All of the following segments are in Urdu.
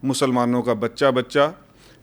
مسلمانوں کا بچہ بچہ،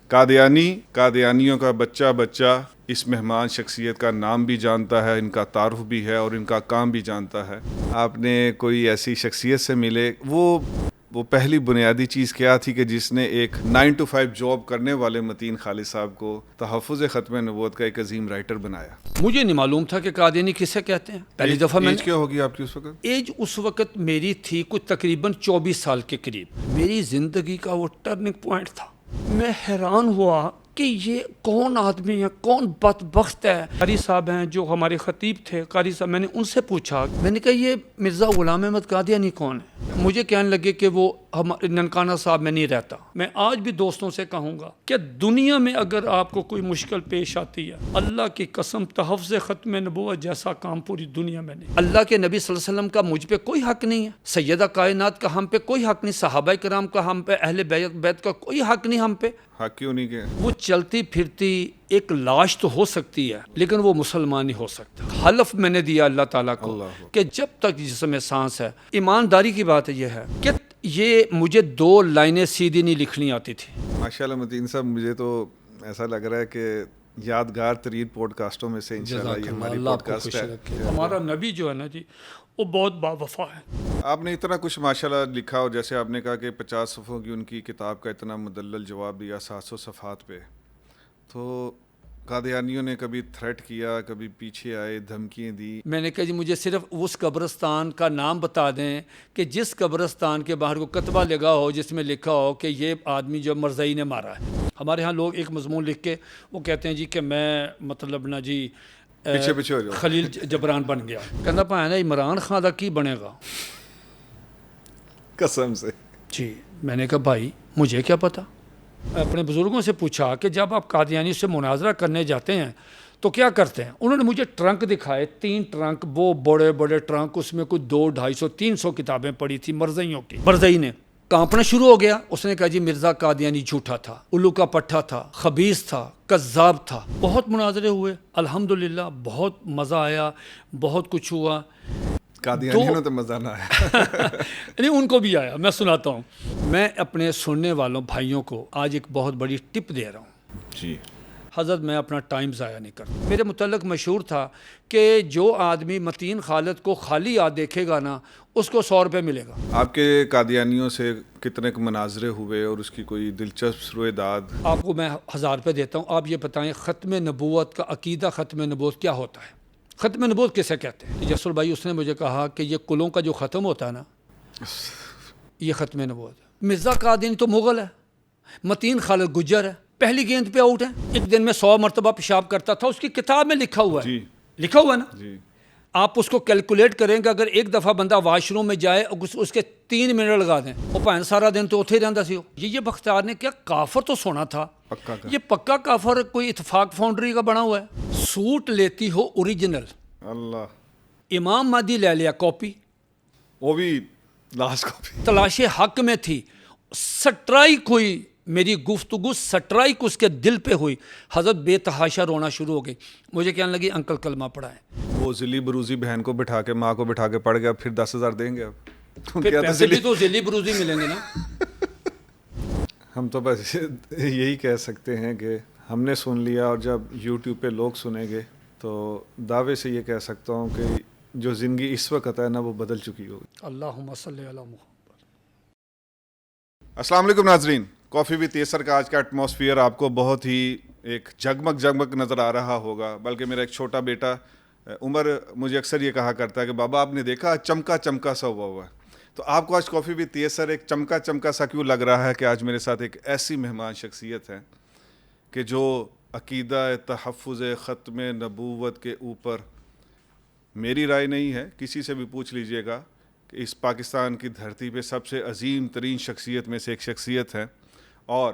قادیانیوں کا بچہ بچہ اس مہمان شخصیت کا نام بھی جانتا ہے، ان کا تعارف بھی ہے اور ان کا کام بھی جانتا ہے۔ آپ نے کوئی ایسی شخصیت سے ملے، وہ پہلی بنیادی چیز کیا تھی کہ جس نے ایک 9 to 5 جاب کرنے والے متین خالد صاحب کو تحفظ ختم نبوت کا ایک عظیم رائٹر بنایا؟ مجھے نہیں معلوم تھا کہ قادیانی کسے کہتے ہیں۔ پہلی دفعہ میں ایج کیا ہوگی آپ کی اس وقت؟ ایج اس وقت میری تھی کچھ تقریباً 24 سال کے قریب۔ میری زندگی کا وہ ٹرننگ پوائنٹ تھا۔ میں حیران ہوا کہ یہ کون آدمی ہے، کون بدبخت ہے۔ قاری صاحب ہیں جو ہمارے خطیب تھے، قاری صاحب، میں نے ان سے پوچھا، میں نے کہا یہ مرزا غلام احمد قادیانی کون ہے؟ مجھے کہنے لگے کہ وہ ہمارے ننکانہ صاحب میں نہیں رہتا۔ میں آج بھی دوستوں سے کہوں گا کہ دنیا میں اگر آپ کو کوئی مشکل پیش آتی ہے، اللہ کی قسم تحفظ ختم نبوت جیسا کام پوری دنیا میں نہیں۔ اللہ کے نبی صلی اللہ علیہ وسلم کا مجھ پہ کوئی حق نہیں ہے، سیدہ کائنات کا ہم پہ کوئی حق نہیں، صحابہ کرام کا ہم پہ، اہل بیت کا کوئی حق نہیں ہم پہ۔ حق کیوں نہیں کہ وہ چلتی پھرتی ایک لاش تو ہو سکتی ہے لیکن وہ مسلمان نہیں ہو سکتا۔ حلف میں نے دیا اللہ تعالیٰ کو کہ جب تک جسم میں سانس ہے، ایمانداری کی بات یہ ہے کہ یہ مجھے 2 لائنیں سیدھی نہیں لکھنی آتی تھی۔ ماشاءاللہ متین صاحب، مجھے تو ایسا لگ رہا ہے کہ یادگار ترین پوڈ کاسٹوں میں سے انشاءاللہ یہ ہماری پوڈ کاسٹ ہے۔ ہمارا نبی جو ہے نا جی، وہ بہت باوفا ہے۔ آپ نے اتنا کچھ ماشاءاللہ لکھا، اور جیسے آپ نے کہا کہ 50 صفحوں کی ان کی کتاب کا اتنا مدلل جواب دیا 700 صفحات پہ، تو قادیانیوں نے کبھی تھریٹ کیا، کبھی پیچھے آئے، دھمکیاں دی؟ میں نے کہا جی مجھے صرف اس قبرستان کا نام بتا دیں کہ جس قبرستان کے باہر کو کتبہ لگا ہو جس میں لکھا ہو کہ یہ آدمی جو مرزائی نے مارا ہے۔ ہمارے ہاں لوگ ایک مضمون لکھ کے وہ کہتے ہیں جی کہ میں مطلب نا جی پیچھے ہو جاؤ، خلیل جبران بن گیا۔ کہنا پایا نا عمران خان دا کی بنے گا قسم سے جی۔ میں نے کہا بھائی مجھے کیا پتا۔ اپنے بزرگوں سے پوچھا کہ جب آپ قادیانی سے مناظرہ کرنے جاتے ہیں تو کیا کرتے ہیں؟ انہوں نے مجھے ٹرنک دکھائے، 3 ٹرنک، وہ بڑے بڑے ٹرنک، اس میں کوئی 200، 250، 300 کتابیں پڑھی تھی مرزائیوں کی۔ مرزائی نے کانپنا شروع ہو گیا، اس نے کہا جی مرزا قادیانی جھوٹا تھا، الو کا پٹھا تھا، خبیث تھا، کذاب تھا۔ بہت مناظرے ہوئے، الحمدللہ بہت مزہ آیا، بہت کچھ ہوا۔ قادیانیوں نے تو مزہ نہ آیا نہیں، ان کو بھی آیا، میں سناتا ہوں۔ میں اپنے سننے والوں بھائیوں کو آج ایک بہت بڑی ٹپ دے رہا ہوں جی۔ حضرت، میں اپنا ٹائم ضائع نہیں کرتا۔ میرے متعلق مشہور تھا کہ جو آدمی متین خالد کو خالی ہاتھ دیکھے گا نا اس کو 100 روپے ملے گا۔ آپ کے قادیانیوں سے کتنے مناظرے ہوئے اور اس کی کوئی دلچسپ رویداد؟ آپ کو میں 1000 روپے دیتا ہوں، آپ یہ بتائیں ختم نبوت کا عقیدہ ختم نبوت کیا ہوتا ہے؟ ختم نبوت کسے کہتے ہیں؟ یسر بھائی اس نے مجھے کہا کہ یہ کلوں کا جو ختم ہوتا ہے نا یہ ختم نبوت ہے۔ مرزا قادیانی تو مغل ہے، متین خالد گجر ہے، پہلی گیند پہ آؤٹ ہے، ایک دن میں 100 مرتبہ پیشاب کرتا تھا، اس کی کتاب میں لکھا ہوا ہے۔ جی لکھا ہوا ہے نا جی۔ آپ اس کو کیلکولیٹ کریں گے، اگر ایک دفعہ بندہ واش روم میں جائے اس کے 3 منٹ لگا دیں، وہ پہن سارا دن تو اتھے ہی رہندا سی۔ یہ بختیار نے کیا کافر تو سونا تھا، پکا یہ پکا کافر کوئی اتفاق فاؤنڈری کا بنا ہوا ہے۔ سوٹ لیتی ہو اوریجنل، اللہ، امام مہدی لے لیا کاپی، وہ بھی لاسٹ کاپی۔ تلاش حق میں تھی، سٹرائک ہوئی میری گفتگو، سٹرائک اس کے دل پہ ہوئی، حضرت بے تحاشا رونا شروع ہو گئی۔ مجھے کہنے لگی انکل کلمہ پڑھا ہے۔ وہ ذلی بروزی بہن کو بٹھا کے، ماں کو بٹھا کے پڑھ گیا، پھر 10,000 دیں گے آپ؟ پھر پیسے بھی تو ذلی بروزی ملیں گے نا۔ ہم تو بس یہی کہہ سکتے ہیں کہ ہم نے سن لیا، اور جب یوٹیوب پہ لوگ سنیں گے تو دعوے سے یہ کہہ سکتا ہوں کہ جو زندگی اس وقت ہے نا وہ بدل چکی ہوگی۔ اللہم صلی علی محمد۔ السلام علیکم ناظرین، کافی وتھ یسر کا آج کا ایٹماسفیئر آپ کو بہت ہی ایک جگمگ نظر آ رہا ہوگا، بلکہ میرا ایک چھوٹا بیٹا عمر مجھے اکثر یہ کہا کرتا ہے کہ بابا آپ نے دیکھا چمکا چمکا سا ہوا ہے۔ تو آپ کو آج کافی وتھ یسر ایک چمکا چمکا سا کیوں لگ رہا ہے کہ آج میرے ساتھ ایک ایسی مہمان شخصیت ہے کہ جو عقیدہ تحفظ ختم نبوت کے اوپر میری رائے نہیں ہے، کسی سے بھی پوچھ لیجئے گا کہ اس پاکستان کی دھرتی پہ سب سے عظیم ترین شخصیت میں سے ایک شخصیت ہے، اور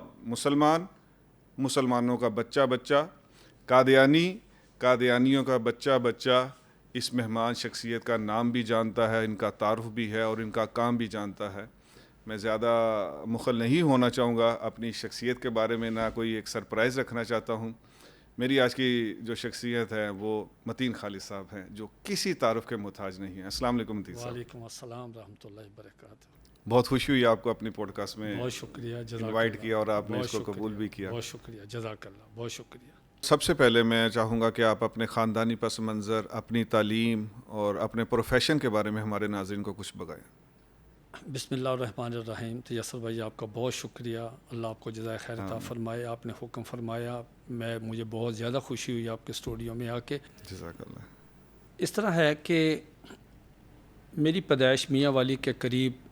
مسلمانوں کا بچہ بچہ، قادیانیوں کا بچہ بچہ اس مہمان شخصیت کا نام بھی جانتا ہے، ان کا تعارف بھی ہے اور ان کا کام بھی جانتا ہے۔ میں زیادہ مخل نہیں ہونا چاہوں گا اپنی شخصیت کے بارے میں، نہ کوئی ایک سرپرائز رکھنا چاہتا ہوں۔ میری آج کی جو شخصیت ہے وہ متین خالد صاحب ہیں، جو کسی تعارف کے محتاج نہیں ہیں۔ السلام علیکم متین صاحب۔ وعلیکم السلام ورحمۃ اللہ وبرکاتہ۔ بہت خوشی ہوئی آپ کو اپنی پوڈ کاسٹ میں بہت شکریہ، جزاک انوائٹ اللہ، کیا اور آپ نے بہت اس کو قبول شکریہ، بھی کیا. بہت شکریہ، جزاک اللہ، بہت شکریہ. سب سے پہلے میں چاہوں گا کہ آپ اپنے خاندانی پس منظر، اپنی تعلیم اور اپنے پروفیشن کے بارے میں ہمارے ناظرین کو کچھ بتائیں. بسم اللہ الرحمن الرحیم. تیسر بھائی آپ کا بہت شکریہ، اللہ آپ کو جزائے خیر عطا فرمائے. آپ نے حکم فرمایا، مجھے بہت زیادہ خوشی ہوئی آپ کے اسٹوڈیو میں آ کے. جزاک اللہ. اس طرح ہے کہ میری پیدائش میاں والی کے قریب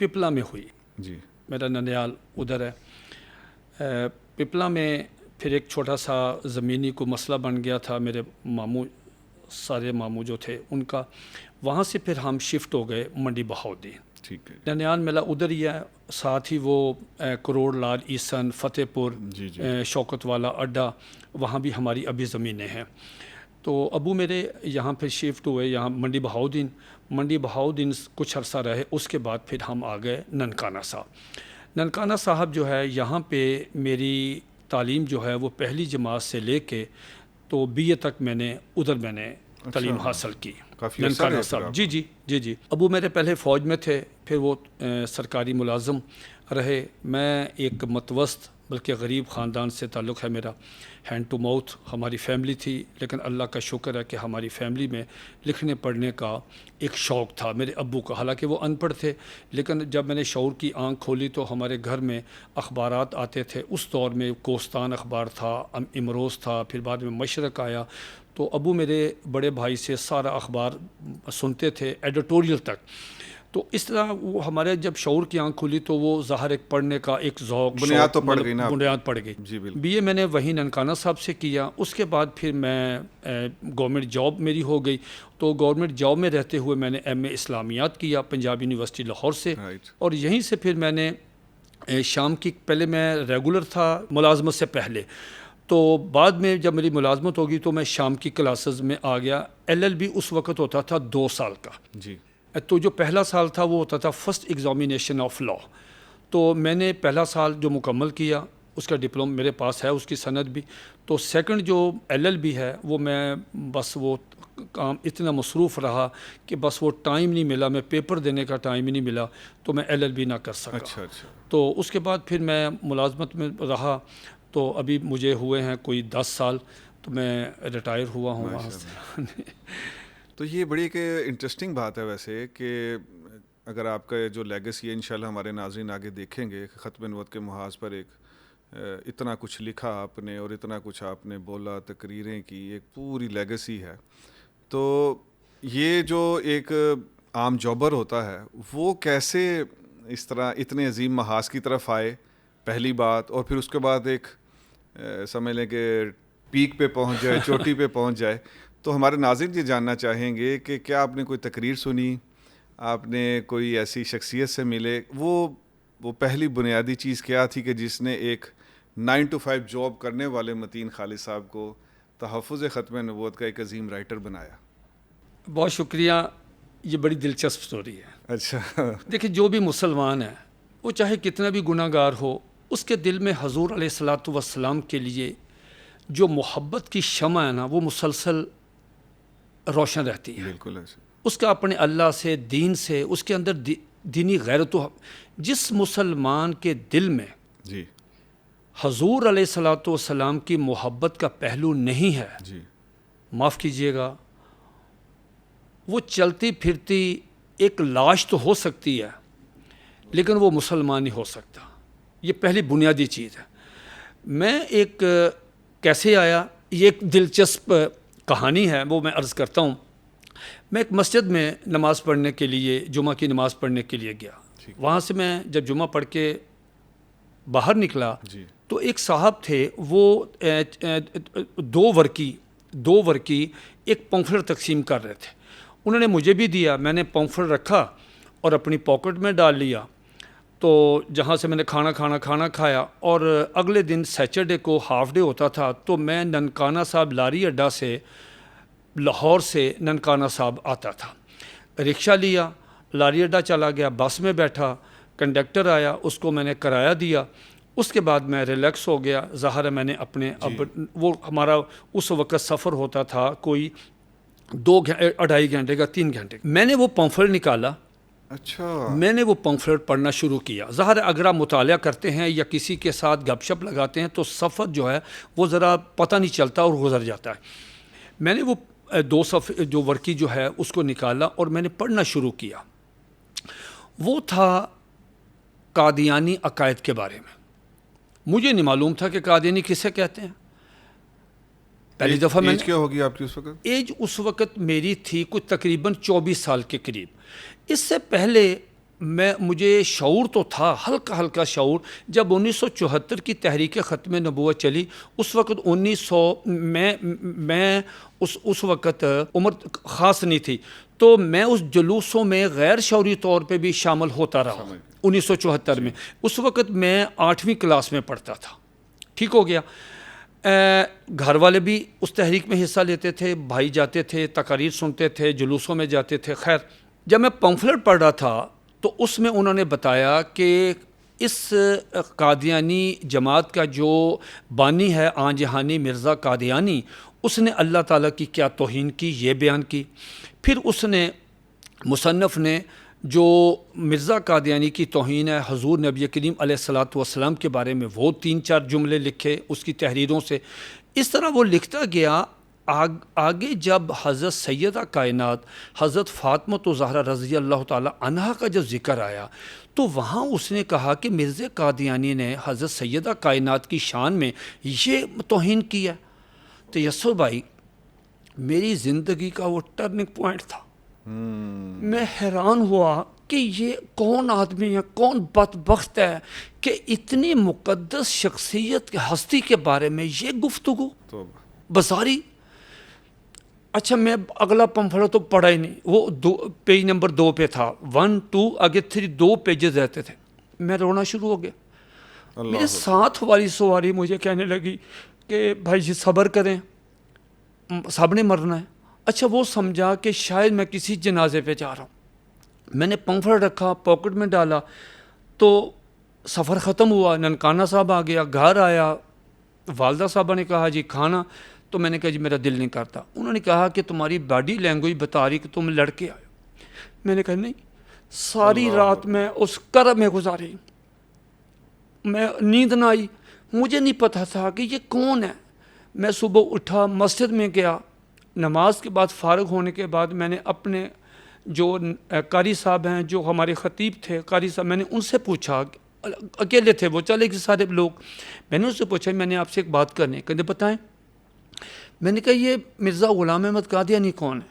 پپلا میں ہوئی. جی. میرا ننیال ادھر ہے. پپلا میں پھر ایک چھوٹا سا زمینی کو مسئلہ بن گیا تھا میرے ماموں، سارے ماموں جو تھے ان کا. وہاں سے پھر ہم شفٹ ہو گئے منڈی بہاؤالدین. ٹھیک ہے. ننیال میلہ ادھر ہی ہے، ساتھ ہی وہ کروڑ لال ایسن فتح پور جی جی. شوکت والا اڈا، وہاں بھی ہماری ابھی زمینیں ہیں. تو ابو میرے یہاں پھر شفٹ ہوئے یہاں منڈی بہاؤالدین. منڈی بہاؤالدین کچھ عرصہ رہے، اس کے بعد پھر ہم آ گئے ننکانہ صاحب. ننکانہ صاحب جو ہے یہاں پہ میری تعلیم جو ہے وہ پہلی جماعت سے لے کے تو BA تک میں نے تعلیم حاصل کی. کافی عرصہ ننکانہ رہے صاحب جی. ابو میرے پہلے فوج میں تھے، پھر وہ سرکاری ملازم رہے. میں ایک متوسط بلکہ غریب خاندان سے تعلق ہے میرا. ہینڈ ٹو ماؤتھ ہماری فیملی تھی، لیکن اللہ کا شکر ہے کہ ہماری فیملی میں لکھنے پڑھنے کا ایک شوق تھا میرے ابو کا. حالانکہ وہ ان پڑھ تھے، لیکن جب میں نے شعور کی آنکھ کھولی تو ہمارے گھر میں اخبارات آتے تھے. اس دور میں کوستان اخبار تھا، امروز تھا، پھر بعد میں مشرق آیا. تو ابو میرے بڑے بھائی سے سارا اخبار سنتے تھے، ایڈیٹوریل تک. تو اس طرح وہ ہمارے جب شعور کی آنکھ کھلی تو وہ ظاہر ایک پڑھنے کا ایک ذوق، بنیاد تو پڑ گئی نا، بنیاد پڑ گئی. جی بالکل. BA میں نے وہیں ننکانہ صاحب سے کیا. اس کے بعد پھر میں گورنمنٹ جاب میری ہو گئی. تو گورنمنٹ جاب میں رہتے ہوئے میں نے MA اسلامیات کیا پنجاب یونیورسٹی لاہور سے. اور یہیں سے پھر میں نے شام کی، پہلے میں ریگولر تھا ملازمت سے پہلے، تو بعد میں جب میری ملازمت ہوگی تو میں شام کی کلاسز میں آ گیا. LLB اس وقت ہوتا تھا 2 سال کا. جی. تو جو پہلا سال تھا وہ ہوتا تھا فرسٹ ایگزامینیشن آف لا. تو میں نے پہلا سال جو مکمل کیا، اس کا ڈپلوم میرے پاس ہے، اس کی سند بھی. تو سیکنڈ جو LLB ہے وہ میں بس وہ کام اتنا مصروف رہا کہ بس وہ ٹائم نہیں ملا، میں پیپر دینے کا ٹائم ہی نہیں ملا، تو میں LLB نہ کر سکا. اچھا. تو اس کے بعد پھر میں ملازمت میں رہا. تو ابھی مجھے ہوئے ہیں کوئی 10 سال، تو میں ریٹائر ہوا ہوں وہاں سے. تو یہ بڑی ایک انٹرسٹنگ بات ہے ویسے کہ اگر آپ کا جو لیگسی ہے انشاءاللہ ہمارے ناظرین آگے دیکھیں گے، ختم نبوت کے محاذ پر ایک اتنا کچھ لکھا آپ نے اور اتنا کچھ آپ نے بولا، تقریریں کی، ایک پوری لیگسی ہے. تو یہ جو ایک عام جابر ہوتا ہے وہ کیسے اس طرح اتنے عظیم محاذ کی طرف آئے، پہلی بات، اور پھر اس کے بعد ایک سمجھ لیں کہ پیک پہ پہنچ جائے، چوٹی پہ پہنچ جائے. تو ہمارے ناظرین یہ جاننا چاہیں گے کہ کیا آپ نے کوئی تقریر سنی، آپ نے کوئی ایسی شخصیت سے ملے، وہ پہلی بنیادی چیز کیا تھی کہ جس نے ایک 9 to 5 جاب کرنے والے متین خالد صاحب کو تحفظ ختم نبوت کا ایک عظیم رائٹر بنایا؟ بہت شکریہ، یہ بڑی دلچسپ سٹوری ہے. اچھا. دیکھیں، جو بھی مسلمان ہے وہ چاہے کتنا بھی گناہ گار ہو، اس کے دل میں حضور علیہ الصلاۃ والسلام کے لیے جو محبت کی شمع ہے نا وہ مسلسل روشن رہتی ہے. بالکل ایسے. اس کا اپنے اللہ سے، دین سے، اس کے اندر دینی غیرت. جس مسلمان کے دل میں جی حضور علیہ الصلاۃ والسلام کی محبت کا پہلو نہیں ہے، جی، معاف کیجیے گا، وہ چلتی پھرتی ایک لاش تو ہو سکتی ہے لیکن وہ مسلمان نہیں ہو سکتا. یہ پہلی بنیادی چیز ہے. میں ایک کیسے آیا، یہ ایک دلچسپ کہانی ہے، وہ میں عرض کرتا ہوں. میں ایک مسجد میں نماز پڑھنے کے لیے، جمعہ کی نماز پڑھنے کے لیے گیا. وہاں سے میں جب جمعہ پڑھ کے باہر نکلا تو ایک صاحب تھے، وہ 2 ورقی ایک پمفلٹ تقسیم کر رہے تھے. انہوں نے مجھے بھی دیا، میں نے پمفلٹ رکھا اور اپنی پاکٹ میں ڈال لیا. تو جہاں سے میں نے کھانا کھایا، اور اگلے دن سیچرڈے کو ہاف ڈے ہوتا تھا، تو میں ننکانہ صاحب لاری اڈا سے، لاہور سے ننکانہ صاحب آتا تھا. رکشہ لیا، لاری اڈا چلا گیا، بس میں بیٹھا، کنڈکٹر آیا، اس کو میں نے کرایہ دیا. اس کے بعد میں ریلیکس ہو گیا. ظاہر ہے میں نے اپنے وہ ہمارا اس وقت سفر ہوتا تھا کوئی 2 2.5 گھنٹے کا، 3 گھنٹے کا. میں نے وہ پمفلٹ نکالا اچھا، میں نے وہ پمفلٹ پڑھنا شروع کیا. ظاہر ہے اگر آپ مطالعہ کرتے ہیں یا کسی کے ساتھ گپ شپ لگاتے ہیں تو صفحہ جو ہے وہ ذرا پتہ نہیں چلتا اور گزر جاتا ہے. میں نے وہ 2 صفحے جو ورقی جو ہے اس کو نکالا اور میں نے پڑھنا شروع کیا. وہ تھا قادیانی عقائد کے بارے میں. مجھے نہیں معلوم تھا کہ قادیانی کسے کہتے ہیں. پہلی دفعہ میں ایج کیا ہوگی آپ کی اس وقت؟ ایج اس وقت میری تھی کچھ تقریباً 24 سال کے قریب. اس سے پہلے مجھے شعور تو تھا، ہلکا ہلکا شعور. جب 1974 کی تحریک ختم نبوت چلی اس وقت میں اس وقت عمر خاص نہیں تھی تو میں اس جلوسوں میں غیر شعوری طور پہ بھی شامل ہوتا رہا. 1974 میں اس وقت میں 8ویں کلاس میں پڑھتا تھا. ٹھیک ہو گیا. گھر والے بھی اس تحریک میں حصہ لیتے تھے، بھائی جاتے تھے، تقاریر سنتے تھے، جلوسوں میں جاتے تھے. خیر جب میں پمفلٹ پڑھ رہا تھا تو اس میں انہوں نے بتایا کہ اس قادیانی جماعت کا جو بانی ہے آن جہانی مرزا قادیانی، اس نے اللہ تعالیٰ کی کیا توہین کی یہ بیان کی. پھر اس نے مصنف نے جو مرزا قادیانی کی توہین ہے حضور نبی کریم علیہ الصلوۃ والسلام کے بارے میں وہ 3-4 جملے لکھے اس کی تحریروں سے. اس طرح وہ لکھتا گیا. آگے جب حضرت سیدہ کائنات حضرت فاطمہ الزہرا رضی اللہ تعالی عنہا کا جب ذکر آیا تو وہاں اس نے کہا کہ مرزا قادیانی نے حضرت سیدہ کائنات کی شان میں یہ توہین کیا. تو یسر بھائی میری زندگی کا وہ ٹرننگ پوائنٹ تھا. میں حیران ہوا کہ یہ کون آدمی ہے، کون بدبخت ہے کہ اتنی مقدس شخصیت ہستی کے بارے میں یہ گفتگو بساری. اچھا میں اگلا پمفلٹ تو پڑھا ہی نہیں. وہ پیج نمبر 2 پہ تھا. 1 2 آگے 3 2 پیجز رہتے تھے. میں رونا شروع ہو گیا. میرے ساتھ والی سواری مجھے کہنے لگی کہ بھائی جی صبر کریں، سب نے مرنا ہے. اچھا وہ سمجھا کہ شاید میں کسی جنازے پہ جا رہا ہوں. میں نے پمفلٹ رکھا، پاکٹ میں ڈالا تو سفر ختم ہوا. ننکانہ صاحب آ گیا، گھر آیا، والدہ صاحبہ نے کہا جی کھانا. تو میں نے کہا جی میرا دل نہیں کرتا. انہوں نے کہا کہ تمہاری باڈی لینگویج بتا رہی کہ تم لڑکے آئے. میں نے کہا نہیں. ساری رات میں اس کرب میں گزاری، میں نیند نہ آئی. مجھے نہیں پتا تھا کہ یہ کون ہے. میں صبح اٹھا، مسجد میں گیا. نماز کے بعد فارغ ہونے کے بعد میں نے اپنے جو قاری صاحب ہیں جو ہمارے خطیب تھے قاری صاحب، میں نے ان سے پوچھا، اکیلے تھے وہ، چلے گئے سارے لوگ. میں نے ان سے پوچھا میں نے آپ سے ایک بات کرنی ہے. کہتے بتائیں. میں نے کہا یہ مرزا غلام احمد قادیانی کون ہے؟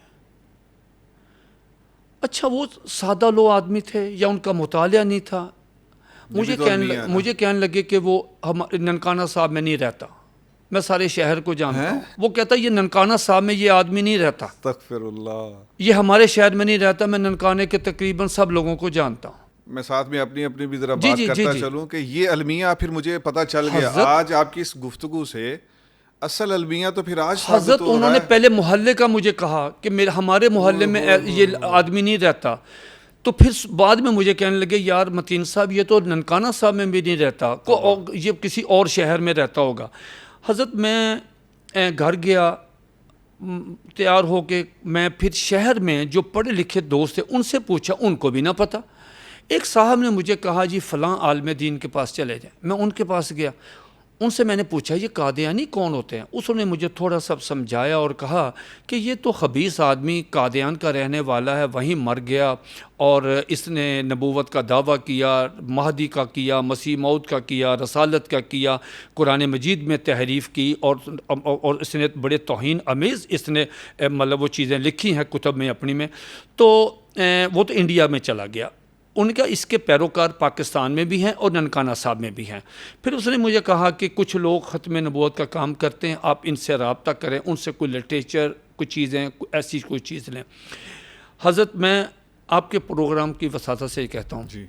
اچھا وہ سادہ لو آدمی تھے یا ان کا مطالعہ نہیں تھا؟ مجھے کہنے لگے کہ وہ ننکانہ صاحب میں نہیں رہتا، میں سارے شہر کو جانتا ہوں. وہ کہتا یہ ننکانہ صاحب میں یہ آدمی نہیں رہتا، استغفر اللہ، یہ ہمارے شہر میں نہیں رہتا، میں ننکانے کے تقریباً سب لوگوں کو جانتا ہوں. میں ساتھ میں اپنی بھی ذرا بات کرتا چلوں کہ یہ المیہ پھر مجھے پتہ چل گیا آج آپ کی اس گفتگو سے. اصل المیہ تو پھر آج حضرت انہوں نے پہلے محلے کا مجھے کہا کہ ہمارے محلے میں یہ آدمی نہیں رہتا. تو پھر بعد میں مجھے کہنے لگے یار متین صاحب یہ تو ننکانہ صاحب میں بھی نہیں رہتا، یہ کسی اور شہر میں رہتا ہوگا. حضرت میں گھر گیا تیار ہو کے، میں پھر شہر میں جو پڑھے لکھے دوست تھے ان سے پوچھا، ان کو بھی نہ پتہ. ایک صاحب نے مجھے کہا جی فلاں عالم دین کے پاس چلے جائیں. میں ان کے پاس گیا. ان سے میں نے پوچھا یہ قادیانی کون ہوتے ہیں؟ اس نے مجھے تھوڑا سا سمجھایا اور کہا کہ یہ تو خبیث آدمی قادیان کا رہنے والا ہے، وہیں مر گیا اور اس نے نبوت کا دعویٰ کیا، مہدی کا کیا، مسیح موعود کا کیا، رسالت کا کیا، قرآن مجید میں تحریف کی اور اس نے بڑے توہین امیز اس نے مطلب وہ چیزیں لکھی ہیں کتب میں اپنی میں. تو وہ تو انڈیا میں چلا گیا. ان کا اس کے پیروکار پاکستان میں بھی ہیں اور ننکانہ صاحب میں بھی ہیں. پھر اس نے مجھے کہا کہ کچھ لوگ ختم نبوت کا کام کرتے ہیں، آپ ان سے رابطہ کریں، ان سے کوئی لٹریچر، کچھ چیزیں، ایسی کوئی چیز لیں. حضرت میں آپ کے پروگرام کی وساطت سے یہ کہتا ہوں جی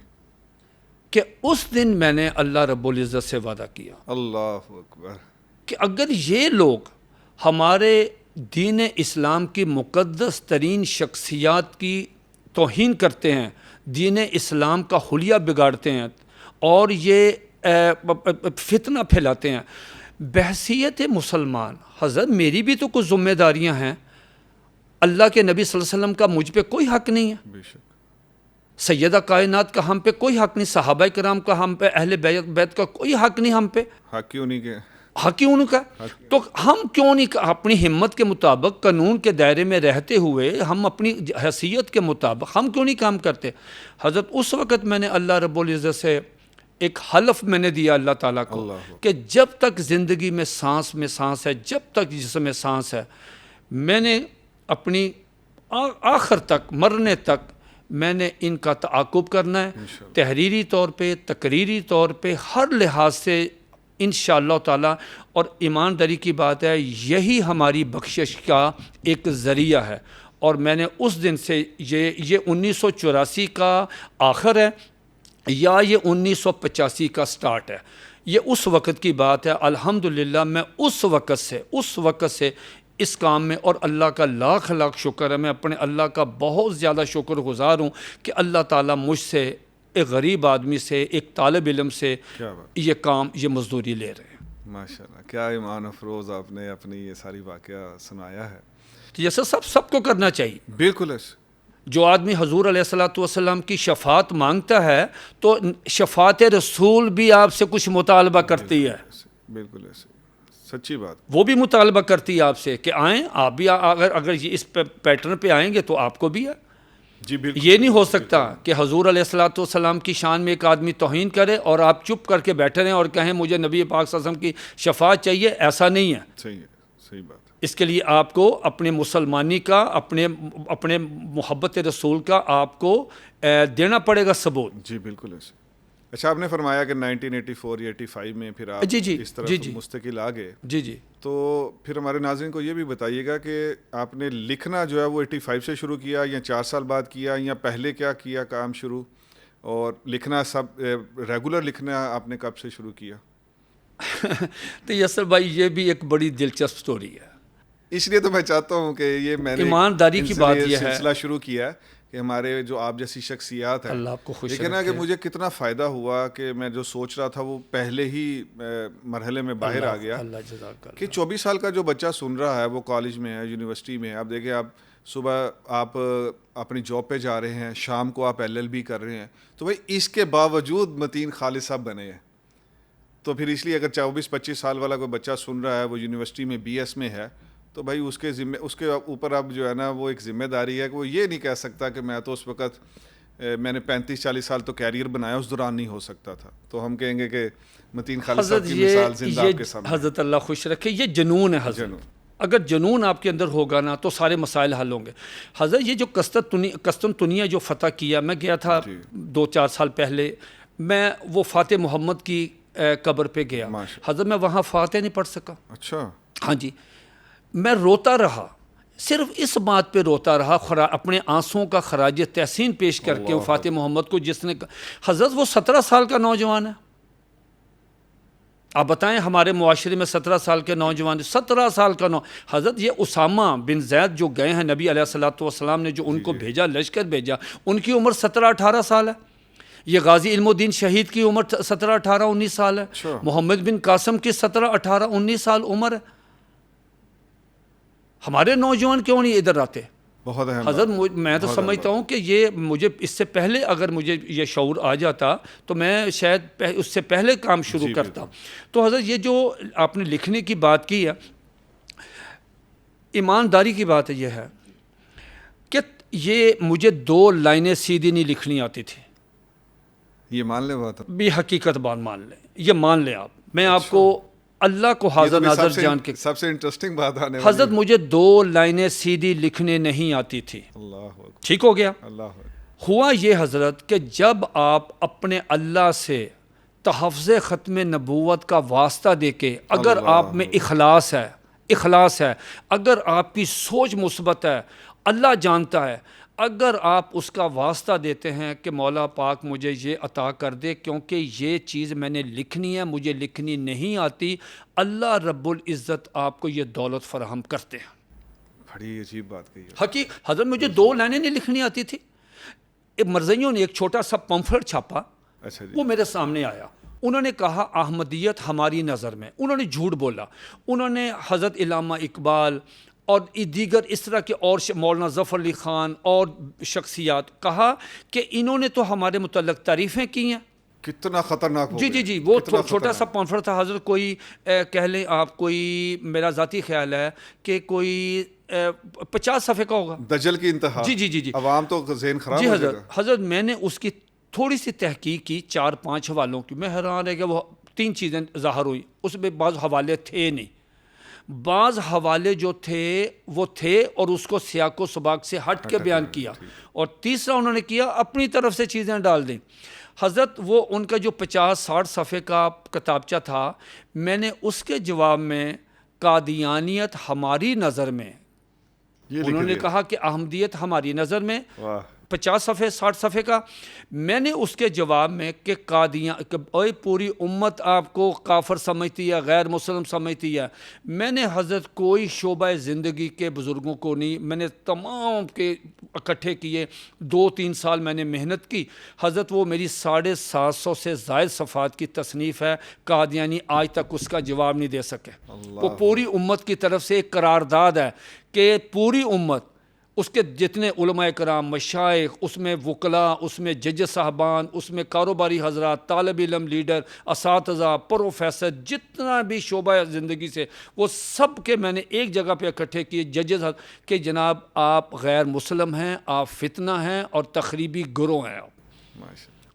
کہ اس دن میں نے اللہ رب العزت سے وعدہ کیا، اللہ اکبر، کہ اگر یہ لوگ ہمارے دین اسلام کی مقدس ترین شخصیات کی توہین کرتے ہیں، دین اسلام کا حلیہ بگاڑتے ہیں اور یہ فتنہ پھیلاتے ہیں، بحیثیت مسلمان حضرت میری بھی تو کچھ ذمہ داریاں ہیں. اللہ کے نبی صلی اللہ علیہ وسلم کا مجھ پہ کوئی حق نہیں ہے. بے شک سیدہ کائنات کا ہم پہ کوئی حق نہیں، صحابہ کرام کا ہم پہ، اہل بیت کا کوئی حق نہیں ہم پہ، حق کیوں نہیں کہ حق ہی ان کا. تو ہم کیوں نہیں اپنی ہمت کے مطابق قانون کے دائرے میں رہتے ہوئے ہم اپنی حیثیت کے مطابق ہم کیوں نہیں کام کرتے؟ حضرت اس وقت میں نے اللہ رب العزت سے ایک حلف میں نے دیا اللہ تعالیٰ کو کہ جب تک زندگی میں سانس ہے، جب تک جسم میں سانس ہے، میں نے اپنی آخر تک، مرنے تک میں نے ان کا تعاقب کرنا ہے، تحریری طور پہ، تقریری طور پہ، ہر لحاظ سے انشاءاللہ تعالی. اور ایمانداری کی بات ہے، یہی ہماری بخشش کا ایک ذریعہ ہے. اور میں نے اس دن سے یہ 1984 کا آخر ہے یا یہ 1985 کا سٹارٹ ہے، یہ اس وقت کی بات ہے. الحمدللہ میں اس وقت سے اس کام میں، اور اللہ کا لاکھ لاکھ شکر ہے، میں اپنے اللہ کا بہت زیادہ شکر گزار ہوں کہ اللہ تعالیٰ مجھ سے، ایک غریب آدمی سے، ایک طالب علم سے یہ کام، یہ مزدوری لے رہے ہیں. ماشاءاللہ، کیا ایمان افروز آپ نے اپنی یہ ساری واقعہ سنایا ہے. جیسے سب کو کرنا چاہیے. بالکل ایسے جو آدمی حضور علیہ الصلوۃ والسلام کی شفاعت مانگتا ہے تو شفاعت رسول بھی آپ سے کچھ مطالبہ کرتی ہے. بالکل ایسے سچی بات. وہ بھی مطالبہ کرتی ہے آپ سے کہ آئیں آپ بھی، اگر یہ اس پیٹرن پہ آئیں گے تو آپ کو بھی ہے. جی بالکل. یہ نہیں ہو سکتا کہ حضور علیہ الصلوۃ والسلام کی شان میں ایک آدمی توہین کرے اور آپ چپ کر کے بیٹھے رہیں اور کہیں مجھے نبی پاک صلی اللہ علیہ وسلم کی شفاعت چاہیے. ایسا نہیں ہے. صحیح بات. اس کے لیے آپ کو اپنے مسلمانی کا، اپنے محبت رسول کا آپ کو دینا پڑے گا ثبوت. جی بالکل ایسے. اچھا، آپ نے فرمایا کہ 1984 یا 85 میں پھر آپ اس طرف مستقل آ گئے. جی. تو پھر ہمارے ناظرین کو یہ بھی بتائیے گا کہ آپ نے لکھنا جو ہے وہ 85 سے شروع کیا یا 4 سال بعد کیا، یا پہلے کیا کیا کام شروع، اور لکھنا سب ریگولر لکھنا آپ نے کب سے شروع کیا؟ تو یسر بھائی، یہ بھی ایک بڑی دلچسپ سٹوری ہے. اس لیے تو میں چاہتا ہوں کہ یہ میں نے ایمانداری کی بات یہ ہے، سلسلہ شروع کیا ہے کہ ہمارے جو آپ جیسی شخصیات ہیں، اللہ آپ کو خوش لیکن کہ مجھے کتنا فائدہ ہوا کہ میں جو سوچ رہا تھا وہ پہلے ہی مرحلے میں باہر آ گیا. کہ 24 سال کا جو بچہ سن رہا ہے، وہ کالج میں ہے، یونیورسٹی میں ہے. اب دیکھیں، آپ صبح آپ اپنی جاب پہ جا رہے ہیں، شام کو آپ LLB کر رہے ہیں، تو بھائی اس کے باوجود متین خالد صاحب بنے ہیں. تو پھر اس لیے اگر 24-25 سال والا کوئی بچہ سن رہا ہے، وہ یونیورسٹی میں BS میں ہے، تو بھائی اس کے اوپر اب جو ہے نا وہ ایک ذمہ داری ہے کہ وہ یہ نہیں کہہ سکتا کہ میں تو اس وقت میں نے 35-40 سال تو کیریئر بنایا، اس دوران نہیں ہو سکتا تھا. تو ہم کہیں گے کہ متین خالد صاحب کی مثال زندہ آپ کے سامنے. حضرت اللہ خوش رکھے، یہ جنون ہے حضرت. اگر جنون آپ کے اندر ہوگا نا تو سارے مسائل حل ہوں گے. حضرت یہ جو قسطنطنیہ جو فتح کیا، میں گیا تھا 2-4 سال پہلے، میں وہ فاتح محمد کی قبر پہ گیا. حضرت میں وہاں فاتح نہیں پڑھ سکا. اچھا. ہاں جی. میں روتا رہا، صرف اس بات پہ روتا رہا، اپنے آنسوں کا خراج تحسین پیش کر کے فاتح محمد کو، جس نے، حضرت وہ 17 سال کا نوجوان ہے. آپ بتائیں ہمارے معاشرے میں 17 سال کے نوجوان، 17 سال کا حضرت یہ اسامہ بن زید جو گئے ہیں، نبی علیہ الصلوۃ والسلام نے جو ان کو بھیجا، لشکر بھیجا، ان کی عمر 17-18 سال ہے. یہ غازی علم الدین شہید کی عمر 17-18-19 سال ہے. محمد بن قاسم کی 17-18-19 سال عمر ہے. ہمارے نوجوان کیوں نہیں ادھر آتے؟ بہت اہم حضرت میں تو سمجھتا ہوں کہ یہ مجھے اس سے پہلے اگر مجھے یہ شعور آ جاتا تو میں شاید اس سے پہلے کام شروع کرتا. تو حضرت یہ جو آپ نے لکھنے کی بات کی ہے، ایمانداری کی بات یہ ہے کہ یہ مجھے 2 لائنیں سیدھی نہیں لکھنی آتی تھی. یہ مان لیں بات بھی حقیقت بات مان لیں، یہ مان لیں آپ. میں آپ کو اللہ کو حاضر ناظر جان کے، سب سے انٹرسٹنگ بات آنے والی، حضرت مجھے 2 لائنیں سیدھی لکھنے نہیں آتی تھی. ٹھیک ہو گیا. ہوا یہ حضرت کہ جب آپ اپنے اللہ سے تحفظ ختم نبوت کا واسطہ دے کے، اگر آپ میں اخلاص ہے، اگر آپ کی سوچ مثبت ہے، اللہ جانتا ہے، اگر آپ اس کا واسطہ دیتے ہیں کہ مولا پاک مجھے یہ عطا کر دے کیونکہ یہ چیز میں نے لکھنی ہے، مجھے لکھنی نہیں آتی، اللہ رب العزت آپ کو یہ دولت فراہم کرتے ہیں. بڑی عجیب بات کہی. حضرت مجھے 2 لائنیں نہیں لکھنی آتی تھی. مرزائیوں نے ایک چھوٹا سا پمفلٹ چھاپا، وہ میرے سامنے آیا. انہوں نے کہا احمدیت ہماری نظر میں، انہوں نے جھوٹ بولا. انہوں نے حضرت علامہ اقبال اور دیگر اس طرح کے اور مولانا ظفر علی خان اور شخصیات، کہا کہ انہوں نے تو ہمارے متعلق تعریفیں کی ہیں. کتنا خطرناک ہو جی گیا. جی جی وہ کتنا چھوٹا سا خطرناک. پامفلٹ تھا حضرت، کوئی کہہ لیں آپ، کوئی میرا ذاتی خیال ہے کہ کوئی 50 صفحے کا ہوگا. دجل کی انتہا. جی جی جی جی عوام تو ذہن خراب جی ہو جائے حضرت. گا. حضرت میں نے اس کی تھوڑی سی تحقیق کی 4-5 حوالوں کی. میں حیران ہے کہ وہ 3 چیزیں ظاہر ہوئی اس میں. بعض حوالے تھے نہیں، بعض حوالے جو تھے وہ تھے اور اس کو سیاق و سباق سے ہٹ کے بیان کیا، اور تیسرا انہوں نے کیا اپنی طرف سے چیزیں ڈال دیں. حضرت وہ ان کا جو 50-60 صفحے کا کتابچہ تھا، میں نے اس کے جواب میں قادیانیت ہماری نظر میں، انہوں نے کہا کہ احمدیت ہماری نظر میں 50 صفحے 60 صفحے کا، میں نے اس کے جواب میں کہ پوری امت آپ کو کافر سمجھتی ہے، غیر مسلم سمجھتی ہے. میں نے حضرت کوئی شعبہ زندگی کے بزرگوں کو نہیں، میں نے تمام کے اکٹھے کیے. 2-3 سال میں نے محنت کی. حضرت وہ میری 750 سے زائد صفحات کی تصنیف ہے. قادیانی آج تک اس کا جواب نہیں دے سکے. وہ پوری امت کی طرف سے ایک قرارداد ہے کہ پوری امت، اس کے جتنے علماء کرام، مشائخ، اس میں وکلاء، اس میں جج صاحبان، اس میں کاروباری حضرات، طالب علم، لیڈر، اساتذہ، پروفیسر، جتنا بھی شعبہ زندگی سے، وہ سب کے میں نے ایک جگہ پہ اکٹھے کیے ججز کہ جناب آپ غیر مسلم ہیں، آپ فتنہ ہیں اور تخریبی گروہ ہیں.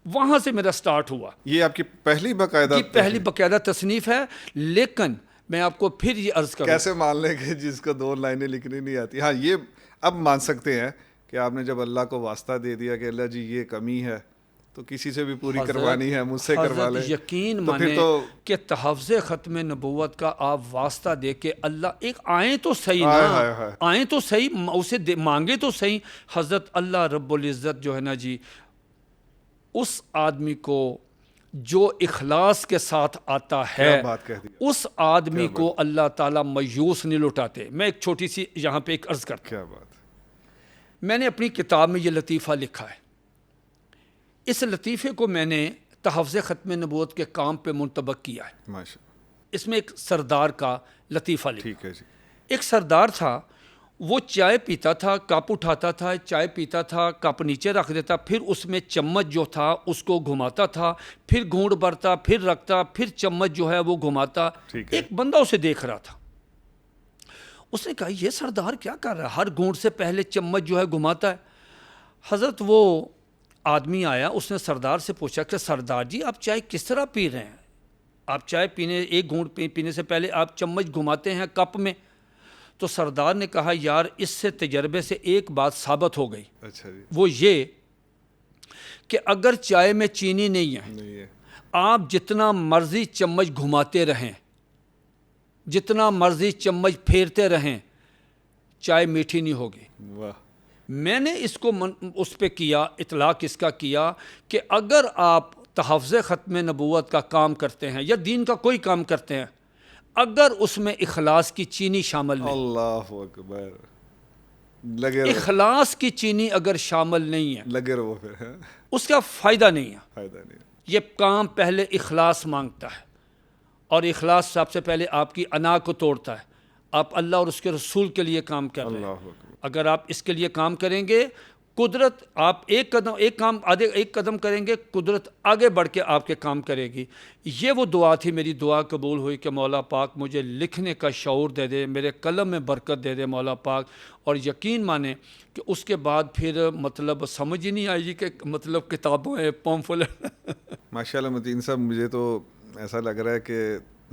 وہاں سے میرا سٹارٹ ہوا. یہ آپ کی پہلی باقاعدہ پہلی باقاعدہ تصنیف ہے. لیکن میں آپ کو پھر یہ عرض کروں، کیسے مان لیں کہ جس کو 2 لائنیں لکھنی نہیں آتی. ہاں یہ اب مان سکتے ہیں کہ آپ نے جب اللہ کو واسطہ دے دیا کہ اللہ جی یہ کمی ہے تو کسی سے بھی پوری کروانی ہے، مجھ سے کروا لیں. یقین تو مانیں پھر تو کہ تحفظ ختم نبوت کا آپ واسطہ دے کے اللہ ایک آئیں تو صحیح نا، آئیں تو صحیح، اسے مانگے تو صحیح. حضرت اللہ رب العزت جو ہے نا جی، اس آدمی کو جو اخلاص کے ساتھ آتا ہے، اس آدمی کو اللہ تعالیٰ مایوس نہیں لوٹاتے. میں ایک چھوٹی سی یہاں پہ ایک عرض کرتا ہوں. میں نے اپنی کتاب میں یہ لطیفہ لکھا ہے. اس لطیفے کو میں نے تحفظ ختم نبوت کے کام پہ منطبق کیا ہے. اس میں ایک سردار کا لطیفہ لکھا. ایک سردار تھا، وہ چائے پیتا تھا، کپ اٹھاتا تھا، چائے پیتا تھا، کپ نیچے رکھ دیتا، پھر اس میں چمچ جو تھا اس کو گھماتا تھا، پھر گھونٹ بھرتا، پھر رکھتا، پھر چمچ جو ہے وہ گھماتا. ایک بندہ اسے دیکھ رہا تھا. اس نے کہا یہ سردار کیا کر رہا ہے، ہر گھونٹ سے پہلے چمچ جو ہے گھماتا ہے. حضرت وہ آدمی آیا، اس نے سردار سے پوچھا کہ سردار جی آپ چائے کس طرح پی رہے ہیں، آپ چائے پینے ایک گھونٹ پینے سے پہلے آپ چمچ گھماتے ہیں کپ میں. تو سردار نے کہا یار اس سے تجربے سے ایک بات ثابت ہو گئی. وہ یہ کہ اگر چائے میں چینی نہیں ہے، آپ جتنا مرضی چمچ گھماتے رہیں، جتنا مرضی چمچ پھیرتے رہیں، چائے میٹھی نہیں ہوگی. میں نے اس کو اس پہ کیا، اطلاق اس کا کیا کہ اگر آپ تحفظ ختم نبوت کا کام کرتے ہیں یا دین کا کوئی کام کرتے ہیں، اگر اس میں اخلاص کی چینی شامل نہیں، اللہ اکبر، لگے رہو، اخلاص کی چینی اگر شامل نہیں ہے، لگے رہو، پھر اس کا فائدہ نہیں ہے. فائدہ نہیں. یہ کام پہلے اخلاص مانگتا ہے، اور اخلاص سب سے پہلے آپ کی انا کو توڑتا ہے. آپ اللہ اور اس کے رسول کے لیے کام کر رہے ہیں. اگر آپ اس کے لیے کام کریں گے، قدرت آپ ایک قدم کریں گے، قدرت آگے بڑھ کے آپ کے کام کرے گی. یہ وہ دعا تھی، میری دعا قبول ہوئی کہ مولا پاک مجھے لکھنے کا شعور دے دے، میرے قلم میں برکت دے دے مولا پاک. اور یقین مانیں کہ اس کے بعد پھر مطلب سمجھ ہی نہیں آئی کہ مطلب کتابوں ہیں پمفلٹ. ماشاءاللہ متین صاحب، مجھے تو ایسا لگ رہا ہے کہ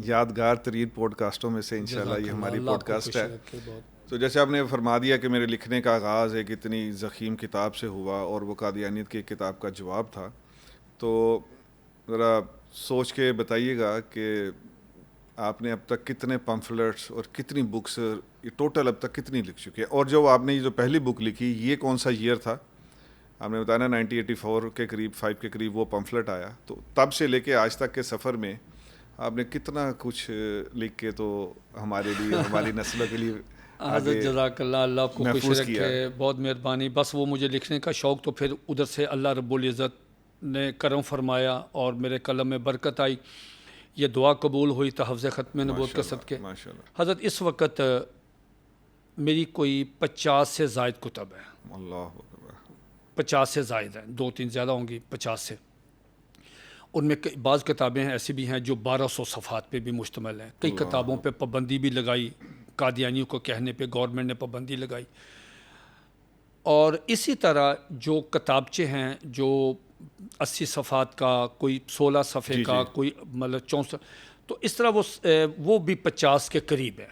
یادگار ترین پوڈ کاسٹوں میں سے انشاءاللہ یہ ہماری پوڈ کاسٹ ہے. تو جیسے آپ نے فرما دیا کہ میرے لکھنے کا آغاز ایک اتنی ضخیم کتاب سے ہوا اور وہ قادیانیت کی کتاب کا جواب تھا، تو ذرا سوچ کے بتائیے گا کہ آپ نے اب تک کتنے پمفلٹس اور کتنی بکس ٹوٹل اب تک کتنی لکھ چکے ہیں؟ اور جو آپ نے یہ جو پہلی بک لکھی یہ کون سا ایئر تھا؟ آپ نے بتایا 1984 کے قریب 5 کے قریب وہ پمفلٹ آیا. تو تب سے لے کے آج تک کے سفر میں آپ نے کتنا کچھ لکھ کے تو ہمارے لیے، ہماری نسلوں کے لیے حضرت جزاک اللہ، اللہ آپ کو خوش رکھے، بہت مہربانی. بس وہ مجھے لکھنے کا شوق، تو پھر ادھر سے اللہ رب العزت نے کرم فرمایا اور میرے قلم میں برکت آئی. یہ دعا قبول ہوئی تحفظ ختم نبوت کے صدقے. حضرت اس وقت میری کوئی 50 سے زائد کتب ہیں، اللہ اکبر، 50 سے زائد ہیں، 2-3 زیادہ ہوں گی 50 سے. ان میں بعض کتابیں ایسی بھی ہیں جو 1200 صفحات پہ بھی مشتمل ہیں. کئی کتابوں پہ پابندی بھی لگائی، قادیانیوں کو کہنے پہ گورنمنٹ نے پابندی لگائی. اور اسی طرح جو کتابچے ہیں جو 80 صفحات کا، کوئی 16 صفحے کا، کوئی مطلب 64، تو اس طرح وہ بھی 50 کے قریب ہے.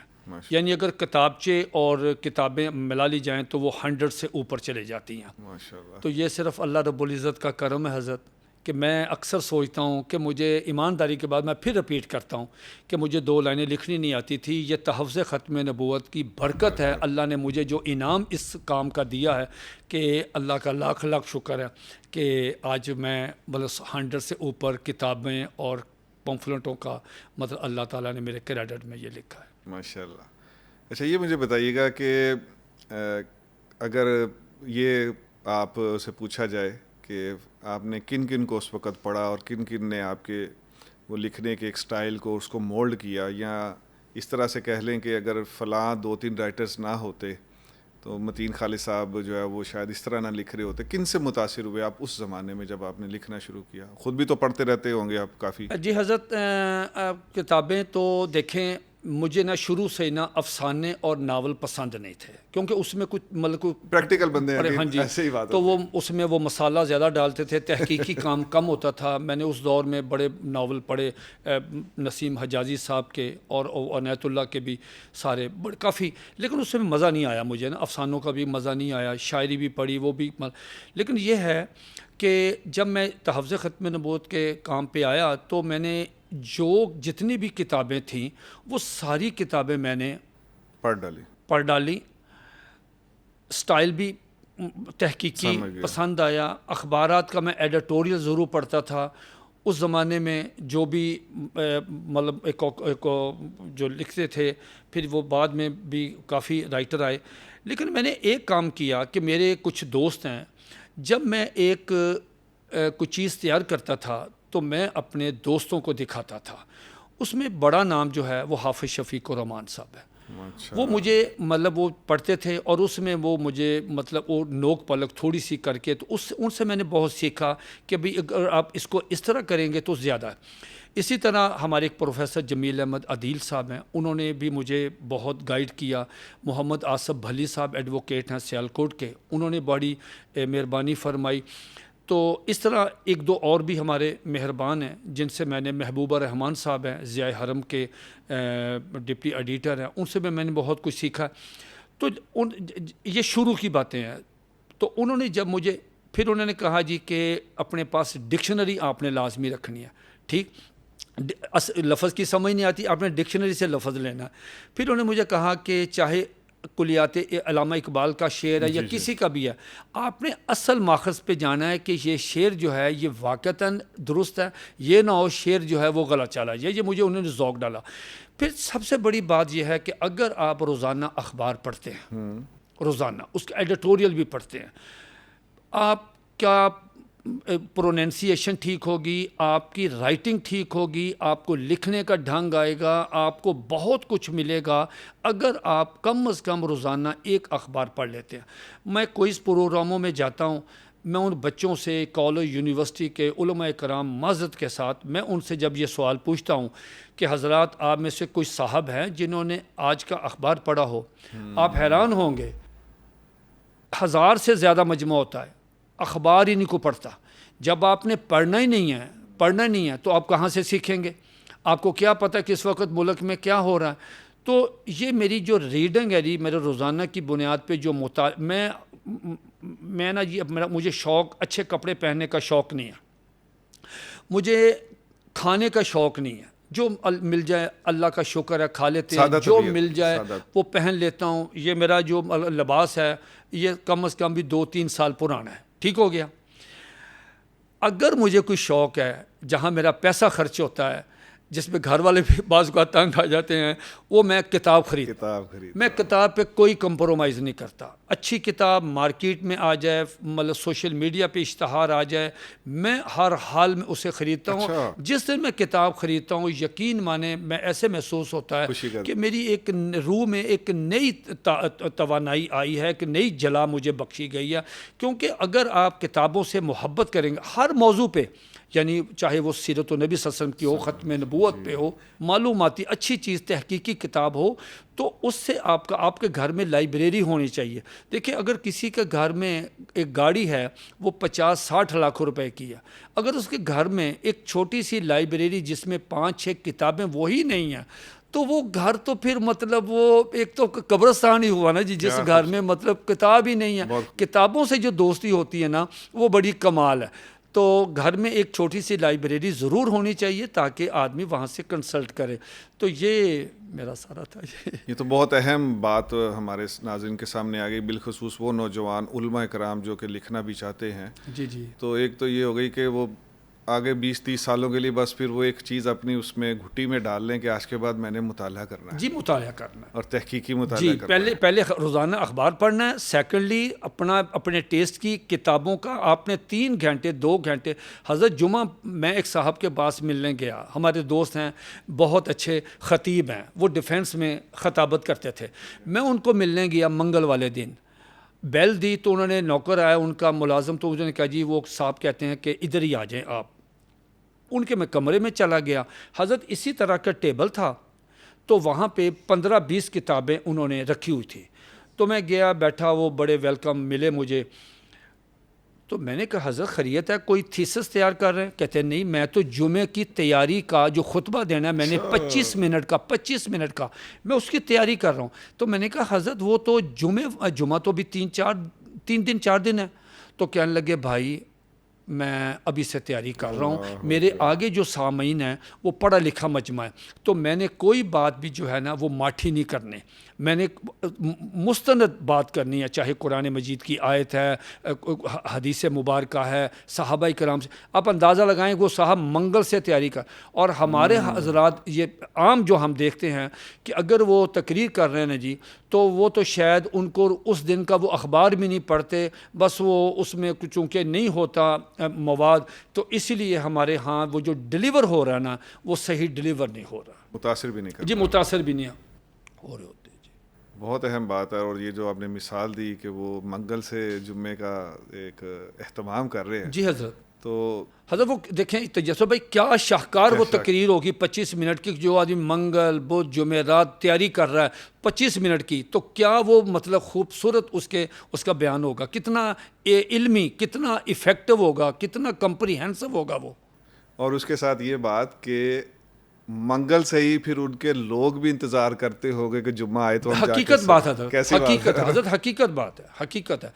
یعنی اگر کتابچے اور کتابیں ملا لی جائیں تو وہ 100 سے اوپر چلے جاتی ہیں. ماشاءاللہ. تو یہ صرف اللہ رب العزت کا کرم ہے حضرت، کہ میں اکثر سوچتا ہوں کہ مجھے ایمانداری کے بعد میں پھر رپیٹ کرتا ہوں کہ مجھے 2 لائنیں لکھنی نہیں آتی تھی. یہ تحفظ ختم نبوت کی برکت ہے. اللہ نے مجھے جو انعام اس کام کا دیا ہے کہ اللہ کا لاکھ لاکھ شکر ہے کہ آج میں مطلب 100 سے اوپر کتابیں اور پمفلٹوں کا مطلب اللہ تعالیٰ نے میرے کریڈٹ میں یہ لکھا ہے. ماشاءاللہ. اچھا یہ مجھے بتائیے گا کہ اگر یہ آپ سے پوچھا جائے کہ آپ نے کن کن کو اس وقت پڑھا اور کن کن نے آپ کے وہ لکھنے کے ایک سٹائل کو اس کو مولڈ کیا، یا اس طرح سے کہہ لیں کہ اگر فلاں 2-3 رائٹرز نہ ہوتے تو متین خالد صاحب جو ہے وہ شاید اس طرح نہ لکھ رہے ہوتے، کن سے متاثر ہوئے آپ اس زمانے میں جب آپ نے لکھنا شروع کیا؟ خود بھی تو پڑھتے رہتے ہوں گے آپ کافی. جی حضرت، کتابیں تو دیکھیں مجھے نہ شروع سے نہ افسانے اور ناول پسند نہیں تھے، کیونکہ اس میں کچھ مطلب پریکٹیکل بندے ہیں. ہاں جی، ایسے ہی بات تو وہ اس میں وہ مسالہ زیادہ ڈالتے تھے، تحقیقی کام کم ہوتا تھا. میں نے اس دور میں بڑے ناول پڑھے، نسیم حجازی صاحب کے اور عنایت اللہ کے بھی سارے کافی، لیکن اس میں مزہ نہیں آیا مجھے نا، افسانوں کا بھی مزہ نہیں آیا. شاعری بھی پڑھی وہ بھی، لیکن یہ ہے کہ جب میں تحفظ ختم نبوت کے کام پہ آیا تو میں نے جو جتنی بھی کتابیں تھیں وہ ساری کتابیں میں نے پڑھ ڈالی. سٹائل بھی تحقیقی پسند آیا. اخبارات کا میں ایڈیٹوریل ضرور پڑھتا تھا. اس زمانے میں جو بھی مطلب ایک جو لکھتے تھے، پھر وہ بعد میں بھی کافی رائٹر آئے. لیکن میں نے ایک کام کیا کہ میرے کچھ دوست ہیں، جب میں ایک کوئی چیز تیار کرتا تھا تو میں اپنے دوستوں کو دکھاتا تھا. اس میں بڑا نام جو ہے وہ حافظ شفیق الرحمان صاحب ہے. وہ مجھے مطلب وہ پڑھتے تھے اور اس میں وہ مجھے مطلب وہ نوک پلک تھوڑی سی کر کے، تو ان سے میں نے بہت سیکھا کہ بھئی اگر آپ اس کو اس طرح کریں گے تو زیادہ ہے. اسی طرح ہمارے ایک پروفیسر جمیل احمد عدیل صاحب ہیں، انہوں نے بھی مجھے بہت گائیڈ کیا. محمد آصف بھلی صاحب ایڈوکیٹ ہیں سیالکوٹ کے، انہوں نے بڑی مہربانی فرمائی. تو اس طرح 1-2 اور بھی ہمارے مہربان ہیں جن سے میں نے، محبوبہ رحمان صاحب ہیں ضیاء حرم کے ڈپٹی ایڈیٹر ہیں، ان سے بھی میں نے بہت کچھ سیکھا. تو یہ شروع کی باتیں ہیں. تو انہوں نے جب مجھے پھر انہوں نے کہا جی کہ اپنے پاس ڈکشنری آپ نے لازمی رکھنی ہے. ٹھیک، لفظ کی سمجھ نہیں آتی، آپ نے ڈکشنری سے لفظ لینا. پھر انہوں نے مجھے کہا کہ چاہے کلیات علامہ اقبال کا شعر ہے یا کسی کا بھی ہے، آپ نے اصل ماخذ پہ جانا ہے کہ یہ شعر جو ہے یہ واقعتاً درست ہے، یہ نہ ہو شعر جو ہے وہ غلط چلا جائے. یہ مجھے انہوں نے ذوق ڈالا. پھر سب سے بڑی بات یہ ہے کہ اگر آپ روزانہ اخبار پڑھتے ہیں، روزانہ اس کا ایڈیٹوریل بھی پڑھتے ہیں، آپ کا پروننسیشن ٹھیک ہوگی، آپ کی رائٹنگ ٹھیک ہوگی، آپ کو لکھنے کا ڈھنگ آئے گا، آپ کو بہت کچھ ملے گا اگر آپ کم از کم روزانہ ایک اخبار پڑھ لیتے ہیں. میں کوئز پروگراموں میں جاتا ہوں، میں ان بچوں سے کالج یونیورسٹی کے علماء کرام معزت کے ساتھ میں ان سے جب یہ سوال پوچھتا ہوں کہ حضرات آپ میں سے کوئی صاحب ہیں جنہوں نے آج کا اخبار پڑھا ہو، آپ حیران ہوں گے 1000 سے زیادہ مجموعہ ہوتا ہے، اخبار ہی نہیں کو پڑھتا. جب آپ نے پڑھنا ہی نہیں ہے تو آپ کہاں سے سیکھیں گے؟ آپ کو کیا پتہ کہ اس وقت ملک میں کیا ہو رہا ہے؟ تو یہ میری جو ریڈنگ ہے، میرے روزانہ کی بنیاد پہ جو میں نا یہ مجھے شوق، اچھے کپڑے پہننے کا شوق نہیں ہے، مجھے کھانے کا شوق نہیں ہے. جو مل جائے اللہ کا شکر ہے کھا لیتے ہیں، جو مل جائے وہ پہن لیتا ہوں. یہ میرا جو لباس ہے یہ کم از کم بھی 2-3 سال پرانا ہے. ٹھیک ہو گیا. اگر مجھے کوئی شوق ہے جہاں میرا پیسہ خرچ ہوتا ہے، جس میں گھر والے بھی بعض اوقات تنگ آ جاتے ہیں، وہ میں کتاب خریدتا ہوں۔ میں کتاب پہ کوئی کمپرومائز نہیں کرتا۔ اچھی کتاب مارکیٹ میں آ جائے، مطلب سوشل میڈیا پہ اشتہار آ جائے، میں ہر حال میں اسے خریدتا ہوں۔ جس دن میں کتاب خریدتا ہوں، یقین مانے میں ایسے محسوس ہوتا ہے کہ میری ایک روح میں ایک نئی توانائی آئی ہے، ایک نئی جلا مجھے بخشی گئی ہے۔ کیونکہ اگر آپ کتابوں سے محبت کریں گے ہر موضوع پہ، یعنی چاہے وہ سیرت النبی صلی اللہ علیہ وسلم کی ہو، ختم نبوت پہ ہو، معلوماتی اچھی چیز تحقیقی کتاب ہو، تو اس سے آپ کے گھر میں لائبریری ہونی چاہیے۔ دیکھیں اگر کسی کے گھر میں ایک گاڑی ہے وہ 50-60 لاکھ روپے کی ہے، اگر اس کے گھر میں ایک چھوٹی سی لائبریری جس میں 5-6 کتابیں وہی نہیں ہیں، تو وہ گھر تو پھر مطلب وہ ایک تو قبرستان ہی ہوا نا جی، جس گھر میں مطلب کتاب ہی نہیں ہے۔ کتابوں سے جو دوستی ہوتی ہے نا، وہ بڑی کمال ہے۔ تو گھر میں ایک چھوٹی سی لائبریری ضرور ہونی چاہیے تاکہ آدمی وہاں سے کنسلٹ کرے۔ تو یہ میرا سارا تھا۔ یہ تو بہت اہم بات ہمارے ناظرین کے سامنے آ گئی، بالخصوص وہ نوجوان علماء کرام جو کہ لکھنا بھی چاہتے ہیں۔ جی جی، تو ایک تو یہ ہو گئی کہ وہ آگے 20-30 سالوں کے لیے بس پھر وہ ایک چیز اپنی اس میں گھٹی میں ڈال لیں کہ آج کے بعد میں نے مطالعہ کرنا ہے۔ جی مطالعہ کرنا ہے، اور تحقیقی مطالعہ کرنا ہے۔ پہلے روزانہ اخبار پڑھنا ہے۔ سیکنڈلی اپنے ٹیسٹ کی کتابوں کا آپ نے 3 گھنٹے 2 گھنٹے۔ حضرت جمعہ میں ایک صاحب کے پاس ملنے گیا، ہمارے دوست ہیں، بہت اچھے خطیب ہیں، وہ ڈیفینس میں خطابت کرتے تھے۔ میں ان کو ملنے گیا منگل والے دن، بیل دی تو انہوں نے، نوکر آیا ان کا ملازم، تو انہوں نے کہا جی وہ صاحب کہتے ہیں کہ ادھر ہی آ جائیں آپ۔ ان کے میں کمرے میں چلا گیا، حضرت اسی طرح کا ٹیبل تھا، تو وہاں پہ 15-20 کتابیں انہوں نے رکھی ہوئی تھی۔ تو میں گیا بیٹھا، وہ بڑے ویلکم ملے مجھے۔ تو میں نے کہا حضرت خیریت ہے، کوئی تھیسس تیار کر رہے ہیں؟ کہتے ہیں نہیں، میں تو جمعے کی تیاری کا جو خطبہ دینا ہے، میں نے 25 منٹ کا میں اس کی تیاری کر رہا ہوں۔ تو میں نے کہا حضرت وہ تو جمعہ تو بھی 4 دن ہے۔ تو کہنے لگے بھائی میں ابھی سے تیاری کر رہا ہوں، میرے آگے جو سامعین ہیں وہ پڑھا لکھا مجمع ہے، تو میں نے کوئی بات بھی جو ہے نا وہ ماٹھی نہیں کرنے، میں نے مستند بات کرنی ہے، چاہے قرآن مجید کی آیت ہے، حدیث مبارکہ ہے، صحابہ کرام سے۔ آپ اندازہ لگائیں وہ صاحب منگل سے تیاری کر، اور ہمارے حضرات یہ عام جو ہم دیکھتے ہیں کہ اگر وہ تقریر کر رہے ہیں نا جی، تو وہ تو شاید ان کو اس دن کا وہ اخبار بھی نہیں پڑھتے، بس وہ اس میں چونکہ نہیں ہوتا مواد، تو اسی لیے ہمارے ہاں وہ جو ڈیلیور ہو رہا ہے نا وہ صحیح ڈیلیور نہیں ہو رہا، متاثر بھی نہیں کرتا جی متاثر بھی نہیں ہو رہے ہوتے۔ جی بہت اہم بات ہے، اور یہ جو آپ نے مثال دی کہ وہ منگل سے جمعے کا ایک اہتمام کر رہے ہیں، جی حضرت، تو حضرت وہ دیکھیں تجسس بھائی کیا شاہکار وہ تقریر ہوگی 25 منٹ کی، جو آدمی منگل بدھ جمعرات تیاری کر رہا ہے 25 منٹ کی، تو کیا وہ مطلب خوبصورت اس کا بیان ہوگا، کتنا علمی، کتنا افیکٹو ہوگا، کتنا کمپریہنسو ہوگا وہ۔ اور اس کے ساتھ یہ بات کہ منگل سے ہی پھر ان کے لوگ بھی انتظار کرتے ہوگے کہ جمعہ آئے تو ہم جا کے حقیقت بات ہے کیسی بات حقیقت ہے حضرت، حقیقت بات ہے، حقیقت ہے۔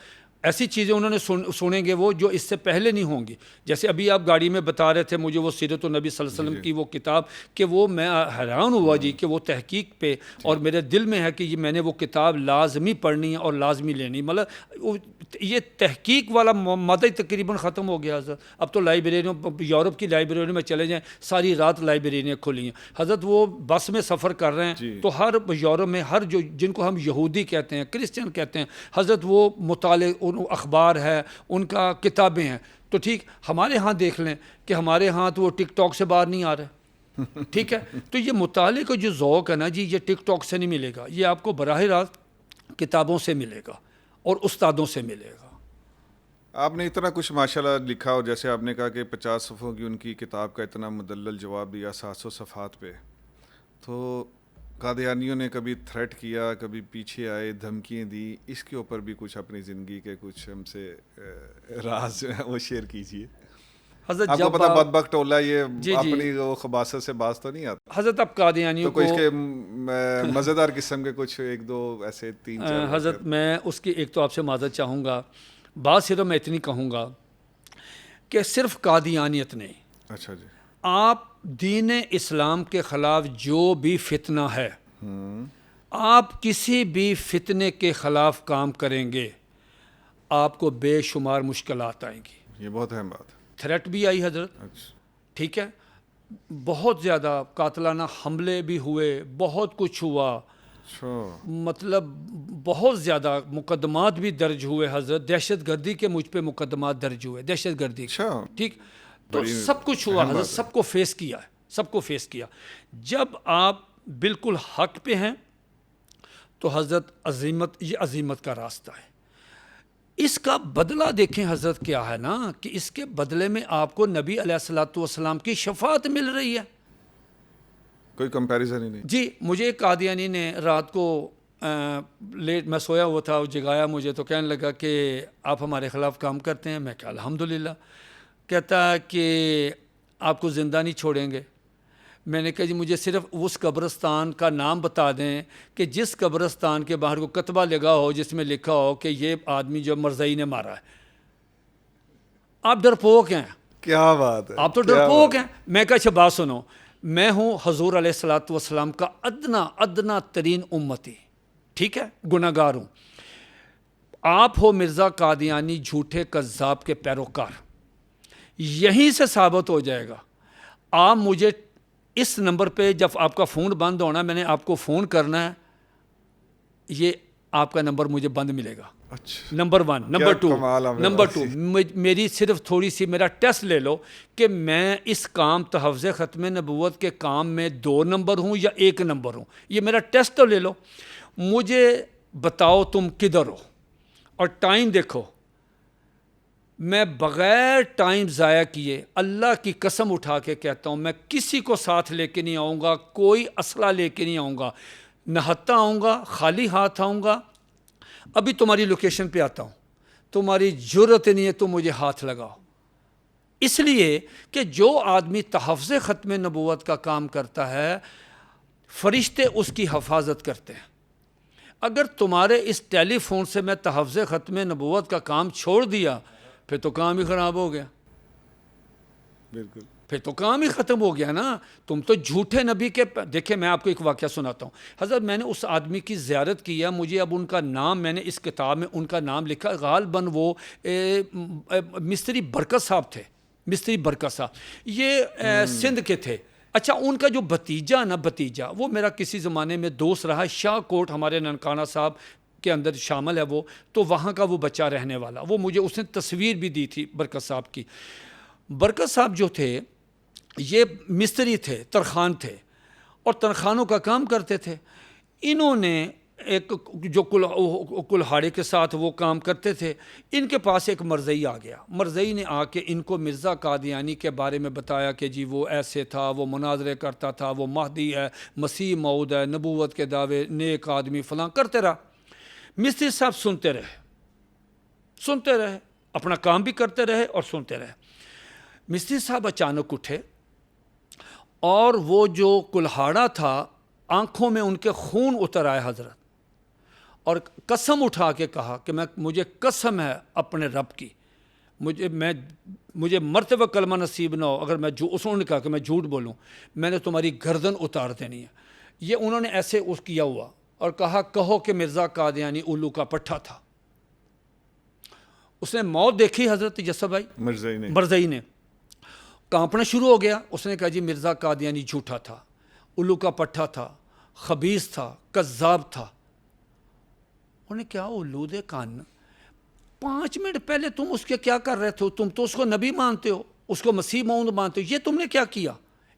ایسی چیزیں انہوں نے سنیں گے وہ جو اس سے پہلے نہیں ہوں گی۔ جیسے ابھی آپ گاڑی میں بتا رہے تھے مجھے وہ سیرت النبی صلی اللہ علیہ وسلم کی وہ کتاب، کہ وہ میں حیران ہوا جی کہ وہ تحقیق پہ، اور میرے دل میں ہے کہ یہ میں نے وہ کتاب لازمی پڑھنی ہے اور لازمی لینی، مطلب یہ تحقیق والا مادہ تقریباً ختم ہو گیا حضرت۔ اب تو لائبریریوں، یورپ کی لائبریریوں میں چلے جائیں، ساری رات لائبریریاں کھلی ہیں حضرت۔ وہ بس میں سفر کر رہے ہیں تو ہر یورپ میں ہر جو جن کو ہم یہودی کہتے ہیں، کرسچن کہتے ہیں حضرت، وہ مطالعے اخبار ہے ان کا، کتابیں ہیں۔ تو ٹھیک ہمارے ہاں دیکھ لیں کہ ہمارے ہاں تو وہ ٹک ٹاک سے باہر نہیں آ رہے، ٹھیک ہے۔ تو یہ مطالعے کا جو ذوق ہے نا جی، یہ ٹک ٹاک سے نہیں ملے گا، یہ آپ کو براہ راست کتابوں سے ملے گا اور استادوں سے ملے گا۔ آپ نے اتنا کچھ ماشاءاللہ لکھا، اور جیسے آپ نے کہا کہ 50 صفحوں کی ان کی کتاب کا اتنا مدلل جواب دیا 700 صفحات پہ، تو قادیانیوں نے کبھی تھریٹ کیا، کبھی پیچھے آئے، دھمکیاں دی، اس کے اوپر بھی کچھ اپنی زندگی کے کچھ ہم سے راز جو ہے وہ شیئر کیجیے۔ حضرت آپ کو پتہ بدبخت ٹولہ یہ جی اپنی وہ خباثت سے باز تو نہیں آتا حضرت، اب قادیانیوں تو کو کوئی اس کے مزیدار قسم کے کچھ 1-2 ایسے 3-4 حضرت میں اس کی ایک تو آپ سے معذرت چاہوں گا، بات صرف میں اتنی کہوں گا کہ صرف قادیانیت نہیں، اچھا جی، آپ دین اسلام کے خلاف جو بھی فتنہ ہے، آپ کسی بھی فتنے کے خلاف کام کریں گے آپ کو بے شمار مشکلات آئیں گی۔ یہ بہت اہم بات ہے۔ تھریٹ بھی آئی حضرت، اچھا، ٹھیک ہے، بہت زیادہ قاتلانہ حملے بھی ہوئے، بہت کچھ ہوا، اچھا مطلب بہت زیادہ مقدمات بھی درج ہوئے حضرت، دہشت گردی کے مجھ پہ مقدمات درج ہوئے، دہشت گردی کے، اچھا ٹھیک، تو بڑی سب کچھ ہوا اہم حضرت، بات ہے۔ سب کو فیس کیا ہے، سب کو فیس کیا۔ جب آپ بالکل حق پہ ہیں تو حضرت عظیمت، یہ عظیمت کا راستہ ہے۔ اس کا بدلہ دیکھیں حضرت کیا ہے نا، کہ اس کے بدلے میں آپ کو نبی علیہ الصلوۃ والسلام کی شفاعت مل رہی ہے۔ کوئی کمپیریزن ہی نہیں۔ جی، مجھے ایک قادیانی نے رات کو لیٹ، میں سویا ہوا تھا، وہ جگایا مجھے، تو کہنے لگا کہ آپ ہمارے خلاف کام کرتے ہیں۔ میں کہا الحمدللہ۔ کہتا کہ آپ کو زندہ نہیں چھوڑیں گے۔ میں نے کہا جی مجھے صرف اس قبرستان کا نام بتا دیں کہ جس قبرستان کے باہر کو کتبہ لگا ہو جس میں لکھا ہو کہ یہ آدمی جو مرزائی نے مارا ہے۔ آپ ڈرپوک ہیں، کیا بات ہے، آپ تو ڈرپوک ہیں۔ میں کہا اچھا بات سنو، میں ہوں حضور علیہ الصلوۃ والسلام کا ادنا ترین امتی، ٹھیک ہے، گناہ گار ہوں۔ آپ ہو مرزا قادیانی جھوٹے کذاب کے پیروکار، یہیں سے ثابت ہو جائے گا۔ آپ مجھے اس نمبر پہ جب آپ کا فون بند ہونا، میں نے آپ کو فون کرنا ہے، یہ آپ کا نمبر مجھے بند ملے گا۔ اچھا نمبر 1، نمبر 2، کمال آپ نے نمبر بات 2، میری صرف تھوڑی سی میرا ٹیسٹ لے لو کہ میں اس کام تحفظ ختم نبوت کے کام میں 2 نمبر ہوں یا 1 نمبر ہوں، یہ میرا ٹیسٹ تو لے لو۔ مجھے بتاؤ تم کدھر ہو، اور ٹائم دیکھو۔ میں بغیر ٹائم ضائع کیے اللہ کی قسم اٹھا کے کہتا ہوں، میں کسی کو ساتھ لے کے نہیں آؤں گا، کوئی اسلحہ لے کے نہیں آؤں گا، نہتا آؤں گا، خالی ہاتھ آؤں گا۔ ابھی تمہاری لوکیشن پہ آتا ہوں، تمہاری جرت نہیں ہے تم مجھے ہاتھ لگاؤ، اس لیے کہ جو آدمی تحفظ ختم نبوت کا کام کرتا ہے فرشتے اس کی حفاظت کرتے ہیں۔ اگر تمہارے اس ٹیلی فون سے میں تحفظ ختم نبوت کا کام چھوڑ دیا پھر تو کام ہی خراب ہو گیا، بالکل پھر تو کام ہی ختم ہو گیا نا۔ تم تو جھوٹے نبی کے دیکھیں، میں آپ کو ایک واقعہ سناتا ہوں حضرت۔ میں نے اس آدمی کی زیارت کی ہے، مجھے اب ان کا نام، میں نے اس کتاب میں ان کا نام لکھا، غالباً وہ مستری برکت صاحب تھے، مستری برکت صاحب، یہ سندھ کے تھے۔ اچھا، ان کا جو بھتیجا وہ میرا کسی زمانے میں دوست رہا، شاہ کوٹ ہمارے ننکانہ صاحب کے اندر شامل ہے وہ، تو وہاں کا وہ بچہ رہنے والا، وہ مجھے اس نے تصویر بھی دی تھی برکت صاحب کی۔ برکت صاحب جو تھے یہ مستری تھے، ترخان تھے، اور ترخانوں کا کام کرتے تھے۔ انہوں نے ایک جو کلہاڑے کے ساتھ وہ کام کرتے تھے، ان کے پاس ایک مرزئی آ گیا۔ مرزئی نے آ کے ان کو مرزا قادیانی کے بارے میں بتایا کہ جی وہ ایسے تھا، وہ مناظرے کرتا تھا، وہ مہدی ہے، مسیح موعود ہے، نبوت کے دعوے، نیک آدمی، فلاں کرتے رہا۔ مستری صاحب سنتے رہے، اپنا کام بھی کرتے رہے اور سنتے رہے۔ مستری صاحب اچانک اٹھے اور وہ جو کلہاڑا تھا آنکھوں میں ان کے خون اتر آئے حضرت، اور قسم اٹھا کے کہا کہ مجھے قسم ہے اپنے رب کی، مجھے مرتبہ کلمہ نصیب نہ ہو اگر میں انہوں نے کہا کہ میں جھوٹ بولوں، میں نے تمہاری گردن اتار دینی ہے۔ یہ انہوں نے ایسے اس کیا ہوا اور کہا کہو کہ مرزا قادیانی الو کا پٹھا تھا۔ اس نے موت دیکھی حضرت یسر بھائی، مرزائی نے کانپنا شروع ہو گیا۔ اس نے کہا جی مرزا قادیانی جھوٹا تھا، الو کا پٹھا تھا، خبیث تھا، کذاب تھا۔ انہوں نے کیا الو دے کان، 5 منٹ پہلے تم اس کے کیا کر رہے تھے؟ تم تو اس کو نبی مانتے ہو، اس کو مسیح موعود مانتے ہو، یہ تم نے کیا کیا؟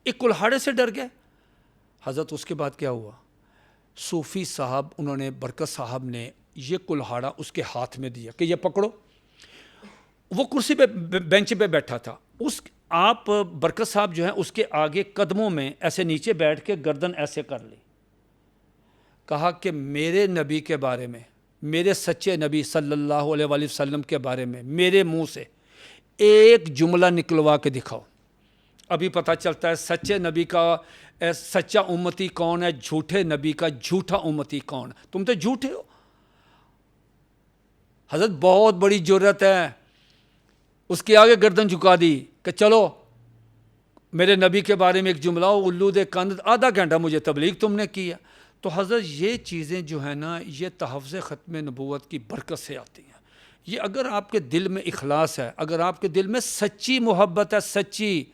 ایک کلہاڑے سے ڈر گئے حضرت۔ اس کے بعد کیا ہوا؟ صوفی صاحب، انہوں نے برکت صاحب نے یہ کلہاڑا اس کے ہاتھ میں دیا کہ یہ پکڑو۔ وہ کرسی پہ بینچ پہ بیٹھا تھا، آپ برکت صاحب جو ہیں اس کے آگے قدموں میں ایسے نیچے بیٹھ کے گردن ایسے کر لی، کہا کہ میرے نبی کے بارے میں، میرے سچے نبی صلی اللہ علیہ وآلہ وسلم کے بارے میں میرے منہ سے ایک جملہ نکلوا کے دکھاؤ، ابھی پتہ چلتا ہے سچے نبی کا سچا امتی کون ہے، جھوٹے نبی کا جھوٹا امتی کون ہے۔ تم تو جھوٹے ہو حضرت، بہت بڑی جرت ہے۔ اس کے آگے گردن جھکا دی کہ چلو میرے نبی کے بارے میں ایک جملہ، الو دے کند، آدھا گھنٹہ مجھے تبلیغ تم نے کی ہے۔ تو حضرت یہ چیزیں جو ہیں نا، یہ تحفظ ختم نبوت کی برکت سے آتی ہیں، یہ اگر آپ کے دل میں اخلاص ہے، اگر آپ کے دل میں سچی محبت ہے،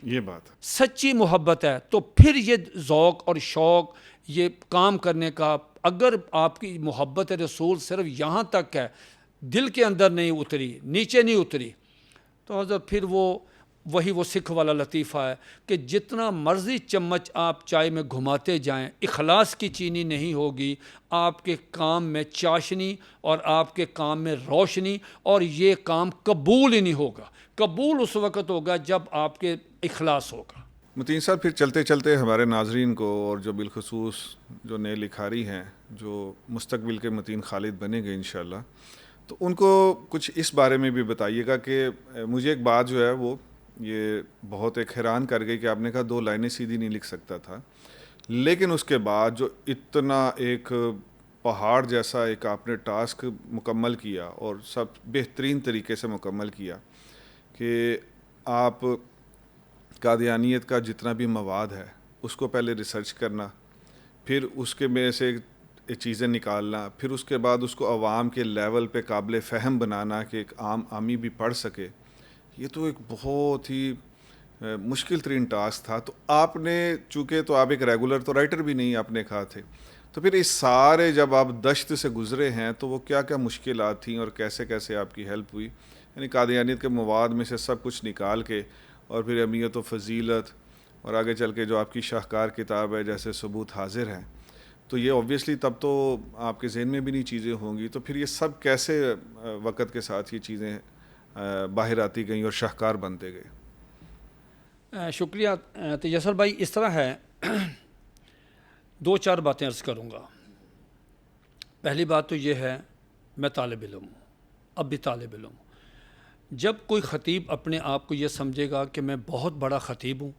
یہ بات ہے. سچی محبت ہے، تو پھر یہ ذوق اور شوق یہ کام کرنے کا، اگر آپ کی محبت رسول صرف یہاں تک ہے، دل کے اندر نہیں اتری، نیچے نہیں اتری، تو حضرت پھر وہی وہ سکھ والا لطیفہ ہے کہ جتنا مرضی چمچ آپ چائے میں گھماتے جائیں، اخلاص کی چینی نہیں ہوگی، آپ کے کام میں چاشنی اور آپ کے کام میں روشنی، اور یہ کام قبول ہی نہیں ہوگا. قبول اس وقت ہوگا جب آپ کے اخلاص ہوگا. متین صاحب، پھر چلتے چلتے ہمارے ناظرین کو، اور جو بالخصوص جو نئے لکھاری ہیں، جو مستقبل کے متین خالد بنیں گے انشاءاللہ، تو ان کو کچھ اس بارے میں بھی بتائیے گا کہ مجھے ایک بات جو ہے وہ یہ بہت ایک حیران کر گئی کہ آپ نے کہا 2 لائنیں سیدھی نہیں لکھ سکتا تھا، لیکن اس کے بعد جو اتنا ایک پہاڑ جیسا ایک آپ نے ٹاسک مکمل کیا، اور سب بہترین طریقے سے مکمل کیا، کہ آپ قادیانیت کا جتنا بھی مواد ہے اس کو پہلے ریسرچ کرنا، پھر اس کے میں سے چیزیں نکالنا، پھر اس کے بعد اس کو عوام کے لیول پہ قابل فہم بنانا کہ ایک عامی بھی پڑھ سکے. یہ تو ایک بہت ہی مشکل ترین ٹاسک تھا. تو آپ نے، چونکہ تو آپ ایک ریگولر تو رائٹر بھی نہیں آپ نے کہا تھے، تو پھر اس سارے جب آپ دشت سے گزرے ہیں تو وہ کیا کیا مشکلات تھیں اور کیسے کیسے آپ کی ہیلپ ہوئی؟ یعنی قادیانیت کے مواد میں سے سب کچھ نکال کے، اور پھر اہمیت و فضیلت، اور آگے چل کے جو آپ کی شاہکار کتاب ہے جیسے ثبوت حاضر ہے، تو یہ اوبویسلی تب تو آپ کے ذہن میں بھی نہیں چیزیں ہوں گی. تو پھر یہ سب کیسے وقت کے ساتھ یہ چیزیں باہر آتی گئیں اور شاہکار بنتے گئے؟ شکریہ تیسر بھائی. اس طرح ہے، 2-4 باتیں عرض کروں گا. پہلی بات تو یہ ہے، میں طالب علم ہوں، اب بھی طالب علم ہوں. جب کوئی خطیب اپنے آپ کو یہ سمجھے گا کہ میں بہت بڑا خطیب ہوں،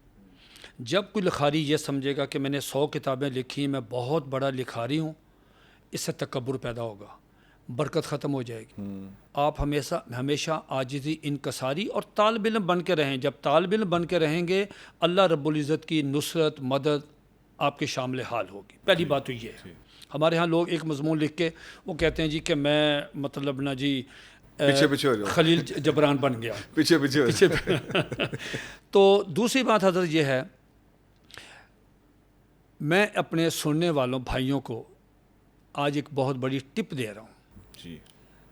جب کوئی لکھاری یہ سمجھے گا کہ میں نے 100 کتابیں لکھی، میں بہت بڑا لکھاری ہوں، اس سے تکبر پیدا ہوگا، برکت ختم ہو جائے گی. آپ ہمیشہ عاجزی، انکساری اور طالب علم بن کے رہیں. جب طالب علم بن کے رہیں گے، اللہ رب العزت کی نصرت، مدد آپ کے شامل حال ہوگی. پہلی بات تو یہ ہے. ہمارے ہاں لوگ ایک مضمون لکھ کے وہ کہتے ہیں جی کہ میں مطلب نا جی پیچھے ہو جاؤ، خلیل جبران بن گیا، پیچھے. تو دوسری بات حضرت یہ ہے، میں اپنے سننے والوں بھائیوں کو آج ایک بہت بڑی ٹپ دے رہا ہوں. جی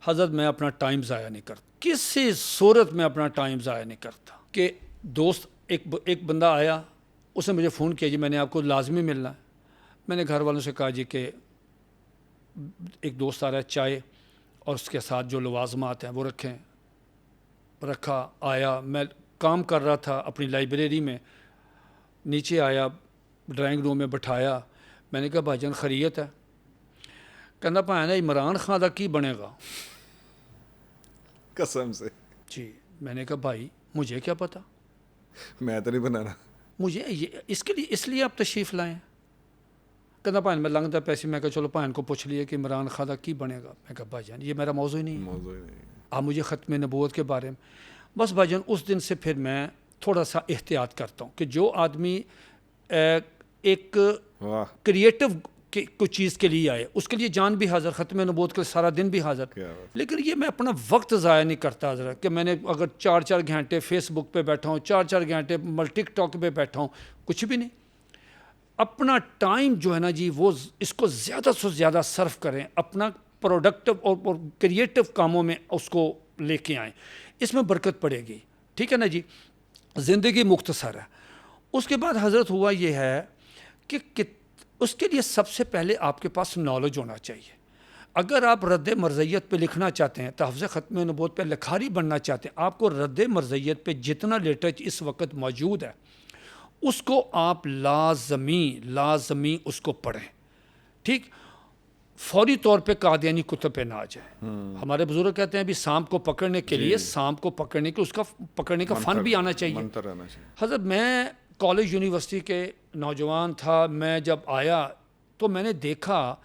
حضرت، میں اپنا ٹائم ضائع نہیں کرتا، کسی صورت میں اپنا ٹائم ضائع نہیں کرتا. کہ دوست ایک بندہ آیا، اس نے مجھے فون کیا، جی میں نے آپ کو لازمی ملنا ہے. میں نے گھر والوں سے کہا جی کہ ایک دوست آ رہا ہے، چائے اور اس کے ساتھ جو لوازمات ہیں وہ رکھیں. رکھا، آیا، میں کام کر رہا تھا اپنی لائبریری میں، نیچے آیا، ڈرائنگ روم میں بٹھایا. میں نے کہا بھائی جان خیریت ہے؟ کہنا پایا عمران خان کا کی بنے گا؟ قسم سے. جی. میں نے کہا بھائی مجھے کیا پتا، میں تو نہیں بنانا. مجھے اس لیے آپ تشریف لائیں. کہنا پائن میں لنگتا پیسے. میں کہا چلو پائن کو پوچھ لیے کہ عمران خان کا کی بنے گا. میں کہا بھائی جان یہ میرا موضوع ہی نہیں ہے، آپ مجھے ختم نبوت کے بارے میں. بس بھائی جان اس دن سے پھر میں تھوڑا سا احتیاط کرتا ہوں کہ جو آدمی ایک کریٹو کوئی چیز کے لیے آئے، اس کے لیے جان بھی حاضر، ختم نبوت کے سارا دن بھی حاضر. لیکن یہ میں اپنا وقت ضائع نہیں کرتا حضرت، کہ میں نے اگر 4 گھنٹے فیس بک پہ بیٹھا ہوں، 4 گھنٹے ٹک ٹاک پہ بیٹھا ہوں، کچھ بھی نہیں. اپنا ٹائم جو ہے نا جی، وہ اس کو زیادہ سے زیادہ صرف کریں، اپنا پروڈکٹیو اور کریٹو کاموں میں اس کو لے کے آئیں، اس میں برکت پڑے گی. ٹھیک ہے نا جی. زندگی مختصر ہے. اس کے بعد حضرت ہوا یہ ہے کہ اس کے لیے سب سے پہلے آپ کے پاس نالج ہونا چاہیے. اگر آپ رد مرضیت پہ لکھنا چاہتے ہیں، تحفظ ختم نبوت پہ لکھاری بننا چاہتے ہیں، آپ کو رد مرضیت پہ جتنا لٹریچر اس وقت موجود ہے اس کو آپ لازمی اس کو پڑھیں. ٹھیک، فوری طور پہ قادیانی کتب پہ نہ آ جائیں. ہمارے بزرگ کہتے ہیں ابھی سانپ کو پکڑنے کے لیے سانپ کو پکڑنے کے اس کا پکڑنے کا فن بھی آنا چاہیے. حضرت میں کالج یونیورسٹی کے نوجوان تھا، میں جب آیا تو میں نے دیکھا،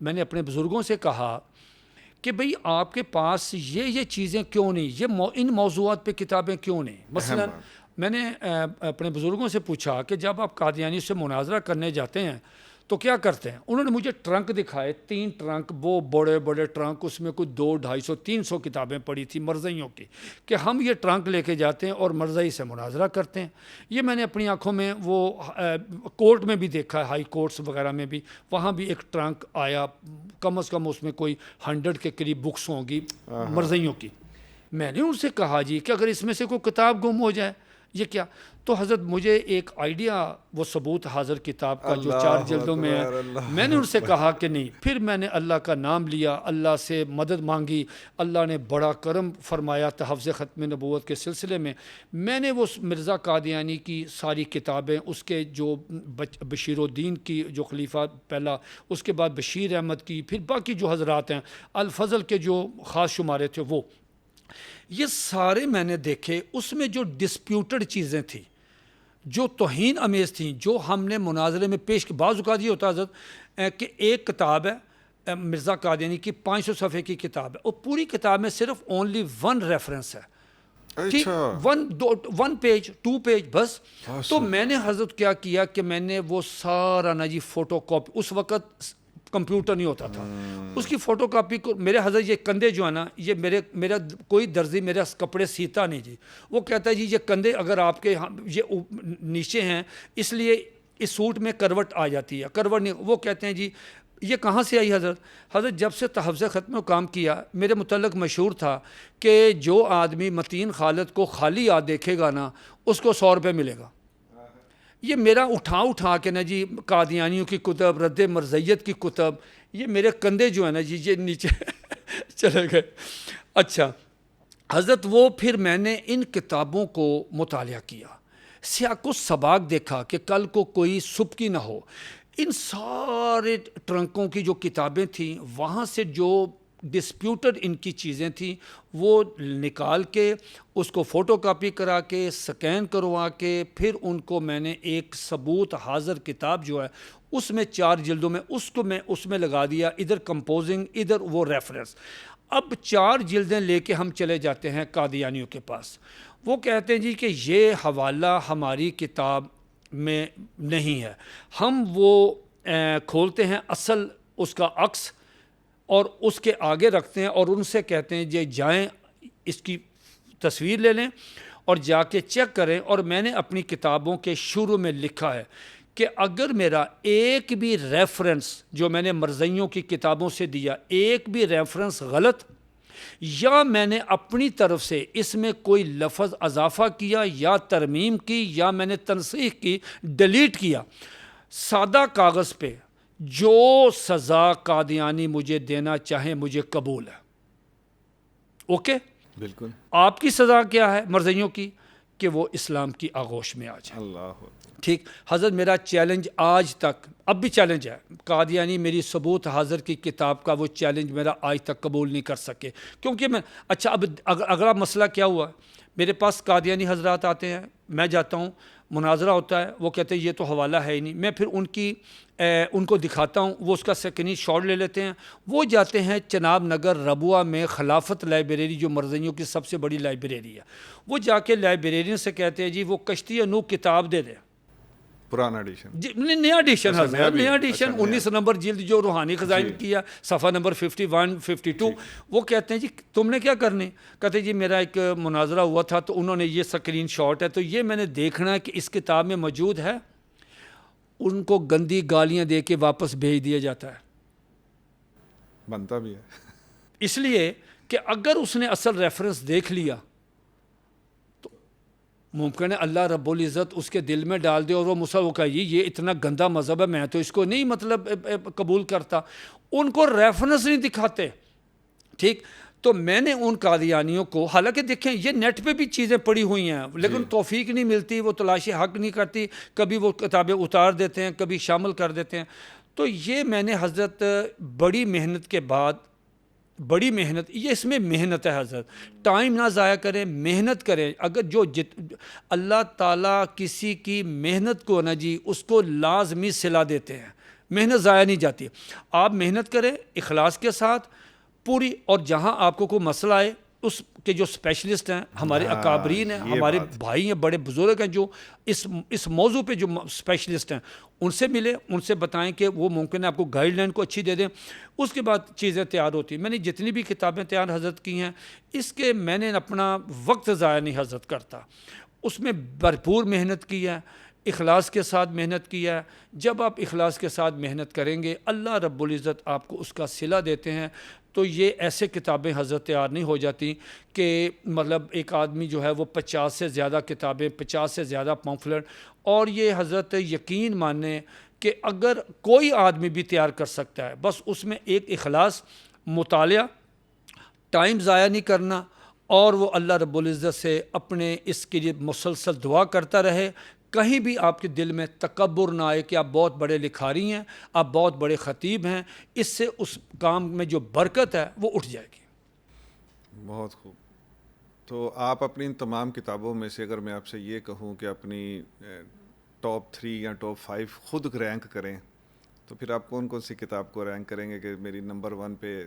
میں نے اپنے بزرگوں سے کہا کہ بھئی آپ کے پاس یہ چیزیں کیوں نہیں، ان موضوعات پہ کتابیں کیوں نہیں. مثلا میں نے اپنے بزرگوں سے پوچھا کہ جب آپ قادیانی سے مناظرہ کرنے جاتے ہیں تو کیا کرتے ہیں، انہوں نے مجھے ٹرنک دکھائے، 3 ٹرنک، وہ بڑے بڑے ٹرنک، اس میں کوئی 200 250 300 کتابیں پڑی تھی مرزائیوں کی، کہ ہم یہ ٹرنک لے کے جاتے ہیں اور مرزائی سے مناظرہ کرتے ہیں۔ یہ میں نے اپنی آنکھوں میں وہ کورٹ میں بھی دیکھا ہے، ہائی کورٹس وغیرہ میں بھی، وہاں بھی ایک ٹرنک آیا، کم از کم اس میں کوئی 100 کے قریب بکس ہوں گی مرزائیوں کی۔ میں نے ان سے کہا جی کہ اگر اس میں سے کوئی کتاب گم ہو جائے یہ کیا؟ تو حضرت مجھے ایک آئیڈیا، وہ ثبوت حاضر کتاب کا جو 4 جلدوں میں ہے، میں نے ان سے کہا کہ نہیں۔ پھر میں نے اللہ کا نام لیا، اللہ سے مدد مانگی، اللہ نے بڑا کرم فرمایا تحفظ ختم نبوت کے سلسلے میں۔ میں نے وہ مرزا قادیانی کی ساری کتابیں، اس کے جو بشیر الدین کی جو خلیفہ پہلا، اس کے بعد بشیر احمد کی، پھر باقی جو حضرات ہیں، الفضل کے جو خاص شمارے تھے، وہ یہ سارے میں نے دیکھے۔ اس میں جو ڈسپیوٹڈ چیزیں تھیں، جو توہین امیز تھیں، جو ہم نے مناظرے میں پیش کی، بعض اوقات یہ ہوتا ہے حضرت کہ ایک کتاب ہے مرزا قادیانی کی 500 صفحے کی کتاب ہے، اور پوری کتاب میں صرف اونلی 1 ریفرنس ہے، ٹھیک، 1 پیج 2 پیج بس۔ تو میں نے حضرت کیا کیا کہ میں نے وہ سارا نا جی فوٹو کاپی، اس وقت کمپیوٹر نہیں ہوتا تھا، اس کی فوٹو کاپی کو، میرے حضرت یہ کندھے جو ہے نا، یہ میرا کوئی درزی میرا کپڑے سیتا نہیں جی، وہ کہتا ہے جی یہ کندھے اگر آپ کے یہ نیچے ہیں اس لیے اس سوٹ میں کروٹ آ جاتی ہے، کروٹ نہیں، وہ کہتے ہیں جی یہ کہاں سے آئی حضرت جب سے تحفظ ختم کام کیا، میرے متعلق مشہور تھا کہ جو آدمی متین خالد کو خالی یاد دیکھے گا نا، اس کو 100 روپے ملے گا۔ یہ میرا اٹھا کے نا جی قادیانیوں کی کتب، رد مرزیت کی کتب، یہ میرے کندھے جو ہے نا جی یہ نیچے چلے گئے۔ اچھا حضرت، وہ پھر میں نے ان کتابوں کو مطالعہ کیا، سیاق و سباق دیکھا کہ کل کو کوئی سبکی نہ ہو۔ ان سارے ٹرنکوں کی جو کتابیں تھیں، وہاں سے جو ڈسپیوٹڈ ان کی چیزیں تھیں، وہ نکال کے اس کو فوٹو کاپی کرا کے سکین کروا کے پھر ان کو میں نے ایک ثبوت حاضر کتاب جو ہے اس میں 4 جلدوں میں اس میں لگا دیا، ادھر کمپوزنگ، ادھر وہ ریفرنس۔ اب 4 جلدیں لے کے ہم چلے جاتے ہیں قادیانیوں کے پاس، وہ کہتے ہیں جی کہ یہ حوالہ ہماری کتاب میں نہیں ہے، ہم وہ کھولتے ہیں اصل اس کا عکس اور اس کے آگے رکھتے ہیں اور ان سے کہتے ہیں یہ جائیں اس کی تصویر لے لیں اور جا کے چیک کریں۔ اور میں نے اپنی کتابوں کے شروع میں لکھا ہے کہ اگر میرا ایک بھی ریفرنس جو میں نے مرزائیوں کی کتابوں سے دیا، ایک بھی ریفرنس غلط، یا میں نے اپنی طرف سے اس میں کوئی لفظ اضافہ کیا یا ترمیم کی یا میں نے تنسیخ کی، ڈیلیٹ کیا، سادہ کاغذ پہ جو سزا قادیانی مجھے دینا چاہے مجھے قبول ہے۔ اوکے، بالکل۔ آپ کی سزا کیا ہے مرزائیوں کی؟ کہ وہ اسلام کی آغوش میں آ جائے۔ اللہ ٹھیک حضرت، میرا چیلنج آج تک، اب بھی چیلنج ہے، قادیانی میری ثبوت حاضر کی کتاب کا وہ چیلنج میرا آج تک قبول نہیں کر سکے، کیونکہ میں اچھا اب اگلا مسئلہ کیا ہوا، میرے پاس قادیانی حضرات آتے ہیں، میں جاتا ہوں، مناظرہ ہوتا ہے، وہ کہتے ہیں یہ تو حوالہ ہے ہی نہیں، میں پھر ان کو دکھاتا ہوں، وہ اس کا سیکنڈ شاٹ لے لیتے ہیں، وہ جاتے ہیں چناب نگر ربوہ میں خلافت لائبریری جو مرزائیوں کی سب سے بڑی لائبریری ہے، وہ جا کے لائبریرین سے کہتے ہیں جی وہ کشتی نوح کتاب دے دیں، پرانا ایڈیشن جی نیا ایڈیشن حضرت، نیا ایڈیشن 19 نمبر جلد جو روحانی خزائن کیا، صفحہ نمبر 51 52۔ وہ کہتے ہیں جی تم نے کیا کرنے؟ کہتے ہیں جی میرا ایک مناظرہ ہوا تھا تو انہوں نے یہ سکرین شاٹ ہے تو یہ میں نے دیکھنا ہے کہ اس کتاب میں موجود ہے، ان کو گندی گالیاں دے کے واپس بھیج دیا جاتا ہے، بنتا بھی ہے، اس لیے کہ اگر اس نے اصل ریفرنس دیکھ لیا تو ممکن ہے اللہ رب العزت اس کے دل میں ڈال دے اور وہ وہ کہے یہ اتنا گندا مذہب ہے، میں تو اس کو نہیں مطلب قبول کرتا، ان کو ریفرنس نہیں دکھاتے۔ ٹھیک، تو میں نے ان قادیانیوں کو، حالانکہ دیکھیں یہ نیٹ پہ بھی چیزیں پڑی ہوئی ہیں لیکن توفیق نہیں ملتی، وہ تلاشی حق نہیں کرتی، کبھی وہ کتابیں اتار دیتے ہیں، کبھی شامل کر دیتے ہیں، تو یہ میں نے حضرت بڑی محنت کے بعد، بڑی محنت، یہ اس میں محنت ہے حضرت، ٹائم نہ ضائع کریں، محنت کریں، اگر اللہ تعالیٰ کسی کی محنت کو نا جی اس کو لازمی صلہ دیتے ہیں، محنت ضائع نہیں جاتی، آپ محنت کریں اخلاص کے ساتھ پوری، اور جہاں آپ کو کوئی مسئلہ آئے اس کہ جو اسپیشلسٹ ہیں ہمارے اکابرین ہیں, ہمارے بھائی ہیں, بڑے بزرگ ہیں جو اس موضوع پہ جو اسپیشلسٹ ہیں, ان سے ملے, ان سے بتائیں کہ وہ ممکن ہے آپ کو گائیڈ لائن کو اچھی دے دیں. اس کے بعد چیزیں تیار ہوتی ہیں. میں نے جتنی بھی کتابیں تیار حضرت کی ہیں, اس کے میں نے اپنا وقت ضائع نہیں حضرت کرتا, اس میں بھرپور محنت کی ہے, اخلاص کے ساتھ محنت کی ہے. جب آپ اخلاص کے ساتھ محنت کریں گے اللہ رب العزت آپ کو اس کا صلہ دیتے ہیں. تو یہ ایسے کتابیں حضرت تیار نہیں ہو جاتی کہ مطلب ایک آدمی جو ہے وہ 50 سے زیادہ کتابیں, 50 سے زیادہ پمفلٹ, اور یہ حضرت یقین مانیں کہ اگر کوئی آدمی بھی تیار کر سکتا ہے, بس اس میں ایک اخلاص, مطالعہ, ٹائم ضائع نہیں کرنا, اور وہ اللہ رب العزت سے اپنے اس کے لیے مسلسل دعا کرتا رہے. کہیں بھی آپ کے دل میں تکبر نہ آئے کہ آپ بہت بڑے لکھاری ہیں, آپ بہت بڑے خطیب ہیں, اس سے اس کام میں جو برکت ہے وہ اٹھ جائے گی. بہت خوب. تو آپ اپنی ان تمام کتابوں میں سے اگر میں آپ سے یہ کہوں کہ اپنی ٹاپ 3 یا ٹاپ 5 خود رینک کریں, تو پھر آپ کون کون سی کتاب کو رینک کریں گے کہ میری نمبر 1 پہ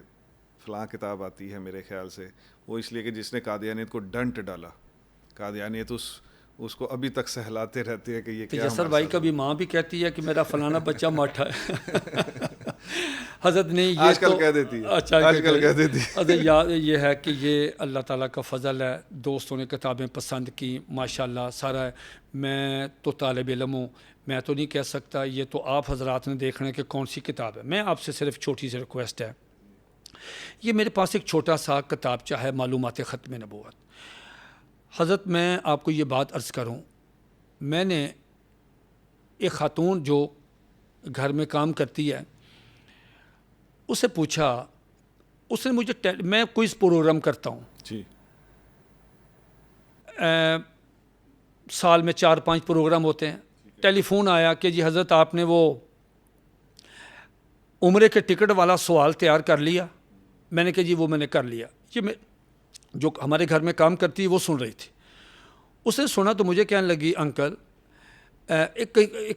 فلاں کتاب آتی ہے؟ میرے خیال سے وہ اس لیے کہ جس نے قادیانیت کو ڈنٹ ڈالا. قادیانیت اس کو ابھی تک سہلاتے رہتے ہیں کہ یہ کیا. جسر بھائی کا بھی ماں بھی کہتی ہے کہ میرا فلانا بچہ ماٹھا ہے. حضرت نے یہ آج کل کہہ دیتی ہے, آج کل کہہ دیتی ہے. حضرت یہ ہے کہ یہ اللہ تعالیٰ کا فضل ہے, دوستوں نے کتابیں پسند کی ماشاءاللہ سارا ہے. میں تو طالب علم ہوں, میں تو نہیں کہہ سکتا, یہ تو آپ حضرات نے دیکھنا ہے کہ کون سی کتاب ہے. میں آپ سے صرف چھوٹی سی ریکویسٹ ہے, یہ میرے پاس ایک چھوٹا سا کتابچہ ہے معلومات ختم نبوت. حضرت میں آپ کو یہ بات عرض کروں, میں نے ایک خاتون جو گھر میں کام کرتی ہے اسے پوچھا, اس نے مجھے میں کوئز پروگرام کرتا ہوں جی, سال میں 4-5 پروگرام ہوتے ہیں. ٹیلی فون آیا کہ جی حضرت آپ نے وہ عمرے کے ٹکٹ والا سوال تیار کر لیا. میں نے کہا جی وہ میں نے کر لیا. یہ جو ہمارے گھر میں کام کرتی ہے وہ سن رہی تھی. اس نے سنا تو مجھے کہنے لگی انکل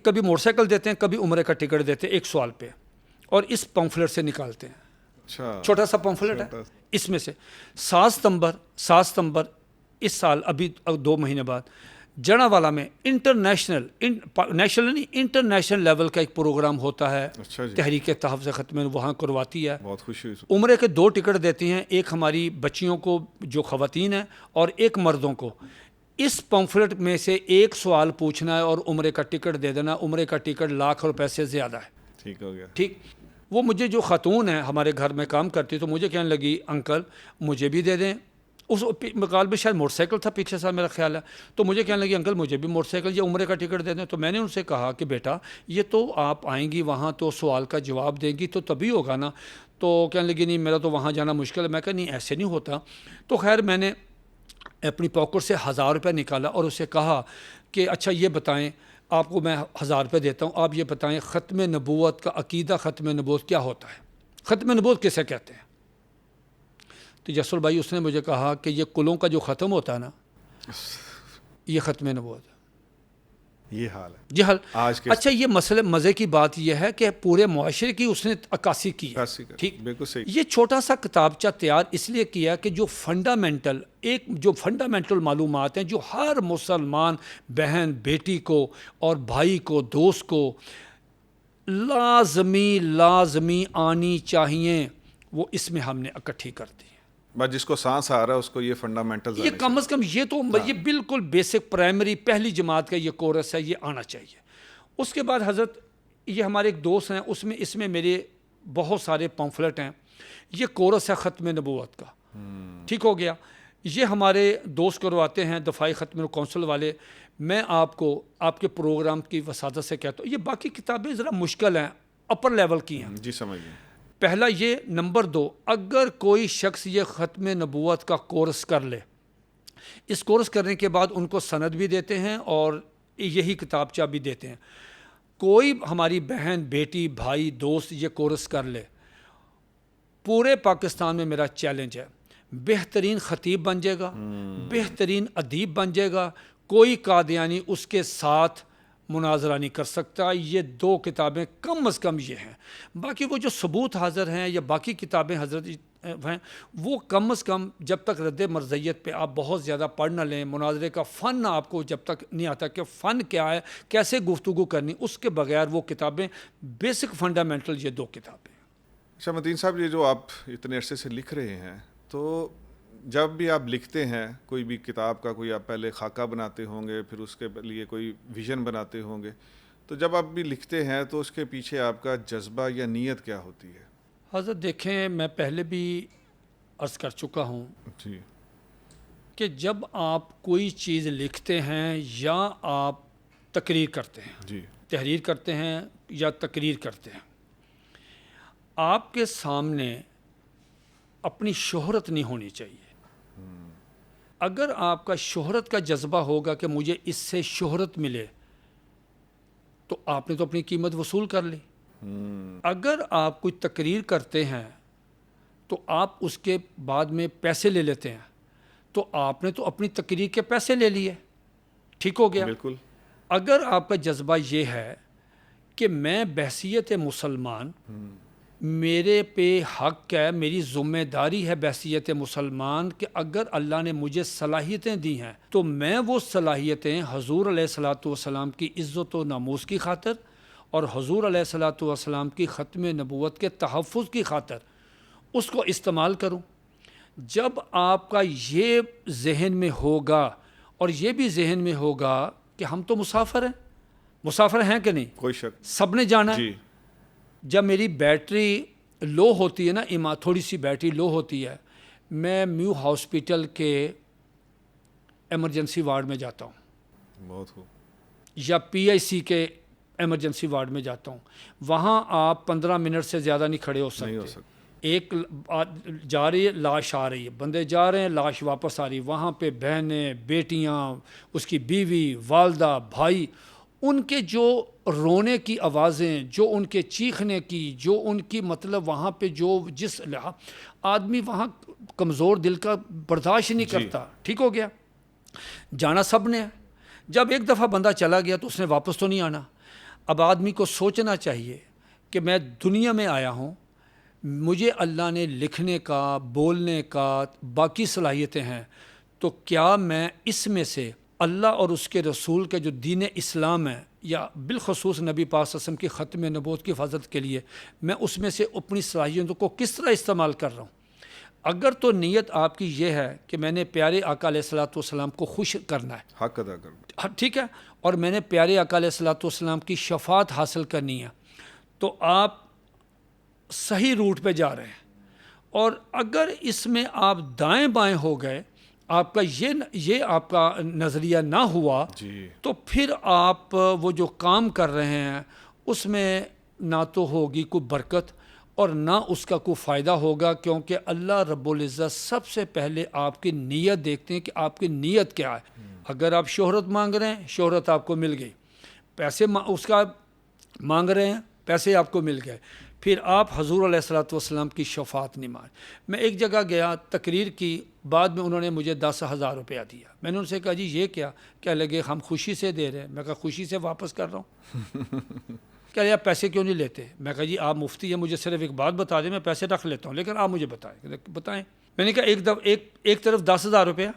کبھی موٹر سائیکل دیتے ہیں, کبھی عمرے کا ٹکٹ دیتے ہیں ایک سوال پہ, اور اس پمفلٹ سے نکالتے ہیں. اچھا, چھوٹا سا پمفلٹ ہے, اس میں سے 7 ستمبر اس سال ابھی 2 مہینے بعد جڑا والا میں انٹرنیشنل لیول کا ایک پروگرام ہوتا ہے. اچھا جی, تحریک تحفظ ختم وہاں کرواتی ہے. بہت خوشی ہوئی. عمرے کے 2 ٹکٹ دیتی ہیں, ایک ہماری بچیوں کو جو خواتین ہیں اور ایک مردوں کو. اس پمفلٹ میں سے ایک سوال پوچھنا ہے اور عمرے کا ٹکٹ دے دینا. عمرے کا ٹکٹ ₹1,00,000 سے زیادہ ہے. ٹھیک ہو گیا. ٹھیک. وہ مجھے جو خاتون ہے ہمارے گھر میں کام کرتی, تو مجھے کہنے لگی انکل مجھے بھی دے دیں. اس مقال میں شاید موٹر سائیکل تھا پیچھے سال میرا خیال ہے, تو مجھے کہنے لگی انکل مجھے بھی موٹر سائیکل یا عمرے کا ٹکٹ دے دیں. تو میں نے ان سے کہا کہ بیٹا یہ تو آپ آئیں گی وہاں تو سوال کا جواب دیں گی تو تبھی ہوگا نا. تو کہنے لگی نہیں میرا تو وہاں جانا مشکل ہے. میں کہا نہیں ایسے نہیں ہوتا. تو خیر میں نے اپنی پاکٹ سے ₹1,000 نکالا اور اسے کہا کہ اچھا یہ بتائیں, آپ کو میں ₹1,000 دیتا ہوں, آپ یہ بتائیں ختم نبوت کا عقیدہ ختم نبوت کیا ہوتا ہے, ختم نبوت کسے کہتے ہیں؟ تو جسر بھائی اس نے مجھے کہا کہ یہ کلوں کا جو ختم ہوتا ہے نا یہ ختم نبوت ہے. یہ حال ہے جی حال. اچھا یہ مسئلہ مزے کی بات یہ ہے کہ پورے معاشرے کی اس نے عکاسی کی ہے. ٹھیک, بالکل صحیح. یہ چھوٹا سا کتابچہ تیار اس لیے کیا کہ جو فنڈامنٹل معلومات ہیں جو ہر مسلمان بہن بیٹی کو اور بھائی کو دوست کو لازمی آنی چاہیے, وہ اس میں ہم نے اکٹھی کر دی. بس جس کو سانس آ رہا ہے اس کو یہ فنڈامنٹل, یہ کم از کم یہ تو یہ بالکل بیسک پرائمری پہلی جماعت کا یہ کورس ہے, یہ آنا چاہیے. اس کے بعد حضرت یہ ہمارے ایک دوست ہیں, اس میں میرے بہت سارے پمفلٹ ہیں. یہ کورس ہے ختم نبوت کا. ٹھیک ہو گیا. یہ ہمارے دوست کرواتے ہیں دفاعی ختم کونسل والے. میں آپ کو آپ کے پروگرام کی وسادت سے کہتا ہوں یہ باقی کتابیں ذرا مشکل ہیں, اپر لیول کی ہیں. جی سمجھ گئے. پہلا یہ. نمبر 2, اگر کوئی شخص یہ ختم نبوت کا کورس کر لے, اس کورس کرنے کے بعد ان کو سند بھی دیتے ہیں اور یہی کتابچہ بھی دیتے ہیں. کوئی ہماری بہن بیٹی بھائی دوست یہ کورس کر لے, پورے پاکستان میں میرا چیلنج ہے, بہترین خطیب بن جائے گا, بہترین ادیب بن جائے گا. کوئی قادیانی اس کے ساتھ مناظرہ نہیں کر سکتا. یہ 2 کتابیں کم از کم یہ ہیں. باقی وہ جو ثبوت حاضر ہیں یا باقی کتابیں حضرت ہیں وہ کم از کم جب تک رد مرضیت پہ آپ بہت زیادہ پڑھ نہ لیں، مناظرے کا فن آپ کو جب تک نہیں آتا کہ فن کیا ہے، کیسے گفتگو کرنی، اس کے بغیر وہ کتابیں بیسک فنڈامنٹل، یہ 2 کتابیں۔ اچھا متین صاحب، یہ جو آپ اتنے عرصے سے لکھ رہے ہیں، تو جب بھی آپ لکھتے ہیں کوئی بھی کتاب کا، کوئی آپ پہلے خاکہ بناتے ہوں گے، پھر اس کے لیے کوئی ویژن بناتے ہوں گے، تو جب آپ بھی لکھتے ہیں تو اس کے پیچھے آپ کا جذبہ یا نیت کیا ہوتی ہے؟ حضرت دیکھیں، میں پہلے بھی عرض کر چکا ہوں جی کہ جب آپ کوئی چیز لکھتے ہیں یا آپ تقریر کرتے ہیں، جی تحریر کرتے ہیں یا تقریر کرتے ہیں، آپ کے سامنے اپنی شہرت نہیں ہونی چاہیے۔ اگر آپ کا شہرت کا جذبہ ہوگا کہ مجھے اس سے شہرت ملے، تو آپ نے تو اپنی قیمت وصول کر لی۔ اگر آپ کوئی تقریر کرتے ہیں تو آپ اس کے بعد میں پیسے لے لیتے ہیں، تو آپ نے تو اپنی تقریر کے پیسے لے لیے، ٹھیک ہو گیا۔ بالکل۔ اگر آپ کا جذبہ یہ ہے کہ میں بحیثیت مسلمان، میرے پہ حق ہے، میری ذمہ داری ہے بحیثیت مسلمان کہ اگر اللہ نے مجھے صلاحیتیں دی ہیں تو میں وہ صلاحیتیں حضور علیہ الصلاۃ والسلام کی عزت و ناموس کی خاطر اور حضور علیہ الصلاۃ والسلام کی ختم نبوت کے تحفظ کی خاطر اس کو استعمال کروں۔ جب آپ کا یہ ذہن میں ہوگا اور یہ بھی ذہن میں ہوگا کہ ہم تو مسافر ہیں کہ نہیں، کوئی شک سب نے جانا ہے۔ جی جب میری بیٹری لو ہوتی ہے نا، تھوڑی سی بیٹری لو ہوتی ہے، میں میو ہاسپٹل کے ایمرجنسی وارڈ میں جاتا ہوں بہت خوب۔ یا پی آئی سی کے ایمرجنسی وارڈ میں جاتا ہوں۔ وہاں آپ 15 منٹ سے زیادہ نہیں کھڑے ہو نہیں ہو سکتے۔ سکتا۔ ایک جا رہی ہے، لاش آ رہی ہے، بندے جا رہے ہیں، لاش واپس آ رہی ہے، وہاں پہ بہنیں، بیٹیاں، اس کی بیوی، والدہ، بھائی، ان کے جو رونے کی آوازیں، جو ان کے چیخنے کی، جو ان کی مطلب وہاں پہ جو جس آدمی وہاں کمزور دل کا برداشت نہیں کرتا، ٹھیک ہو گیا۔ جانا سب نے ہے۔ جب ایک دفعہ بندہ چلا گیا تو اس نے واپس تو نہیں آنا۔ اب آدمی کو سوچنا چاہیے کہ میں دنیا میں آیا ہوں، مجھے اللہ نے لکھنے کا، بولنے کا، باقی صلاحیتیں ہیں، تو کیا میں اس میں سے اللہ اور اس کے رسول کے جو دین اسلام ہے، یا بالخصوص نبی پاک صلی اللہ علیہ وسلم کی ختم نبوت کی حفاظت کے لیے میں اس میں سے اپنی صلاحیتوں کو کس طرح استعمال کر رہا ہوں؟ اگر تو نیت آپ کی یہ ہے کہ میں نے پیارے آقا علیہ الصلوۃ والسلام کو خوش کرنا ہے، حق ادا کرنا، ٹھیک ہے، اور میں نے پیارے آقا علیہ الصلوۃ والسلام کی شفاعت حاصل کرنی ہے، تو آپ صحیح روٹ پہ جا رہے ہیں۔ اور اگر اس میں آپ دائیں بائیں ہو گئے، آپ کا یہ آپ کا نظریہ نہ ہوا، جی تو پھر آپ وہ جو کام کر رہے ہیں اس میں نہ تو ہوگی کوئی برکت اور نہ اس کا کوئی فائدہ ہوگا، کیونکہ اللہ رب العزت سب سے پہلے آپ کی نیت دیکھتے ہیں کہ آپ کی نیت کیا ہے۔ اگر آپ شہرت مانگ رہے ہیں، شہرت آپ کو مل گئی، پیسے اس کا مانگ رہے ہیں، پیسے آپ کو مل گئے، پھر آپ حضور علیہ الصلوۃ والسلام کی شفاعت نہیں مانگ۔ میں ایک جگہ گیا تقریر کی، بعد میں انہوں نے مجھے 10,000 روپیہ دیا۔ میں نے ان سے کہا جی یہ کیا لگے، ہم خوشی سے دے رہے ہیں۔ میں کہا خوشی سے واپس کر رہا ہوں۔ کہہ رہے آپ پیسے کیوں نہیں لیتے؟ میں کہا جی آپ مفتی ہیں، مجھے صرف ایک بات بتا دیں، میں پیسے رکھ لیتا ہوں، لیکن آپ مجھے بتائیں۔ میں نے کہا ایک طرف 10,000 روپیہ،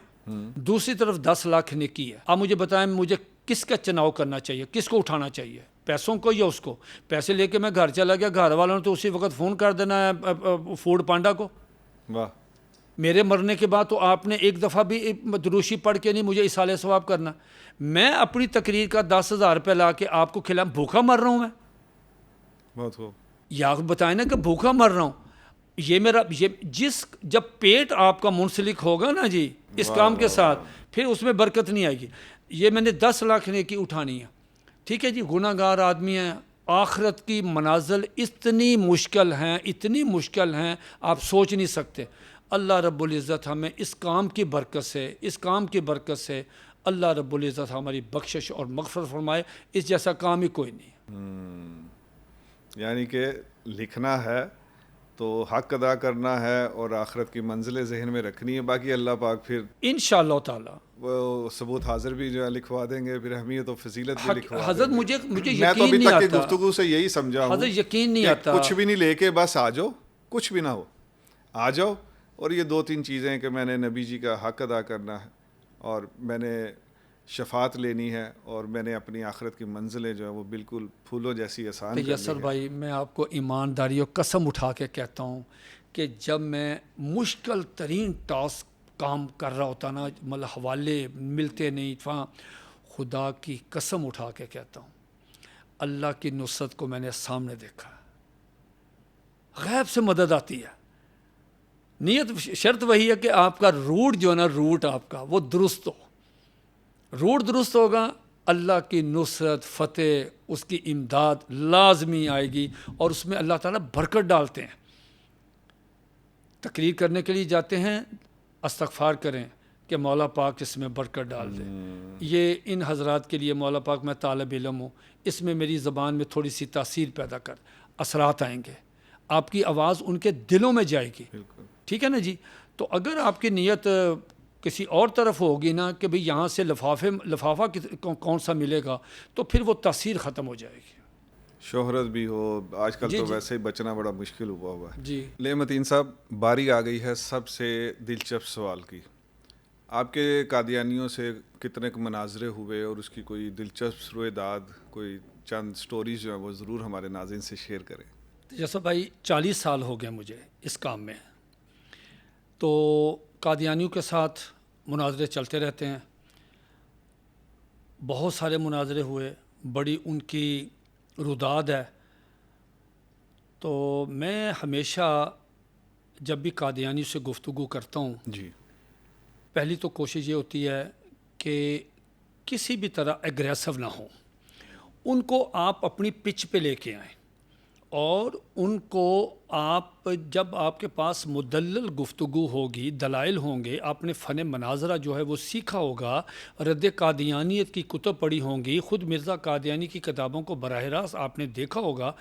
دوسری طرف 10 لاکھ نیکی ہے، آپ مجھے بتائیں مجھے کس کا چناؤ کرنا چاہیے، کس کو اٹھانا چاہیے، پیسوں کو یا اس کو؟ پیسے لے کے میں گھر چلا گیا، گھر والوں نے تو اسی وقت فون کر دینا ہے فوڈ پانڈا کو۔ واہ، میرے مرنے کے بعد تو آپ نے ایک دفعہ بھی دروشی پڑھ کے نہیں مجھے اصالہ ثواب کرنا۔ میں اپنی تقریر کا 10,000 روپیہ لا کے آپ کو کھلا، بھوکا مر رہا ہوں میں؟ بہت خوب۔ یا بتائیں نا کہ بھوکا مر رہا ہوں۔ جب پیٹ آپ کا منسلک ہوگا نا جی اس کام کے ساتھ، پھر اس میں برکت نہیں آئے گی۔ یہ میں نے 10 لاکھ نیکی اٹھانی ہے، ٹھیک ہے جی، گناہ گار آدمی ہیں، آخرت کی منازل اتنی مشکل ہیں آپ سوچ نہیں سکتے۔ اللہ رب العزت ہمیں اس کام کی برکت سے اللہ رب العزت ہماری بخشش اور مغفرت فرمائے۔ اس جیسا کام ہی کوئی نہیں ہے۔ یعنی کہ لکھنا ہے تو حق ادا کرنا ہے اور آخرت کی منزلیں ذہن میں رکھنی ہے، باقی اللہ پاک پھر انشاءاللہ تعالی وہ ثبوت حاضر بھی جو ہے لکھوا دیں گے، پھر اہمیت و فضیلت بھی لکھوا دیں گے۔ حضرت مجھے میں تو یقین ابھی نہیں تک کی آتا، گفتگو سے یہی سمجھا ہوں حضرت یقین نہیں کہ آتا، کچھ بھی نہیں لے کے بس آ جاؤ، کچھ بھی نہ ہو، آ جاؤ، اور یہ 2-3 چیزیں ہیں کہ میں نے نبی جی کا حق ادا کرنا ہے، اور میں نے شفاعت لینی ہے، اور میں نے اپنی آخرت کی منزلیں جو ہیں وہ بالکل پھولوں جیسی آسان کرنی تیسر ہے۔ بھائی، میں آپ کو ایمانداری اور قسم اٹھا کے کہتا ہوں کہ جب میں مشکل ترین ٹاسک کام کر رہا ہوتا نا، مطلب حوالے ملتے نہیں، وہاں خدا کی قسم اٹھا کے کہتا ہوں اللہ کی نصرت کو میں نے سامنے دیکھا ہے، غیب سے مدد آتی ہے۔ نیت شرط وہی ہے کہ آپ کا روٹ جو ہے نا، روٹ آپ کا وہ درست ہو، روٹ درست ہوگا، اللہ کی نصرت، فتح، اس کی امداد لازمی آئے گی، اور اس میں اللہ تعالیٰ برکت ڈالتے ہیں۔ تقریر کرنے کے لیے جاتے ہیں، استغفار کریں کہ مولا پاک اس میں برکت ڈال دے۔ یہ ان حضرات کے لیے مولا پاک، میں طالب علم ہوں، اس میں میری زبان میں تھوڑی سی تاثیر پیدا کر، اثرات آئیں گے، آپ کی آواز ان کے دلوں میں جائے گی، ٹھیک ہے نا جی۔ تو اگر آپ کی نیت کسی اور طرف ہوگی نا کہ بھئی یہاں سے لفافہ کون سا ملے گا، تو پھر وہ تاثیر ختم ہو جائے گی۔ شہرت بھی ہو، آج کل جی تو جی ویسے ہی بچنا بڑا مشکل ہوا ہے۔ جی لے متین صاحب، باری آ گئی ہے سب سے دلچسپ سوال کی۔ آپ کے قادیانیوں سے کتنے مناظرے ہوئے، اور اس کی کوئی دلچسپ رویداد، کوئی چند سٹوریز جو ہیں وہ ضرور ہمارے ناظرین سے شیئر کریں۔ جیسا بھائی 40 سال ہو گئے مجھے اس کام میں، تو قادیانیوں کے ساتھ مناظرے چلتے رہتے ہیں، بہت سارے مناظرے ہوئے، بڑی ان کی رداد ہے۔ تو میں ہمیشہ جب بھی قادیانی سے گفتگو کرتا ہوں، جی، پہلی تو کوشش یہ ہوتی ہے کہ کسی بھی طرح ایگریسو نہ ہوں، ان کو آپ اپنی پچ پہ لے کے آئیں، اور ان کو آپ، جب آپ کے پاس مدلل گفتگو ہوگی، دلائل ہوں گے، آپ نے فن مناظرہ جو ہے وہ سیکھا ہوگا، رد قادیانیت کی کتب پڑھی ہوں گی، خود مرزا قادیانی کی کتابوں کو براہ راست آپ نے دیکھا ہوگا،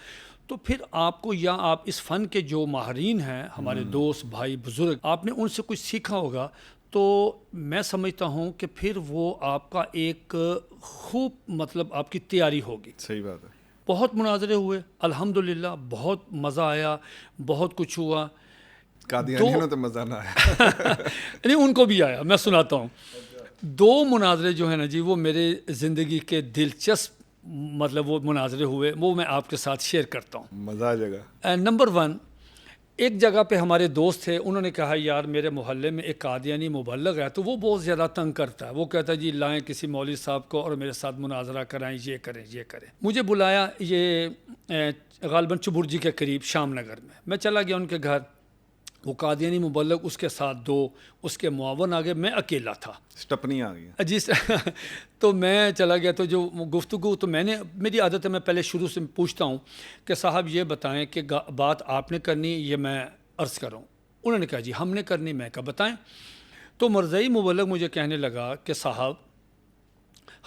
تو پھر آپ کو، یا آپ اس فن کے جو ماہرین ہیں، ہمارے دوست بھائی بزرگ، آپ نے ان سے کچھ سیکھا ہوگا، تو میں سمجھتا ہوں کہ پھر وہ آپ کا ایک خوب، مطلب آپ کی تیاری ہوگی۔ صحیح بات ہے۔ بہت مناظرے ہوئے، الحمدللہ بہت مزہ آیا، بہت کچھ ہوا۔ قادیانیوں نے تو مزہ نہ آیا۔ نہیں، ان کو بھی آیا، میں سناتا ہوں۔ 2 مناظرے جو ہیں نا جی، وہ میرے زندگی کے دلچسپ، مطلب وہ مناظرے ہوئے، وہ میں آپ کے ساتھ شیئر کرتا ہوں۔ مزہ آ جائے گا۔ نمبر 1، ایک جگہ پہ ہمارے دوست تھے، انہوں نے کہا یار میرے محلے میں ایک قادیانی مبلغ ہے، تو وہ بہت زیادہ تنگ کرتا ہے، وہ کہتا ہے جی لائیں کسی مولوی صاحب کو اور میرے ساتھ مناظرہ کرائیں، یہ کریں یہ کریں۔ مجھے بلایا، یہ غالباً چبرجی کے قریب شام نگر میں چلا گیا ان کے گھر، وہ قادیانی مبلغ، اس کے ساتھ 2 اس کے معاون آ گئے، میں اکیلا تھا۔ سٹپنی آ گئی۔ جی تو میں چلا گیا، تو جو گفتگو، تو میں نے، میری عادت ہے میں پہلے شروع سے پوچھتا ہوں کہ صاحب یہ بتائیں کہ بات آپ نے کرنی یہ میں عرض کروں؟ انہوں نے کہا جی ہم نے کرنی۔ میں کہا بتائیں۔ تو مرزائی مبلغ مجھے کہنے لگا کہ صاحب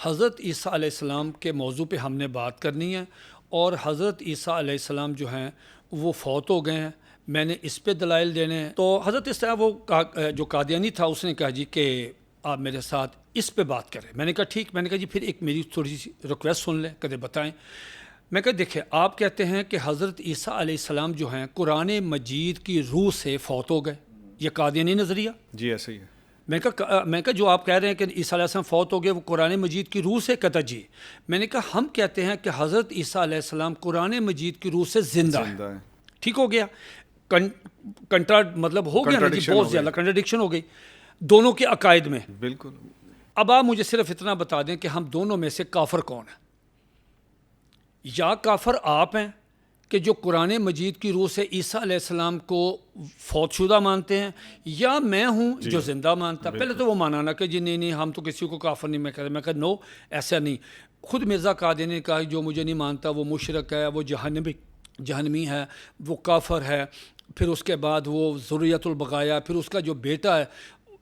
حضرت عیسیٰ علیہ السلام کے موضوع پہ ہم نے بات کرنی ہے، اور حضرت عیسیٰ علیہ السلام جو ہیں وہ فوت ہو گئے ہیں، میں نے اس پہ دلائل دینے ہیں۔ تو حضرت اس طرح وہ جو قادیانی تھا اس نے کہا جی کہ آپ میرے ساتھ اس پہ بات کریں۔ میں نے کہا ٹھیک۔ میں نے کہا جی پھر ایک میری تھوڑی سی ریکویسٹ سن لیں، کہتے بتائیں۔ میں کہا دیکھیں، آپ کہتے ہیں کہ حضرت عیسیٰ علیہ السلام جو ہیں قرآن مجید کی روح سے فوت ہو گئے، یہ قادیانی نظریہ؟ جی ایسے ہی ہے۔ میں کہا جو آپ کہہ رہے ہیں کہ عیسیٰ علیہ السلام فوت ہو گئے وہ قرآن مجید کی روح سے، کہتا جی۔ میں نے کہا ہم کہتے ہیں کہ حضرت عیسیٰ علیہ السلام قرآن مجید کی روح سے زندہ ہے۔ ٹھیک ہو گیا، مطلب ہو گیا نا جی، بہت زیادہ کنٹراڈکشن ہو گئی دونوں کے عقائد میں۔ بالکل۔ اب آپ مجھے صرف اتنا بتا دیں کہ ہم دونوں میں سے کافر کون ہے؟ یا کافر آپ ہیں کہ جو قرآن مجید کی روح سے عیسیٰ علیہ السلام کو فوت شدہ مانتے ہیں، یا میں ہوں جو زندہ مانتا۔ پہلے تو وہ مانانا کہ جی نہیں ہم تو کسی کو کافر نہیں، میں کہا نو، ایسا نہیں۔ خود مرزا قادیانی نے کہا جو مجھے نہیں مانتا وہ مشرک ہے، وہ جہنمی ہے، وہ کافر ہے۔ پھر اس کے بعد وہ ذریت البقایا، پھر اس کا جو بیٹا ہے۔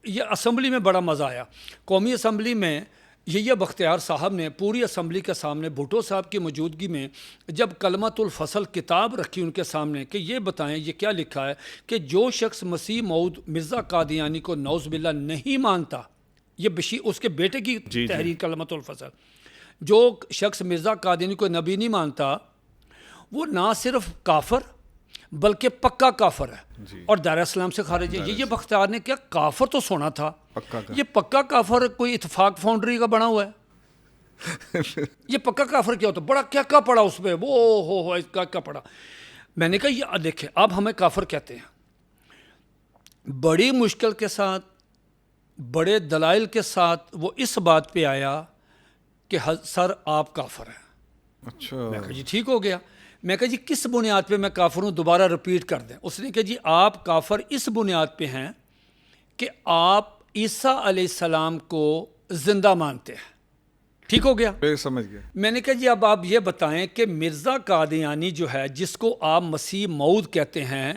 یہ اسمبلی میں بڑا مزہ آیا، قومی اسمبلی میں یہ بختیار صاحب نے پوری اسمبلی کے سامنے بھٹو صاحب کی موجودگی میں جب کلمۃ الفصل کتاب رکھی ان کے سامنے کہ یہ بتائیں یہ کیا لکھا ہے کہ جو شخص مسیح موعود مرزا قادیانی کو نعوذ باللہ نہیں مانتا، یہ بشیر اس کے بیٹے کی تحریر کلمۃ الفصل، جو شخص مرزا قادیانی کو نبی نہیں مانتا وہ نہ صرف کافر بلکہ پکا کافر ہے جی۔ اور دار اسلام سے خارج ہے. یہ بختیار نے کیا کافر تو سونا تھا, پکا کا یہ پکا کافر کوئی اتفاق فاؤنڈری کا بنا ہوا ہے. یہ پکا کافر کیا ہوتا, بڑا کیا پڑا اس پہ, وہ ہو اس کا کیا پڑا. میں نے کہا یہ دیکھیں اب ہمیں کافر کہتے ہیں. بڑی مشکل کے ساتھ, بڑے دلائل کے ساتھ وہ اس بات پہ آیا کہ سر آپ کافر ہیں. اچھا میں کہا جی ٹھیک ہو گیا. میں کہا جی کس بنیاد پہ میں کافر ہوں, دوبارہ رپیٹ کر دیں. اس نے کہا جی آپ کافر اس بنیاد پہ ہیں کہ آپ عیسیٰ علیہ السلام کو زندہ مانتے ہیں. ٹھیک ہو گیا. پھر سمجھ گیا. میں نے کہا جی اب آپ یہ بتائیں کہ مرزا قادیانی جو ہے, جس کو آپ مسیح موعود کہتے ہیں,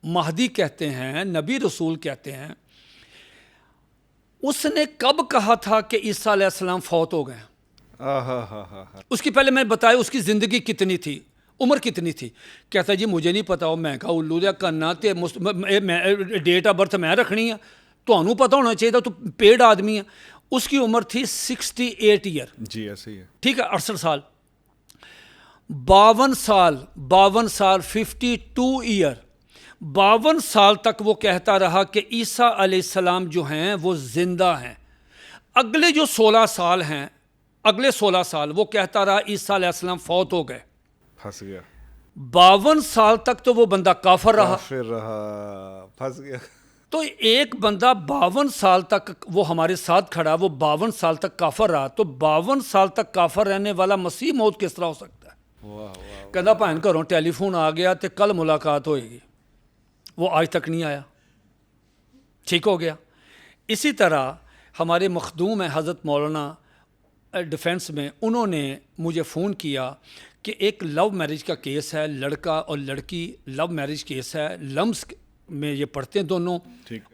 مہدی کہتے ہیں, نبی رسول کہتے ہیں, اس نے کب کہا تھا کہ عیسیٰ علیہ السلام فوت ہو گئے؟ اس کی پہلے میں بتایا اس کی زندگی کتنی تھی, عمر کتنی تھی. کہتا جی مجھے نہیں پتا. میں کہا الو دیا کرنا تے ڈیٹ آف برتھ میں رکھنی ہے, تو انہوں پتہ ہونا چاہیے, تو پیڈ آدمی ہے. اس کی عمر تھی 68 ایئر. جی ایسے ہی ہے. ٹھیک ہے, 68 سال, 52 سال 52 ایئر, 52 سال تک وہ کہتا رہا کہ عیسیٰ علیہ السلام جو ہیں وہ زندہ ہیں. اگلے جو 16 سال ہیں, اگلے 16 سال وہ کہتا رہا عیسیٰ علیہ السلام فوت ہو گئے. پھنس گیا. 52 سال تک تو وہ بندہ کافر رہا. کافر رہا, پھنس گیا. تو ایک بندہ 52 سال تک وہ ہمارے ساتھ کھڑا, وہ 52 سال تک کافر رہا, تو 52 سال تک کافر رہنے والا مسیح موعود کس طرح ہو سکتا ہے؟ کہنا بھائن گھروں ٹیلی فون آ گیا تو کل ملاقات ہوئے گی. وہ آج تک نہیں آیا. ٹھیک ہو گیا. اسی طرح ہمارے مخدوم ہیں حضرت مولانا ڈیفنس میں, انہوں نے مجھے فون کیا کہ ایک لو میرج کا کیس ہے, لڑکا اور لڑکی لو میرج کیس ہے, لمس میں یہ پڑھتے ہیں دونوں,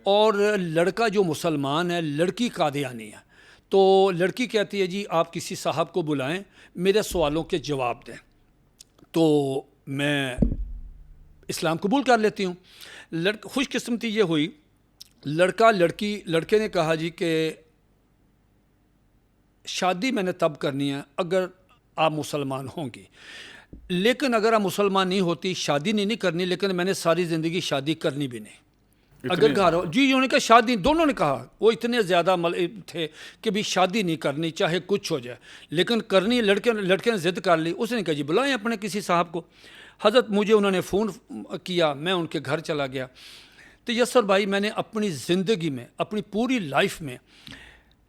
اور لڑکا جو مسلمان ہے, لڑکی قادیانی ہے. تو لڑکی کہتی ہے جی آپ کسی صاحب کو بلائیں, میرے سوالوں کے جواب دیں. تو میں اسلام قبول کر لیتی ہوں. خوش قسمتی یہ ہوئی, لڑکے نے کہا جی کہ شادی میں نے تب کرنی ہے اگر آپ مسلمان ہوں گی, لیکن اگر آپ مسلمان نہیں ہوتی شادی نہیں کرنی, لیکن میں نے ساری زندگی شادی کرنی بھی نہیں. اگر گھر جی انہوں نے کہا شادی, دونوں نے کہا, وہ اتنے زیادہ تھے کہ بھی شادی نہیں کرنی چاہے کچھ ہو جائے, لیکن کرنی. لڑکے نے ضد کر لی. اس نے کہا جی بلائیں اپنے کسی صاحب کو. حضرت مجھے انہوں نے فون کیا, میں ان کے گھر چلا گیا. تو یسر بھائی میں نے اپنی زندگی میں, اپنی پوری لائف میں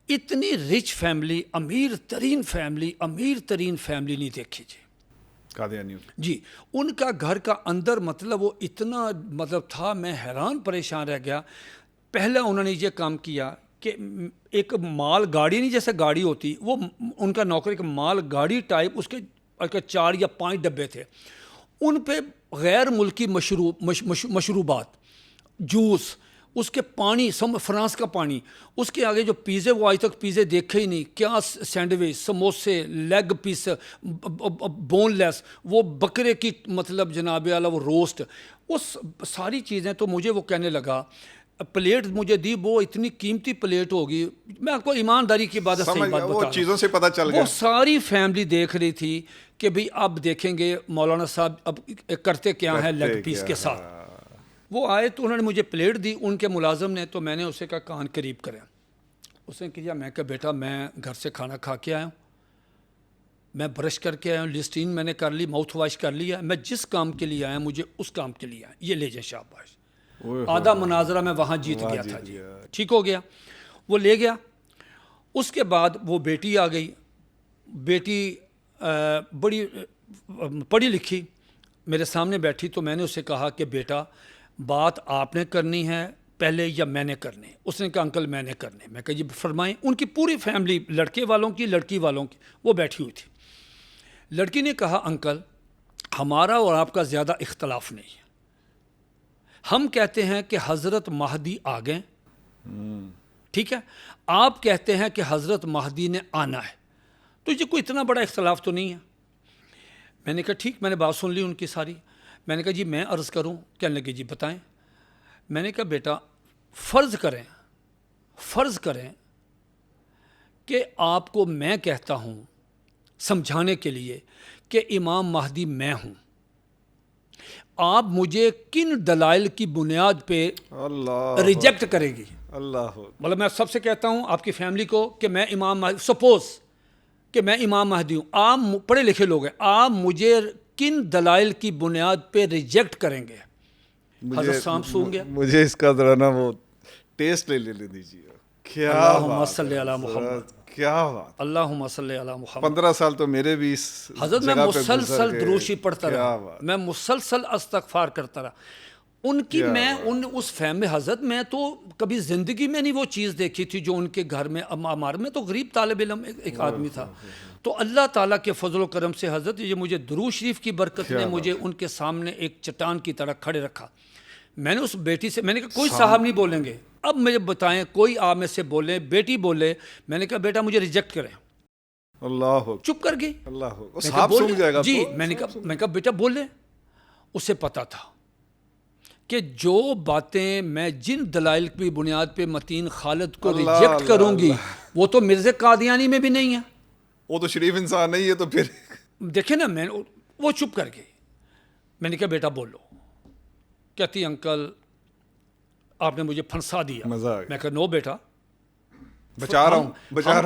اتنی رچ فیملی, امیر ترین فیملی نہیں دیکھی جی. قادیانی جی ان کا گھر کا اندر مطلب وہ اتنا تھا, میں حیران پریشان رہ گیا. پہلا انہوں نے یہ کام کیا کہ ایک مال گاڑی, نہیں جیسے گاڑی ہوتی, وہ ان کا نوکر ایک مال گاڑی ٹائپ, اس کے 4 یا 5 ڈبے تھے, ان پہ غیر ملکی مشروبات, جوس, اس کے پانی, فرانس کا پانی, اس کے آگے جو پیزے, وہ آج تک پیزے دیکھے ہی نہیں, کیا سینڈوچ, سموسے, لیگ پیس, بون لیس, وہ بکرے کی جناب اعلیٰ وہ روسٹ, اس ساری چیزیں. تو مجھے وہ کہنے لگا, پلیٹ مجھے دی, وہ اتنی قیمتی پلیٹ ہوگی. میں آپ کو ایمانداری کی بات صحیح بات بتا رہا ہوں, چیزوں سے پتہ چل گیا. وہ ساری فیملی دیکھ رہی تھی کہ بھئی اب دیکھیں گے مولانا صاحب اب کرتے کیا ہیں لیگ پیس کے ساتھ. وہ آئے تو انہوں نے مجھے پلیٹ دی, ان کے ملازم نے. تو میں نے اسے کہا کان قریب کریں. اس نے کہا میں کہا بیٹا میں گھر سے کھانا کھا کے آیا ہوں, میں برش کر کے آیا ہوں, لسٹرین میں نے کر لی, ماؤتھ واش کر لیا, میں جس کام کے لیے آیا مجھے اس کام کے لیے آیا, یہ لے جائیں شاباش. آدھا مناظرہ میں وہاں جیت گیا تھا جی. ٹھیک ہو گیا. وہ لے گیا. اس کے بعد وہ بیٹی آ گئی. بیٹی بڑی پڑھی لکھی میرے سامنے بیٹھی. تو میں نے اسے کہا کہ بیٹا بات آپ نے کرنی ہے پہلے یا میں نے کرنی؟ اس نے کہا انکل میں نے کرنی. میں کہا جی فرمائیں. ان کی پوری فیملی, لڑکے والوں کی, لڑکی والوں کی, وہ بیٹھی ہوئی تھی. لڑکی نے کہا انکل ہمارا اور آپ کا زیادہ اختلاف نہیں ہے, ہم کہتے ہیں کہ حضرت مہدی آ گئے, ٹھیک ہے, آپ کہتے ہیں کہ حضرت مہدی نے آنا ہے, تو یہ کوئی اتنا بڑا اختلاف تو نہیں ہے. میں نے کہا ٹھیک, میں نے بات سن لی ان کی ساری. میں نے کہا جی میں عرض کروں؟ کہنے لگے جی بتائیں. میں نے کہا بیٹا فرض کریں کہ آپ کو میں کہتا ہوں سمجھانے کے لیے کہ امام مہدی میں ہوں, آپ مجھے کن دلائل کی بنیاد پہ اللہ ریجیکٹ کریں گی؟ اللہ مطلب میں سب سے کہتا ہوں آپ کی فیملی کو کہ میں امام مہدی، سپوز کہ میں امام مہدی ہوں، آپ پڑھے لکھے لوگ ہیں، آپ مجھے کن دلائل کی بنیاد پہ ریجیکٹ کریں گے؟ حضرت صاحب سون گیا، مجھے اس کا ذرا نا وہ ٹیسٹ لے دیجیے. کیا اللہم صلی علی محمد، کیا بات. اللہم صلی علی محمد. 15 سال تو میرے بھی اس حضرت میں جگہ پہ گزر مسلسل گئے. دروشی پڑھتا کیا رہا، بات. میں مسلسل استغفار کرتا رہا. ان کی میں اس فیملی حضرت میں تو کبھی زندگی میں نہیں وہ چیز دیکھی تھی جو ان کے گھر میں. ہمارے میں تو غریب طالب علم ایک آدمی تھا. تو اللہ تعالیٰ کے فضل و کرم سے حضرت یہ مجھے درود شریف کی برکت نے مجھے ان کے سامنے ایک چٹان کی طرح کھڑے رکھا. میں نے اس بیٹی سے میں نے کہا کوئی صاحب نہیں بولیں گے، اب مجھے بتائیں کوئی آپ میں سے بولے، بیٹی بولے. میں نے کہا بیٹا مجھے ریجیکٹ کریں. اللہ چپ کر گئی. اللہ میں کہا سن جائے گا. جی میں نے کہا بیٹا بولے. اسے پتا تھا کہ جو باتیں میں جن دلائل کی بنیاد پہ متین خالد کو ریجیکٹ کروں گی وہ تو مرزا قادیانی میں بھی نہیں ہے. وہ تو شریف انسان نہیں ہے. تو پھر دیکھیں نا، میں وہ چپ کر گئی. میں نے کہا بیٹا بولو. کہتی انکل آپ نے مجھے پھنسا دیا. میں کہا نو بیٹا، بچا رہا ہوں.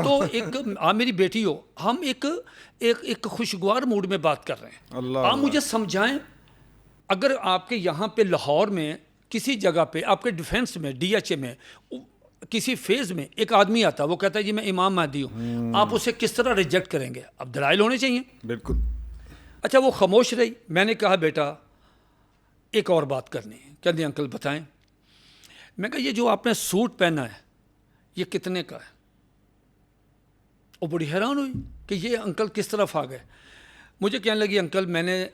تو ایک آپ میری بیٹی ہو، ہم ایک خوشگوار موڈ میں بات کر رہے ہیں. آپ مجھے سمجھائیں، اگر آپ کے یہاں پہ لاہور میں کسی جگہ پہ آپ کے ڈیفینس میں ڈی ایچ اے میں کسی فیز میں ایک آدمی آتا وہ کہتا ہے جی میں امام مہدی ہوں، آپ اسے کس طرح ریجیکٹ کریں گے؟ اب دلائل ہونے چاہیے. بالکل. اچھا وہ خاموش رہی. میں نے کہا بیٹا ایک اور بات کرنی ہے. کہتے انکل بتائیں. میں کہا یہ جو آپ نے سوٹ پہنا ہے یہ کتنے کا ہے؟ وہ بڑی حیران ہوئی کہ یہ انکل کس طرف آ گئے. مجھے کہنے لگی انکل میں نے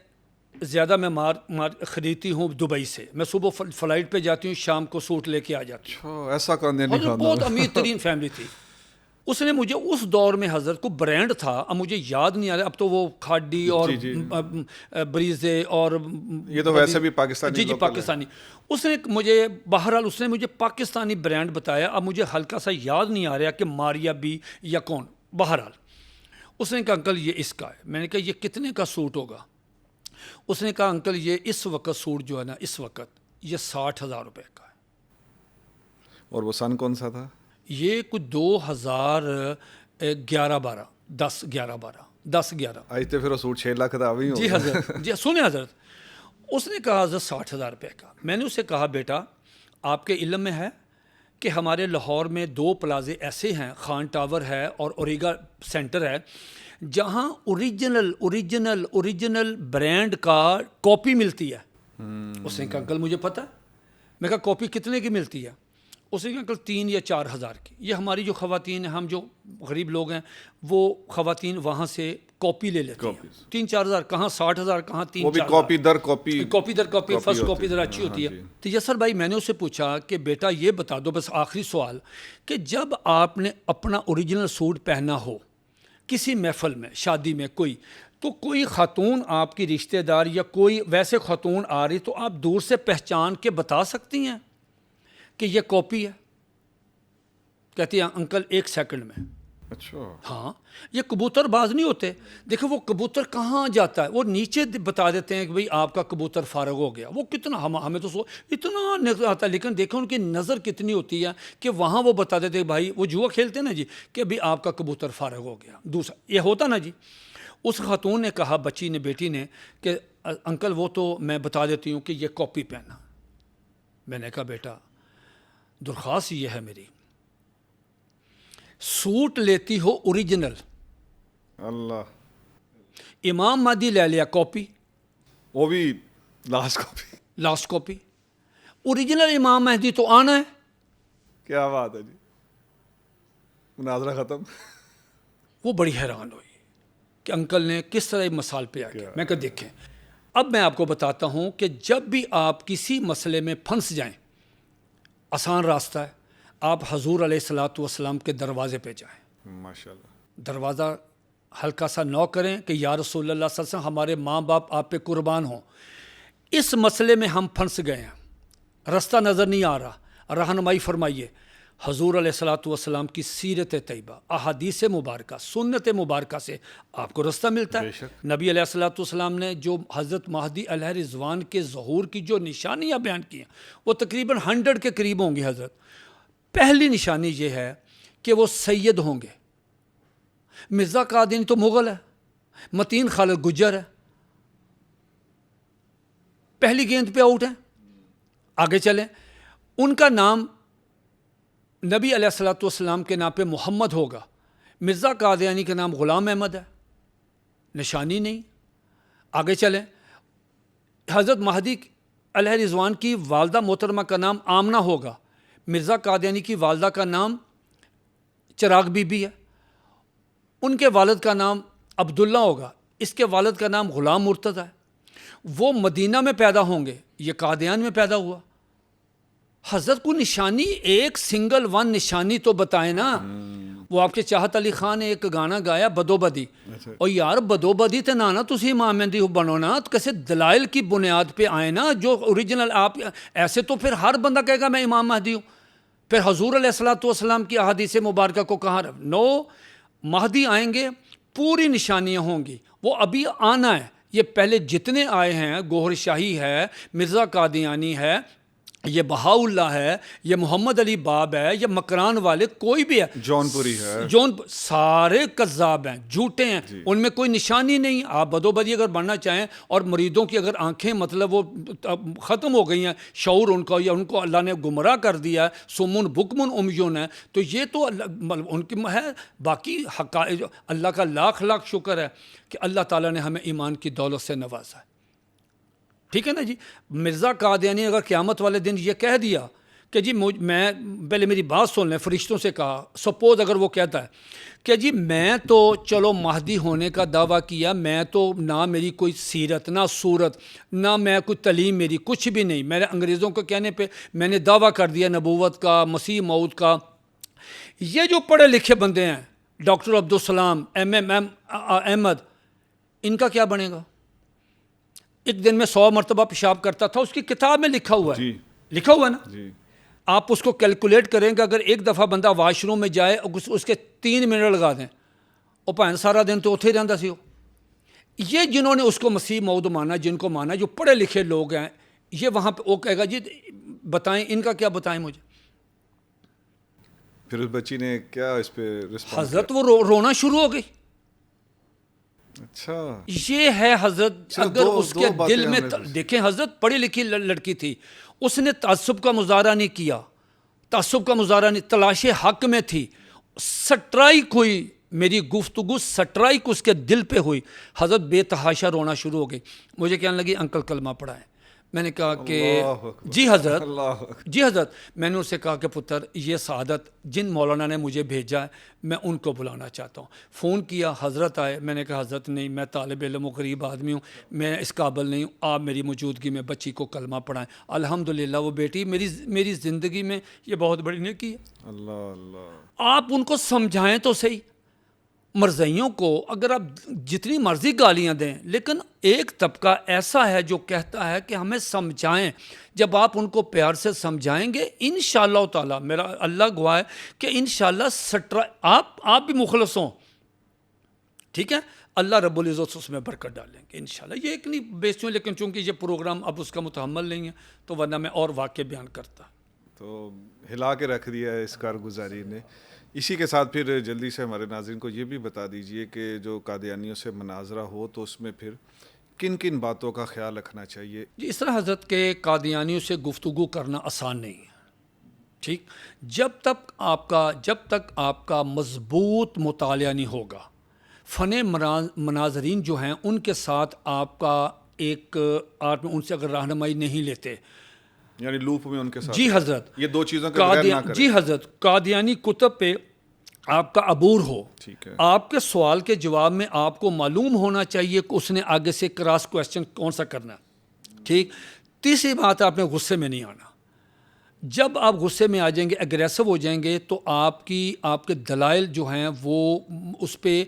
زیادہ میں مار خریدتی ہوں دبئی سے. میں صبح فلائٹ پہ جاتی ہوں، شام کو سوٹ لے کے آ جاتی ہوں. ایسا کرنے نہیں کھانا. بہت امیر ترین فیملی تھی. اس نے مجھے اس دور میں حضرت کو برانڈ تھا، اب مجھے یاد نہیں آ رہا، اب تو وہ کھاڈی اور بریزے اور یہ تو ویسے بھی پاکستانی. جی پاکستانی. اس نے مجھے بہرحال اس نے مجھے پاکستانی برانڈ بتایا. اب مجھے ہلکا سا یاد نہیں آ رہا کہ ماریا بی یا کون. بہرحال اس نے کہا انکل یہ اس کا ہے. میں نے کہا یہ کتنے کا سوٹ ہوگا؟ اس نے کہا انکل یہ اس وقت سوٹ جو ہے نا اس وقت یہ 60,000 روپے کا ہے. اور وہ سن کون سا تھا؟ یہ کچھ 2011-12 10-11 آج تو پھر وہ سوٹ 6 لاکھ کا بھی. جی حضرت جی سنیں حضرت. اس نے کہا حضرت 60,000 روپے کا. میں نے اسے کہا بیٹا آپ کے علم میں ہے کہ ہمارے لاہور میں 2 پلازے ایسے ہیں، خان ٹاور ہے اور اوریگا سینٹر ہے، جہاں اوریجنل برانڈ کا کاپی ملتی ہے. اس نے کہا انکل مجھے پتہ ہے. میں کہا کاپی کتنے کی ملتی ہے؟ اس نے کہا انکل 3 یا 4 ہزار کی. یہ ہماری جو خواتین ہیں، ہم جو غریب لوگ ہیں، وہ خواتین وہاں سے کاپی لے لیتی ہیں. 3-4 ہزار کہاں 60,000 کہاں 3-4 وہ بھی کاپی در کاپی فرسٹ کاپی ذرا اچھی ہوتی ہے. تو یسر بھائی میں نے اسے پوچھا کہ بیٹا یہ بتا دو بس آخری سوال کہ جب آپ نے اپنا اوریجنل سوٹ پہنا ہو کسی محفل میں شادی میں کوئی خاتون آپ کی رشتہ دار یا کوئی ویسے خاتون آ رہی تو آپ دور سے پہچان کے بتا سکتی ہیں کہ یہ کاپی ہے؟ کہتی ہیں انکل 1 سیکنڈ میں. اچھا ہاں یہ کبوتر باز نہیں ہوتے. دیکھو وہ کبوتر کہاں جاتا ہے، وہ نیچے بتا دیتے ہیں کہ بھئی آپ کا کبوتر فارغ ہو گیا. وہ کتنا ہمیں تو اتنا نظر آتا ہے، لیکن دیکھو ان کی نظر کتنی ہوتی ہے کہ وہاں وہ بتا دیتے ہیں بھائی وہ جوا کھیلتے ہیں نا جی کہ بھئی آپ کا کبوتر فارغ ہو گیا. دوسرا یہ ہوتا نا جی. اس خاتون نے کہا بیٹی نے کہ انکل وہ تو میں بتا دیتی ہوں کہ یہ کاپی پہنا. میں نے کہا بیٹا درخواست یہ ہے میری، سوٹ لیتی ہو اوریجنل، اللہ امام مہدی لے لیا کاپی، وہ بھی لاسٹ کاپی. اوریجنل امام مہدی تو آنا ہے. کیا بات ہے جی. مناظرہ ختم. وہ بڑی حیران ہوئی کہ انکل نے کس طرح مثال پہ آ گیا. میں کہا دیکھیں اب میں آپ کو بتاتا ہوں کہ جب بھی آپ کسی مسئلے میں پھنس جائیں آسان راستہ ہے، آپ حضور علیہ الصلاۃ والسلام کے دروازے پہ جائیں. ماشاءاللہ. دروازہ ہلکا سا نو کریں کہ یا رسول اللہ صلی اللہ علیہ وسلم ہمارے ماں باپ آپ پہ قربان ہوں، اس مسئلے میں ہم پھنس گئے ہیں، رستہ نظر نہیں آ رہا، رہنمائی فرمائیے. حضور علیہ الصلوۃ والسلام کی سیرت طیبہ، احادیث مبارکہ، سنت مبارکہ سے آپ کو رستہ ملتا ہے۔ نبی علیہ الصلوۃ والسلام نے جو حضرت مہدی علیہ رضوان کے ظہور کی جو نشانیاں بیان کی ہیں وہ تقریباً 100 کے قریب ہوں گی حضرت۔ پہلی نشانی یہ ہے کہ وہ سید ہوں گے۔ مرزا قادیانی تو مغل ہے، متین خالد گجر ہے، پہلی گیند پہ آؤٹ ہے۔ آگے چلیں، ان کا نام نبی علیہ الصلوۃ والسلام کے نام پہ محمد ہوگا، مرزا قادیانی کا نام غلام احمد ہے، نشانی نہیں۔ آگے چلیں، حضرت مہدی علیہ رضوان کی والدہ محترمہ کا نام آمنہ ہوگا، مرزا قادیانی کی والدہ کا نام چراغ بی بی ہے، ان کے والد کا نام عبداللہ ہوگا، اس کے والد کا نام غلام مرتضی ہے۔ وہ مدینہ میں پیدا ہوں گے، یہ قادیان میں پیدا ہوا۔ حضرت کو نشانی ایک سنگل ون نشانی تو بتائیں نا۔ وہ آپ کے چاہت علی خان نے ایک گانا گایا بدو بدی، اور یار بدو بدی تے نانا تسی امام مہدی بنو نا، کیسے دلائل کی بنیاد پہ آئے نا جو اوریجنل۔ آپ ایسے تو پھر ہر بندہ کہے گا میں امام مہدی ہوں، پھر حضور علیہ الصلوۃ والسلام کی احادیث مبارکہ کو کہاں نو، مہدی آئیں گے، پوری نشانیاں ہوں گی، وہ ابھی آنا ہے۔ یہ پہلے جتنے آئے ہیں، گوہر شاہی ہے، مرزا قادیانی ہے، یہ بہاء اللہ ہے، یہ محمد علی باب ہے، یہ مکران والے کوئی بھی ہے، جون پوری ہے، سارے کذاب ہیں، جھوٹے ہیں، ان میں کوئی نشانی نہیں۔ آپ بدو بدی اگر بننا چاہیں اور مریدوں کی اگر آنکھیں مطلب وہ ختم ہو گئی ہیں، شعور ان کا، یا ان کو اللہ نے گمراہ کر دیا ہے، سمن بکمن امیون ہے، تو یہ تو ان کی ہے۔ باقی حقائق اللہ کا لاکھ لاکھ شکر ہے کہ اللہ تعالیٰ نے ہمیں ایمان کی دولت سے نوازا ہے، ٹھیک ہے نا جی۔ مرزا قادیانی اگر قیامت والے دن یہ کہہ دیا کہ جی میں پہلے میری بات سن لیں، فرشتوں سے کہا، سپوز اگر وہ کہتا ہے کہ جی میں تو چلو مہدی ہونے کا دعویٰ کیا، میں تو نہ میری کوئی سیرت نہ صورت نہ میں کوئی تعلیم میری کچھ بھی نہیں، میرے انگریزوں کے کہنے پہ میں نے دعویٰ کر دیا نبوت کا، مسیح موعود کا۔ یہ جو پڑھے لکھے بندے ہیں، ڈاکٹر عبدالسلام، ایم احمد، ان کا کیا بنے گا؟ ایک دن میں 100 مرتبہ پیشاب کرتا تھا، اس کی کتاب میں لکھا ہوا ہے، لکھا ہوا ہے نا۔ آپ اس کو کیلکولیٹ کریں کہ اگر ایک دفعہ بندہ واش روم میں جائے، اس کے 3 منٹ لگا دیں، اور بھین سارا دن تو اتھے ہی رہندا سی ہو۔ یہ جنہوں نے اس کو مسیح موعود مانا، جن کو مانا، جو پڑھے لکھے لوگ ہیں، یہ وہاں پہ وہ کہے گا جی بتائیں ان کا کیا بتائیں مجھے۔ پھر اس بچی نے کیا اس پہ رسپانس؟ حضرت وہ رونا شروع ہو گئی۔ اچھا، یہ ہے حضرت، اگر اس کے دل میں دیکھیں، حضرت پڑھی لکھی لڑکی تھی، اس نے تعصب کا مظاہرہ نہیں کیا، تعصب کا مظاہرہ نہیں، تلاش حق میں تھی، سٹرائک ہوئی، میری گفتگو سٹرائک اس کے دل پہ ہوئی، حضرت بے تحاشا رونا شروع ہو گئی۔ مجھے کہنے لگی انکل کلمہ پڑھائیں۔ میں نے کہا کہ جی حضرت، جی حضرت۔ میں نے اسے کہا کہ پتر، یہ سعادت جن مولانا نے مجھے بھیجا ہے میں ان کو بلانا چاہتا ہوں۔ فون کیا، حضرت آئے۔ میں نے کہا حضرت نہیں، میں طالب علم و غریب آدمی ہوں، میں اس قابل نہیں ہوں، آپ میری موجودگی میں بچی کو کلمہ پڑھائیں۔ الحمدللہ وہ بیٹی میری زندگی میں یہ بہت بڑی نیکی ہے۔ اللہ اللہ، آپ ان کو سمجھائیں تو صحیح۔ مرزائیوں کو اگر آپ جتنی مرضی گالیاں دیں، لیکن ایک طبقہ ایسا ہے جو کہتا ہے کہ ہمیں سمجھائیں۔ جب آپ ان کو پیار سے سمجھائیں گے، انشاءاللہ تعالیٰ، میرا اللہ گواہ ہے کہ انشاءاللہ آپ بھی مخلص ہوں، ٹھیک ہے، اللہ رب العزت اس میں برکت ڈالیں گے انشاءاللہ۔ یہ ایک نہیں بیچوں، لیکن چونکہ یہ پروگرام اب اس کا متحمل نہیں ہے تو ورنہ میں اور واقع بیان کرتا۔ تو ہلا کے رکھ دیا ہے اس کارگزاری نے۔ اسی کے ساتھ پھر جلدی سے ہمارے ناظرین کو یہ بھی بتا دیجئے کہ جو قادیانیوں سے مناظرہ ہو تو اس میں پھر کن کن باتوں کا خیال رکھنا چاہیے؟ جی، اس طرح حضرت کے قادیانیوں سے گفتگو کرنا آسان نہیں ہے، ٹھیک۔ جب تک آپ کا مضبوط مطالعہ نہیں ہوگا، فن مناظرین جو ہیں ان کے ساتھ آپ کا ایک آپ ان سے اگر رہنمائی نہیں لیتے، یعنی لوپ میں ان کے ساتھ، جی حضرت، یہ دو چیزوں کے بغیر نہ کریں۔ جی حضرت، قادیانی کتب پہ آپ کا عبور ہو، ٹھیک ہے، آپ کے سوال کے جواب میں آپ کو معلوم ہونا چاہیے کہ اس نے آگے سے کراس کویسچن کون سا کرنا ہے، ٹھیک۔ تیسری بات، آپ نے غصے میں نہیں آنا۔ جب آپ غصے میں آ جائیں گے، اگریسو ہو جائیں گے، تو آپ کے دلائل جو ہیں وہ اس پہ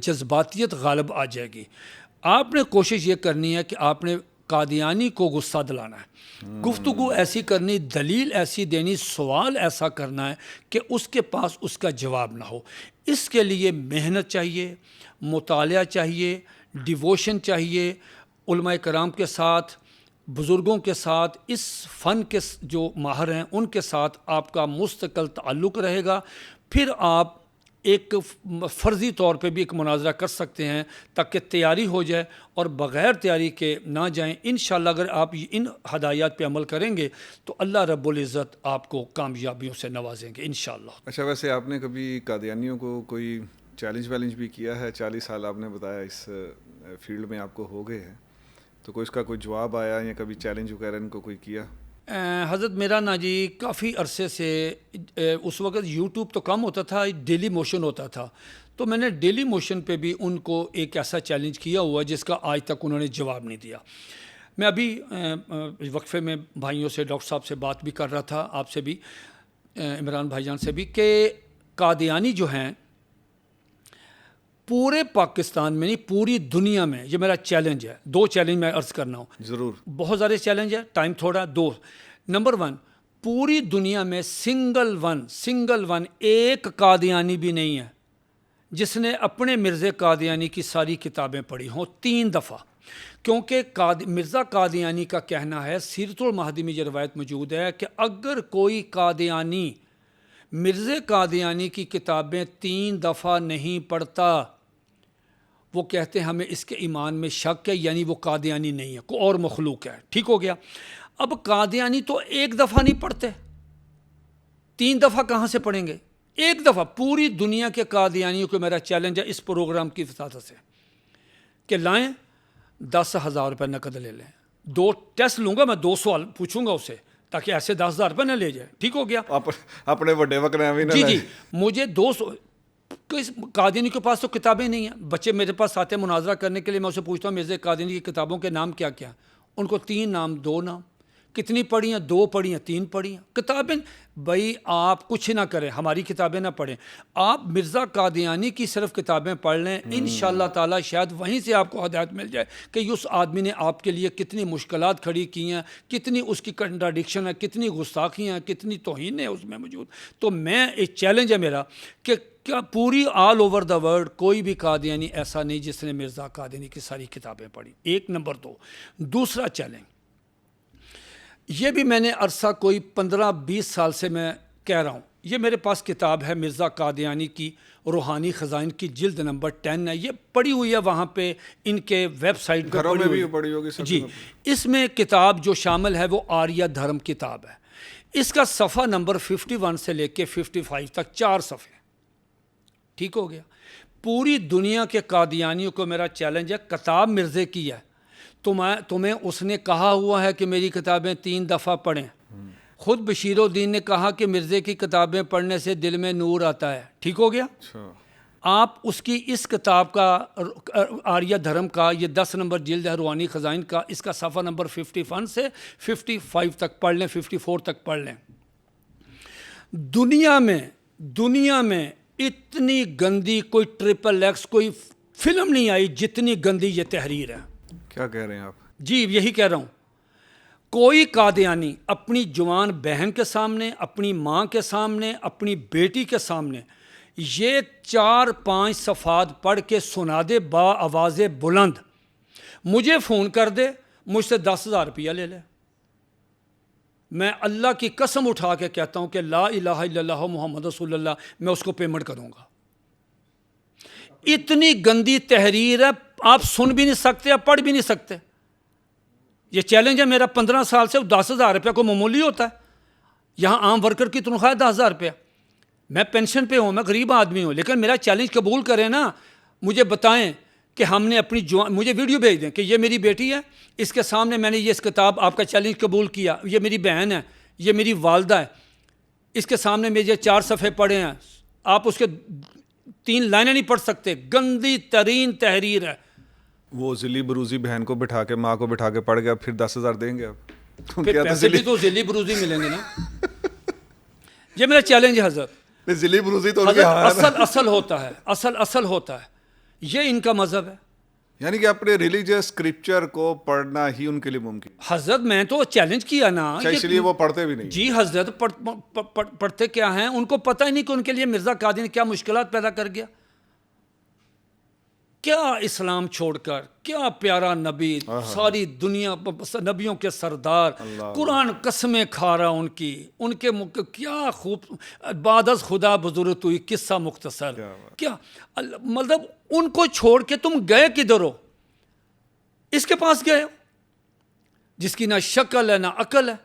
جذباتیت غالب آ جائے گی۔ آپ نے کوشش یہ کرنی ہے کہ آپ نے قادیانی کو غصہ دلانا ہے، گفتگو ایسی کرنی، دلیل ایسی دینی، سوال ایسا کرنا ہے کہ اس کے پاس اس کا جواب نہ ہو۔ اس کے لیے محنت چاہیے، مطالعہ چاہیے، ڈیووشن چاہیے، علماء کرام کے ساتھ، بزرگوں کے ساتھ، اس فن کے جو ماہر ہیں ان کے ساتھ آپ کا مستقل تعلق رہے گا۔ پھر آپ ایک فرضی طور پہ بھی ایک مناظرہ کر سکتے ہیں تاکہ تیاری ہو جائے اور بغیر تیاری کے نہ جائیں۔ انشاءاللہ اگر آپ ان ہدایات پہ عمل کریں گے تو اللہ رب العزت آپ کو کامیابیوں سے نوازیں گے انشاءاللہ۔ اچھا، ویسے آپ نے کبھی قادیانیوں کو کوئی چیلنج ویلنج بھی کیا ہے؟ 40 سال آپ نے بتایا اس فیلڈ میں آپ کو ہو گئے ہیں، تو کوئی اس کا کوئی جواب آیا یا کبھی چیلنج وغیرہ ان کو کوئی کیا؟ حضرت میرا نا جی کافی عرصے سے، اس وقت یوٹیوب تو کم ہوتا تھا، ڈیلی موشن ہوتا تھا، تو میں نے ڈیلی موشن پہ بھی ان کو ایک ایسا چیلنج کیا ہوا جس کا آج تک انہوں نے جواب نہیں دیا۔ میں ابھی وقفے میں بھائیوں سے، ڈاکٹر صاحب سے بات بھی کر رہا تھا، آپ سے بھی، عمران بھائی جان سے بھی، کہ قادیانی جو ہیں پورے پاکستان میں نہیں پوری دنیا میں، یہ میرا چیلنج ہے، 2 چیلنج میں عرض کرنا ہوں، ضرور، بہت سارے چیلنج ہے، ٹائم تھوڑا، 2۔ نمبر 1، پوری دنیا میں سنگل ون ایک قادیانی بھی نہیں ہے جس نے اپنے مرزا قادیانی کی ساری کتابیں پڑھی ہوں 3 دفعہ، کیونکہ مرزا قادیانی کا کہنا ہے، سیرت المہدی میں یہ روایت موجود ہے کہ اگر کوئی قادیانی مرزا قادیانی کی کتابیں 3 دفعہ نہیں پڑھتا، وہ کہتے ہیں ہمیں اس کے ایمان میں شک ہے، یعنی وہ قادیانی نہیں ہے، کوئی اور مخلوق ہے۔ ٹھیک ہو گیا؟ اب قادیانی تو 1 دفعہ نہیں پڑھتے، 3 دفعہ کہاں سے پڑھیں گے؟ 1 دفعہ۔ پوری دنیا کے قادیانیوں کو میرا چیلنج ہے اس پروگرام کی وساطت سے کہ لائیں 10,000 روپے نقد لے لیں، 2 ٹیسٹ لوں گا میں، 2 سوال پوچھوں گا اسے تاکہ ایسے 10,000 روپے نہ لے جائے۔ ٹھیک ہو گیا؟ اپنے بڑے وقت جی مجھے 200 قادیانی کے پاس تو کتابیں نہیں ہیں، بچے میرے پاس آتے ہیں مناظرہ کرنے کے لیے، میں اسے پوچھتا ہوں مرزا قادیانی کی کتابوں کے نام کیا کیا؟ ان کو 3 نام، 2 نام، کتنی پڑھی ہیں؟ 2 پڑھی ہیں، 3 پڑھی ہیں کتابیں۔ بھائی آپ کچھ نہ کریں، ہماری کتابیں نہ پڑھیں، آپ مرزا قادیانی کی صرف کتابیں پڑھ لیں، انشاءاللہ تعالی شاید وہیں سے آپ کو ہدایت مل جائے کہ اس آدمی نے آپ کے لیے کتنی مشکلات کھڑی کی ہیں، کتنی اس کی کنٹراڈکشن ہے، کتنی گستاخیاں ہیں، کتنی توہین ہے اس میں موجود۔ تو میں ایک چیلنج ہے میرا کہ کیا پوری آل اوور دا ورلڈ کوئی بھی قادیانی ایسا نہیں جس نے مرزا قادیانی کی ساری کتابیں پڑھی۔ 1 نمبر 2۔ دوسرا چیلنج، یہ بھی میں نے عرصہ کوئی 15-20 سال سے میں کہہ رہا ہوں، یہ میرے پاس کتاب ہے مرزا قادیانی کی روحانی خزائن کی جلد نمبر 10 ہے، یہ پڑھی ہوئی ہے وہاں پہ ان کے ویب سائٹ پہ، گھروں میں بھی پڑھی ہوگی جی۔ اس میں کتاب جو شامل ہے وہ آریہ دھرم کتاب ہے، اس کا صفحہ نمبر 51 سے لے کے 55 تک 4 صفحے۔ ٹھیک ہو گیا؟ پوری دنیا کے قادیانیوں کو میرا چیلنج ہے، کتاب مرزے کی ہے، تمہیں اس نے کہا ہوا ہے کہ میری کتابیں 3 دفعہ پڑھیں۔ خود بشیر الدین نے کہا کہ مرزے کی کتابیں پڑھنے سے دل میں نور آتا ہے۔ ٹھیک ہو گیا؟ آپ اس کی اس کتاب کا، آریہ دھرم کا، یہ 10 نمبر جلد ہے روحانی خزائن کا، اس کا صفحہ نمبر 51 سے 55 تک پڑھ لیں، 54 تک پڑھ لیں۔ دنیا میں اتنی گندی کوئی ٹرپل ایکس کوئی فلم نہیں آئی جتنی گندی یہ تحریر ہے۔ کیا کہہ رہے ہیں آپ؟ جی یہی کہہ رہا ہوں، کوئی قادیانی اپنی جوان بہن کے سامنے، اپنی ماں کے سامنے، اپنی بیٹی کے سامنے یہ 4-5 صفحات پڑھ کے سنا دے با آواز بلند، مجھے فون کر دے، مجھ سے 10,000 روپیہ لے لے، میں اللہ کی قسم اٹھا کے کہتا ہوں کہ لا الہ الا اللہ محمد رسول اللہ، میں اس کو پیمنٹ کروں گا۔ اتنی گندی تحریر ہے، آپ سن بھی نہیں سکتے، آپ پڑھ بھی نہیں سکتے۔ یہ چیلنج ہے میرا 15 سال سے۔ 10,000 روپیہ کو معمولی ہوتا ہے؟ یہاں عام ورکر کی تنخواہ 10,000 روپیہ، میں پینشن پہ ہوں، میں غریب آدمی ہوں، لیکن میرا چیلنج قبول کریں نا، مجھے بتائیں کہ ہم نے اپنی مجھے ویڈیو بھیج دیں کہ یہ میری بیٹی ہے، اس کے سامنے میں نے یہ اس کتاب، آپ کا چیلنج قبول کیا، یہ میری بہن ہے، یہ میری والدہ ہے، اس کے سامنے میں یہ 4 صفحے پڑھے ہیں، آپ اس کے 3 لائنیں نہیں پڑھ سکتے، گندی ترین تحریر ہے۔ وہ ذلی بروزی بہن کو بٹھا کے، ماں کو بٹھا کے پڑھ گیا، پھر 10,000 دیں گے آپ؟ پھر پیسے بھی تو ذلی بروزی ملیں گے نا۔ یہ میرا چیلنج ہے حضرت، ذلی بروزی تو اصل ہوتا ہے، اصل ہوتا ہے، یہ ان کا مذہب ہے۔ یعنی کہ اپنے ریلیجیس اسکرپچر کو پڑھنا ہی ان کے لیے ممکن. حضرت میں تو چیلنج کیا نا. اس لیے وہ پڑھتے بھی نہیں. جی حضرت پڑھتے کیا ہیں, ان کو پتہ ہی نہیں کہ ان کے لیے مرزا قادری نے کیا مشکلات پیدا کر گیا. کیا اسلام چھوڑ کر, کیا پیارا نبی, ساری دنیا نبیوں کے سردار, قرآن قسمیں کھا رہا ان کے کیا خوب بعد از خدا بزرگ ہوئی قصہ مختصر. کیا مطلب ان کو چھوڑ کے تم گئے کدھر ہو؟ اس کے پاس گئے ہو جس کی نہ شکل ہے نہ عقل ہے.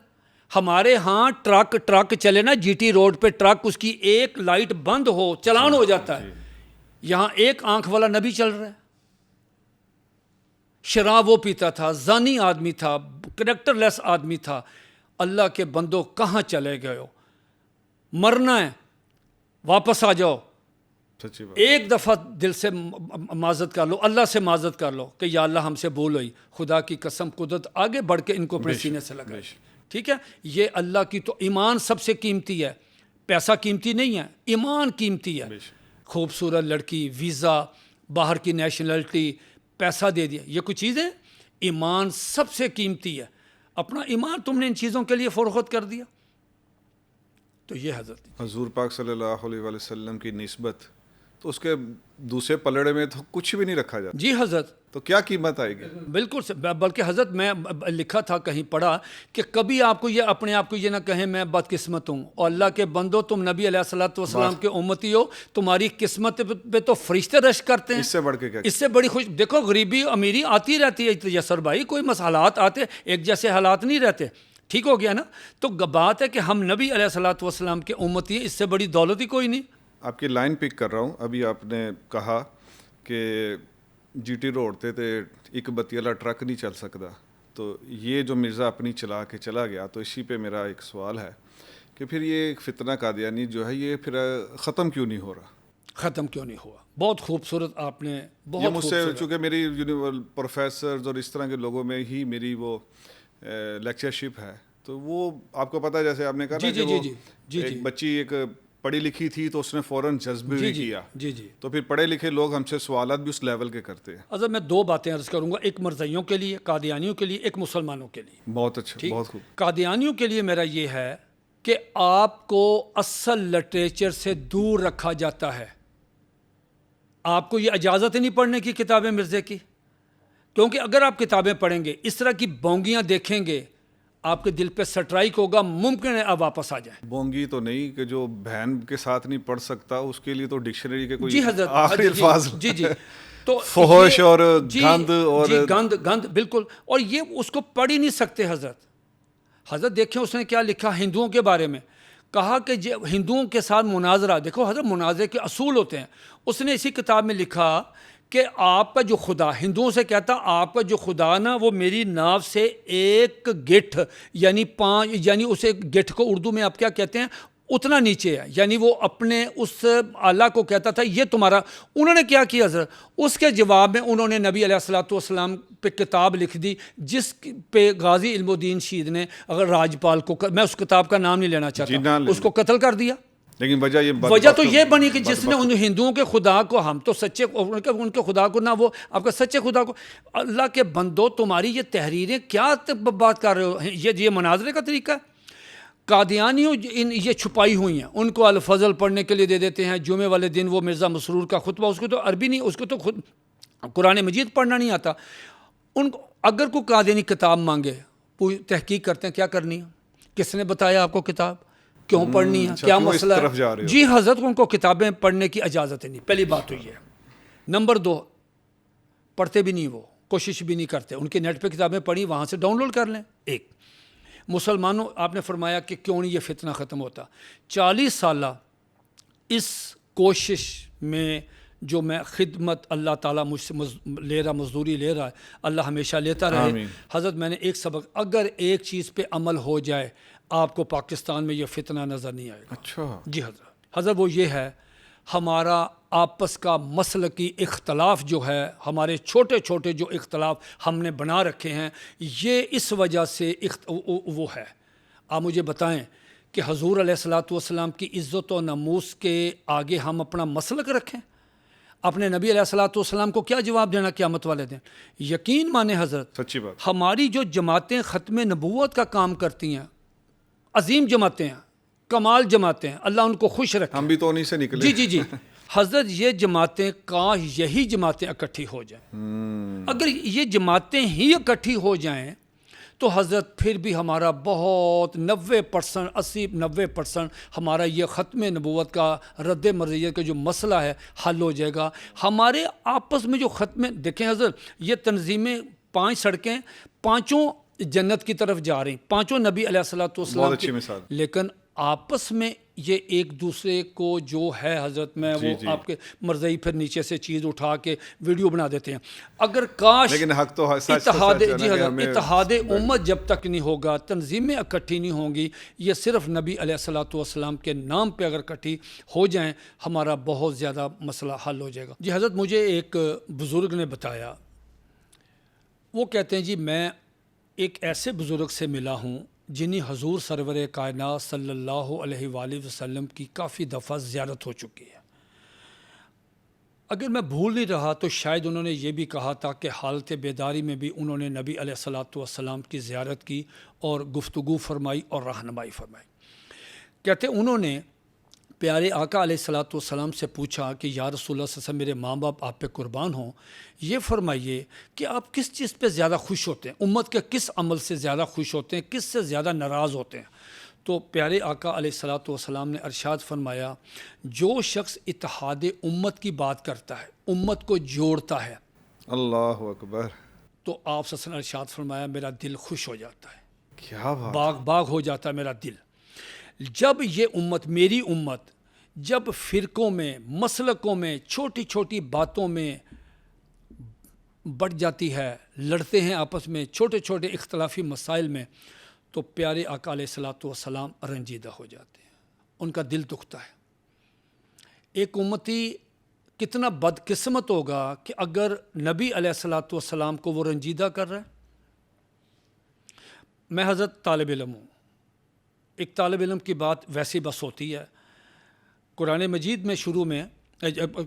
ہمارے ہاں ٹرک چلے نا جی ٹی روڈ پہ, ٹرک اس کی ایک لائٹ بند ہو چلان ہو جاتا ہے. یہاں ایک آنکھ والا نبی چل رہا ہے. شراب وہ پیتا تھا, زانی آدمی تھا, کریکٹر لیس آدمی تھا. اللہ کے بندوں کہاں چلے گئے ہو؟ مرنا ہے, واپس آ جاؤ. ایک دفعہ دل سے معذرت کر لو, اللہ سے معذرت کر لو کہ یا اللہ ہم سے بھول ہوئی. خدا کی قسم قدرت آگے بڑھ کے ان کو اپنے سینے سے لگا. ٹھیک ہے, یہ اللہ کی تو ایمان سب سے قیمتی ہے. پیسہ قیمتی نہیں ہے, ایمان قیمتی ہے. خوبصورت لڑکی, ویزا, باہر کی نیشنلٹی, پیسہ دے دیا, یہ کچھ چیزیں. ایمان سب سے قیمتی ہے. اپنا ایمان تم نے ان چیزوں کے لیے فروخت کر دیا. تو یہ حضور پاک صلی اللہ علیہ وسلم کی نسبت تو اس کے دوسرے پلڑے میں تو کچھ بھی نہیں رکھا جاتا. جی حضرت, تو کیا قیمت آئے گی؟ بالکل. بلکہ حضرت میں لکھا تھا, کہیں پڑھا کہ کبھی آپ کو یہ اپنے آپ کو یہ نہ کہیں میں بدقسمت ہوں, اور اللہ کے بندو تم نبی علیہ الصلوۃ والسلام کے امتی ہو, تمہاری قسمت پہ تو فرشتے رش کرتے ہیں. اس سے بڑھ کے کیا؟ اس سے بڑی خوش. دیکھو غریبی امیری آتی رہتی ہے یسر بھائی, کوئی حالات آتے, ایک جیسے حالات نہیں رہتے. ٹھیک ہو گیا نا. تو بات ہے کہ ہم نبی علیہ الصلوۃ والسلام کے امتی ہیں, اس سے بڑی دولت ہی کوئی نہیں. آپ کی لائن پک کر رہا ہوں. ابھی آپ نے کہا کہ جی ٹی روڈ تھے ایک بتی والا ٹرک نہیں چل سکتا, تو یہ جو مرزا اپنی چلا کے چلا گیا, تو اسی پہ میرا ایک سوال ہے کہ پھر یہ فتنہ قادیانی جو ہے یہ پھر ختم کیوں نہیں ہو رہا؟ ختم کیوں نہیں ہوا؟ بہت خوبصورت آپ نے, بہت مجھ سے چونکہ میری پروفیسرز اور اس طرح کے لوگوں میں ہی میری وہ لیکچرشپ ہے, تو وہ آپ کو پتہ ہے جیسے آپ نے کہا کہ وہ ایک بچی ایک پڑھی لکھی تھی تو اس نے فوراً جذب بھی کیا. تو پھر پڑھے لکھے لوگ ہم سے سوالات بھی اس لیول کے کرتے ہیں. اگر میں دو باتیں عرض کروں گا, ایک مرزائیوں کے لیے, قادیانیوں کے لیے, ایک مسلمانوں کے لیے. بہت اچھا, بہت خوب. قادیانیوں کے لیے میرا یہ ہے کہ آپ کو اصل لٹریچر سے دور رکھا جاتا ہے. آپ کو یہ اجازت نہیں پڑھنے کی کتابیں مرزے کی, کیونکہ اگر آپ کتابیں پڑھیں گے, اس طرح کی بونگیاں دیکھیں گے, آپ کے دل پہ سٹرائک ہوگا, ممکن ہے آپ واپس آ جائیں. بونگی تو نہیں کہ جو بہن کے ساتھ نہیں پڑھ سکتا, اس کے لیے تو ڈکشنری کے کوئی جی حضرت آخری الفاظ. جی تو فحش اور گند اور گند بالکل, اور یہ اس کو پڑھ ہی نہیں سکتے. حضرت دیکھیں اس نے کیا لکھا ہندوؤں کے بارے میں, کہا کہ ہندوؤں کے ساتھ مناظرہ, دیکھو حضرت مناظرے کے اصول ہوتے ہیں. اس نے اسی کتاب میں لکھا کہ آپ کا جو خدا, ہندوؤں سے کہتا آپ کا جو خدا نا وہ میری ناو سے ایک گٹھ یعنی 5 یعنی اسے گٹھ کو اردو میں آپ کیا کہتے ہیں, اتنا نیچے ہے, یعنی وہ اپنے اس اللہ کو کہتا تھا یہ تمہارا. انہوں نے کیا کیا حضرت, اس کے جواب میں انہوں نے نبی علیہ الصلوۃ والسلام پہ کتاب لکھ دی, جس پہ غازی علم الدین شید نے, اگر راجپال کو, میں اس کتاب کا نام نہیں لینا چاہتا, اس کو قتل کر دیا. لیکن وجہ تو یہ بنی کہ جس نے ان ہندوؤں کے خدا کو, ہم تو سچے ان کے خدا کو, نہ وہ آپ کا سچے خدا کو. اللہ کے بندو تمہاری یہ تحریریں کیا بات کر رہے ہو, یہ مناظرے کا طریقہ ہے. قادیانیوں یہ چھپائی ہوئی ہیں, ان کو الفضل پڑھنے کے لیے دے دیتے ہیں. جمعے والے دن وہ مرزا مسرور کا خطبہ, اس کو تو عربی نہیں, اس کو تو خود قرآن مجید پڑھنا نہیں آتا. ان کو اگر کوئی قادیانی کتاب مانگے, تحقیق کرتے ہیں کیا کرنی ہے, کس نے بتایا آپ کو کتاب کیوں پڑھنی ہے, کیا مسئلہ ہے. جی حضرت ان کو کتابیں پڑھنے کی اجازت نہیں. پہلی بات تو یہ ہے. نمبر 2, پڑھتے بھی نہیں, وہ کوشش بھی نہیں کرتے. ان کے نیٹ پہ کتابیں پڑھی, وہاں سے ڈاؤن لوڈ کر لیں. ایک مسلمانوں, آپ نے فرمایا کہ کیوں نہیں یہ فتنہ ختم ہوتا. 40 سالہ اس کوشش میں جو میں خدمت, اللہ تعالیٰ مجھ سے لے رہا, مزدوری لے رہا ہے, اللہ ہمیشہ لیتا رہے. حضرت میں نے ایک سبق, اگر ایک چیز پہ عمل ہو جائے آپ کو پاکستان میں یہ فتنہ نظر نہیں آئے گا. اچھا جی حضرت وہ یہ ہے, ہمارا آپس کا مسلکی اختلاف جو ہے, ہمارے چھوٹے چھوٹے جو اختلاف ہم نے بنا رکھے ہیں, یہ اس وجہ سے وہ ہے. آپ مجھے بتائیں کہ حضور علیہ الصلوۃ والسلام کی عزت و ناموس کے آگے ہم اپنا مسلک رکھیں, اپنے نبی علیہ الصلوۃ والسلام کو کیا جواب دینا قیامت والے دن؟ یقین مانے حضرت، سچی بات. ہماری جو جماعتیں ختم نبوت کا کام کرتی ہیں، عظیم جماعتیں ہیں، کمال جماعتیں ہیں، اللہ ان کو خوش رکھے. ہم بھی تو انہیں سے نکلے. جی حضرت، یہ جماعتیں کاش یہی جماعتیں اکٹھی ہو جائیں. اگر یہ جماعتیں ہی اکٹھی ہو جائیں تو حضرت پھر بھی ہمارا بہت 90%، 80-90% ہمارا یہ ختم نبوت کا رد مرزیت کا جو مسئلہ ہے حل ہو جائے گا. ہمارے آپس میں جو ختم، دیکھیں حضرت، یہ تنظیمیں 5 سڑکیں، 5 جنت کی طرف جا رہی، 5 نبی علیہ الصلوۃ والسلام بہت اچھی مثال. لیکن آپس میں یہ ایک دوسرے کو جو ہے حضرت، میں وہ آپ کے مرضی پھر نیچے سے چیز اٹھا کے ویڈیو بنا دیتے ہیں. اگر کاش لیکن حق تو اتحاد، جی حضرت، اتحاد امت جب تک نہیں ہوگا، تنظیمیں اکٹھی نہیں ہوں گی، یہ صرف نبی علیہ الصلوۃ والسلام کے نام پہ اگر اکٹھی ہو جائیں، ہمارا بہت زیادہ مسئلہ حل ہو جائے گا. جی حضرت، مجھے ایک بزرگ نے بتایا، وہ کہتے ہیں جی میں ایک ایسے بزرگ سے ملا ہوں جنہیں حضور سرور کائنات صلی اللہ علیہ وآلہ وسلم کی کافی دفعہ زیارت ہو چکی ہے. اگر میں بھول نہیں رہا تو شاید انہوں نے یہ بھی کہا تھا کہ حالت بیداری میں بھی انہوں نے نبی علیہ الصلوۃ والسلام کی زیارت کی اور گفتگو فرمائی اور رہنمائی فرمائی. کہتے انہوں نے پیارے آقا علیہ الصلوۃ والسلام سے پوچھا کہ یا رسول اللہ صلی اللہ علیہ وسلم، میرے ماں باپ آپ پہ قربان ہوں، یہ فرمائیے کہ آپ کس چیز پہ زیادہ خوش ہوتے ہیں، امت کے کس عمل سے زیادہ خوش ہوتے ہیں، کس سے زیادہ ناراض ہوتے ہیں؟ تو پیارے آقا علیہ الصلوۃ والسلام نے ارشاد فرمایا، جو شخص اتحاد امت کی بات کرتا ہے، امت کو جوڑتا ہے، اللہ اکبر. تو آپ صلی اللہ علیہ وسلم نے ارشاد فرمایا میرا دل خوش ہو جاتا ہے، کیا بات. باغ ہو جاتا ہے میرا دل. جب یہ امت، میری امت، جب فرقوں میں، مسلکوں میں، چھوٹی چھوٹی باتوں میں بڑھ جاتی ہے، لڑتے ہیں آپس میں چھوٹے چھوٹے اختلافی مسائل میں، تو پیارے آقا علیہ الصلوۃ والسلام رنجیدہ ہو جاتے ہیں، ان کا دل دکھتا ہے. ایک امتی کتنا بدقسمت ہوگا کہ اگر نبی علیہ الصلوۃ والسلام کو وہ رنجیدہ کر رہا ہے. میں حضرت طالب علم ہوں، ایک طالب علم کی بات ویسی بس ہوتی ہے. قرآن مجید میں شروع میں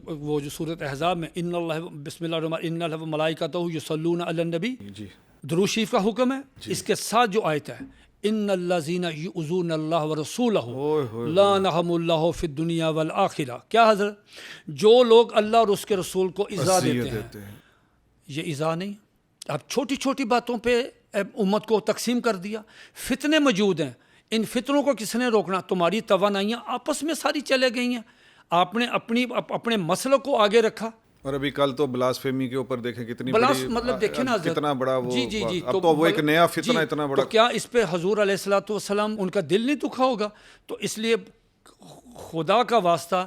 وہ جو سورۃ احزاب میں ان اللہ بسم اللہ الرحمن ان اللہ ملائکتہ یصلون علی النبی، جی درود شریف کا حکم ہے. اس کے ساتھ جو آیت ہے ان الذین یؤذون اللہ ورسولہ لعنہم اللہ فی الدنیا والآخرہ، کیا حضرت؟ جو لوگ اللہ اور اس کے رسول کو ایذا دیتے ہیں، یہ ایذا نہیں، اب چھوٹی چھوٹی باتوں پہ امت کو تقسیم کر دیا. فتنے موجود ہیں، ان فتنوں کو کس نے روکنا؟ تمہاری توانائیاں آپس میں ساری چلے گئی ہیں، آپ نے اپنے مسئلہ کو آگے رکھا. اور ابھی کل تو بلاسفیمی کے اوپر دیکھیں کتنی بڑی، مطلب دیکھیں نا کتنا بڑا وہ، جی اب تو وہ ایک نیا فتنہ اتنا بڑا. تو کیا اس پہ حضور علیہ الصلوۃ والسلام ان کا دل نہیں دکھا ہوگا؟ تو اس لیے خدا کا واسطہ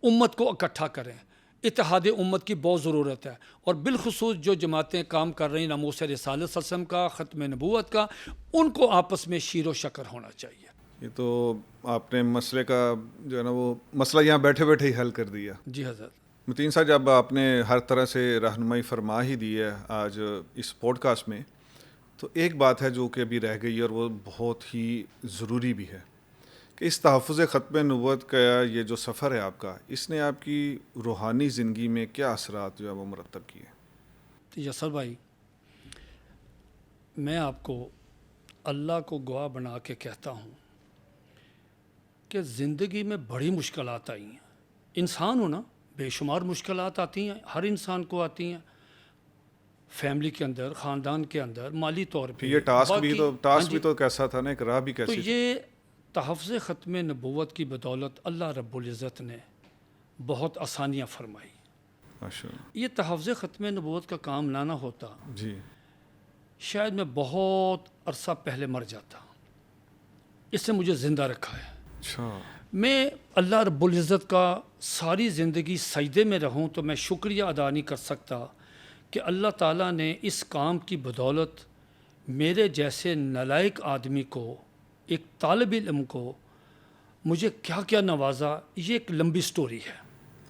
امت کو اکٹھا کریں، اتحاد امت کی بہت ضرورت ہے. اور بالخصوص جو جماعتیں کام کر رہی ہیں ناموس رسالت صلی اللہ علیہ وسلم کا، ختم نبوت کا، ان کو آپس میں شیر و شکر ہونا چاہیے. یہ تو آپ نے مسئلے کا جو ہے نا وہ مسئلہ یہاں بیٹھے بیٹھے ہی حل کر دیا. جی حضرت. متین صاحب، جب آپ نے ہر طرح سے رہنمائی فرما ہی دی ہے آج اس پوڈ کاسٹ میں، تو ایک بات ہے جو کہ ابھی رہ گئی اور وہ بہت ہی ضروری بھی ہے کہ اس تحفظ ختم نبوت کا یہ جو سفر ہے آپ کا، اس نے آپ کی روحانی زندگی میں کیا اثرات جو ہے وہ مرتب کیے؟ یسر بھائی، میں آپ کو اللہ کو گواہ بنا کے کہتا ہوں کہ زندگی میں بڑی مشکلات آئی ہیں. انسان ہو نا، بے شمار مشکلات آتی ہیں، ہر انسان کو آتی ہیں، فیملی کے اندر، خاندان کے اندر، مالی طور پہ. یہ ٹاسک بھی تو کیسا تھا نا، ایک راہ بھی کیسی تو یہ تحفظ ختم نبوت کی بدولت اللہ رب العزت نے بہت آسانیاں فرمائی. یہ تحفظ ختم نبوت کا کام نہ ہوتا، جی شاید میں بہت عرصہ پہلے مر جاتا. اس نے مجھے زندہ رکھا ہے. اچھا. میں اللہ رب العزت کا ساری زندگی سجدے میں رہوں تو میں شکریہ ادا نہیں کر سکتا کہ اللہ تعالیٰ نے اس کام کی بدولت میرے جیسے نالائق آدمی کو، ایک طالب علم کو، مجھے کیا کیا نوازا. یہ ایک لمبی سٹوری ہے.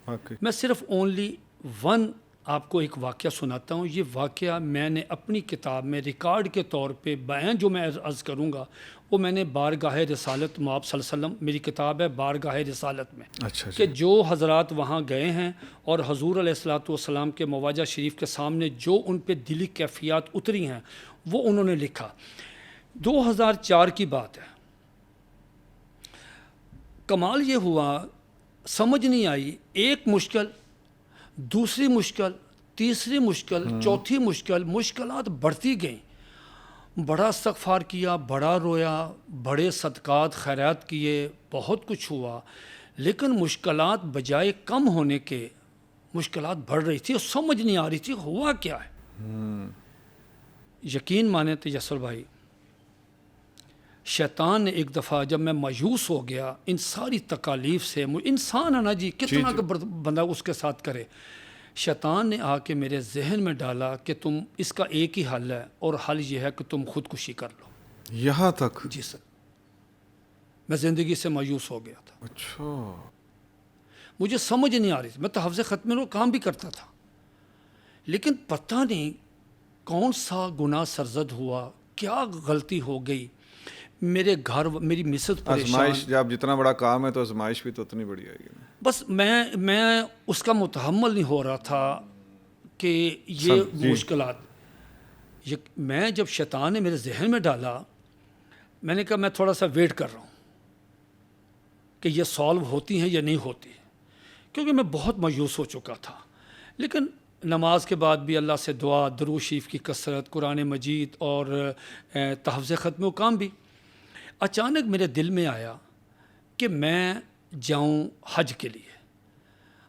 Okay. میں صرف اونلی ون آپ کو ایک واقعہ سناتا ہوں. یہ واقعہ میں نے اپنی کتاب میں ریکارڈ کے طور پہ بیان جو میں عرض کروں گا وہ میں نے بارگاہ رسالت مآب صلی اللہ علیہ وسلم، میری کتاب ہے بارگاہ رسالت میں، اچھا کہ جو حضرات وہاں گئے ہیں اور حضور علیہ الصلوۃ والسلام کے مواجہ شریف کے سامنے جو ان پہ دلی کیفیات اتری ہیں وہ انہوں نے لکھا. 2004 کی بات ہے. کمال یہ ہوا، سمجھ نہیں آئی، ایک مشکل، دوسری مشکل، تیسری مشکل، چوتھی مشکل، مشکلات بڑھتی گئیں. بڑا استغفار کیا، بڑا رویا، بڑے صدقات خیرات کیے، بہت کچھ ہوا، لیکن مشکلات بجائے کم ہونے کے مشکلات بڑھ رہی تھی اور سمجھ نہیں آ رہی تھی ہوا کیا ہے. یقین مانے تیسر بھائی، شیطان نے ایک دفعہ جب میں مایوس ہو گیا ان ساری تکالیف سے، انسان ہے نا جی، کتنا کہ بندہ اس کے ساتھ کرے، شیطان نے آ کے میرے ذہن میں ڈالا کہ تم اس کا ایک ہی حل ہے اور حل یہ ہے کہ تم خودکشی کر لو. یہاں تک؟ جی سر، میں زندگی سے مایوس ہو گیا تھا. اچھا. مجھے سمجھ نہیں آ رہی تھی. میں تحفظ ختم میں کام بھی کرتا تھا، لیکن پتہ نہیں کون سا گناہ سرزد ہوا، کیا غلطی ہو گئی. میرے گھر میری مسز پریشان. آزمائش جب جتنا بڑا کام ہے تو آزمائش بھی تو اتنی بڑی آئے گی. بس میں اس کا متحمل نہیں ہو رہا تھا کہ یہ مشکلات. میں جب شیطان نے میرے ذہن میں ڈالا، میں نے کہا میں تھوڑا سا ویٹ کر رہا ہوں کہ یہ سالو ہوتی ہیں یا نہیں ہوتی، کیونکہ میں بہت مایوس ہو چکا تھا. لیکن نماز کے بعد بھی اللہ سے دعا، درود شریف کی کثرت، قرآن مجید اور تحفظ ختم و کام بھی. اچانک میرے دل میں آیا کہ میں جاؤں حج کے لیے.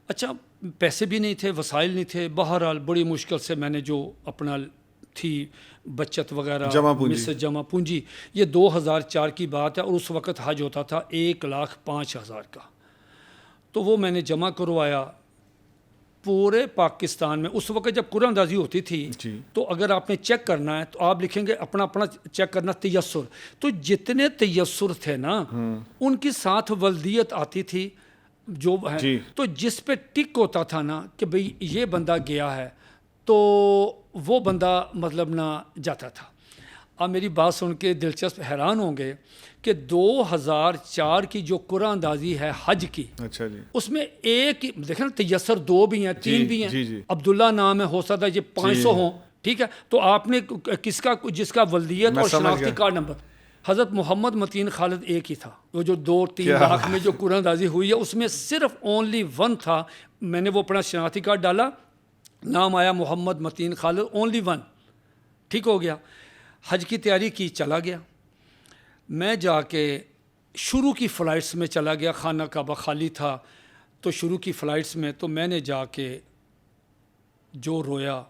اچھا، پیسے بھی نہیں تھے، وسائل نہیں تھے. بہرحال بڑی مشکل سے میں نے جو اپنا تھی بچت وغیرہ، جمع پونجی، یہ 2004 کی بات ہے اور اس وقت حج ہوتا تھا 1,05,000 کا. تو وہ میں نے جمع کروایا. پورے پاکستان میں اس وقت جب قرآن اندازی ہوتی تھی تو اگر آپ نے چیک کرنا ہے تو آپ لکھیں گے اپنا چیک کرنا تیسر. تو جتنے تیسر تھے نا ان کی ساتھ ولدیت آتی تھی جو ہے. تو جس پہ ٹک ہوتا تھا نا کہ بھئی یہ بندہ گیا ہے تو وہ بندہ مطلب نہ جاتا تھا. اب میری بات سن کے دلچسپ حیران ہوں گے کہ 2004 کی جو قرآن اندازی ہے حج کی، اچھا جی، اس میں ایک دیکھیں تیسر 2 بھی ہیں، 3 بھی ہیں. عبداللہ نام ہے، ہو سکتا ہے یہ 500 ہوں. ٹھیک ہے، تو آپ نے جس کا ولدیت اور شناختی کارڈ نمبر. حضرت محمد متین خالد ایک ہی تھا. وہ جو 2-3 لاکھ میں جو قرآن اندازی ہوئی ہے اس میں صرف اونلی 1 تھا. میں نے وہ اپنا شناختی کارڈ ڈالا، نام آیا محمد متین خالد، اونلی 1. ٹھیک ہو گیا. حج کی تیاری کی، چلا گیا. میں جا کے شروع کی فلائٹس میں چلا گیا. خانہ کعبہ خالی تھا تو شروع کی فلائٹس میں تو میں نے جا کے جو رویا،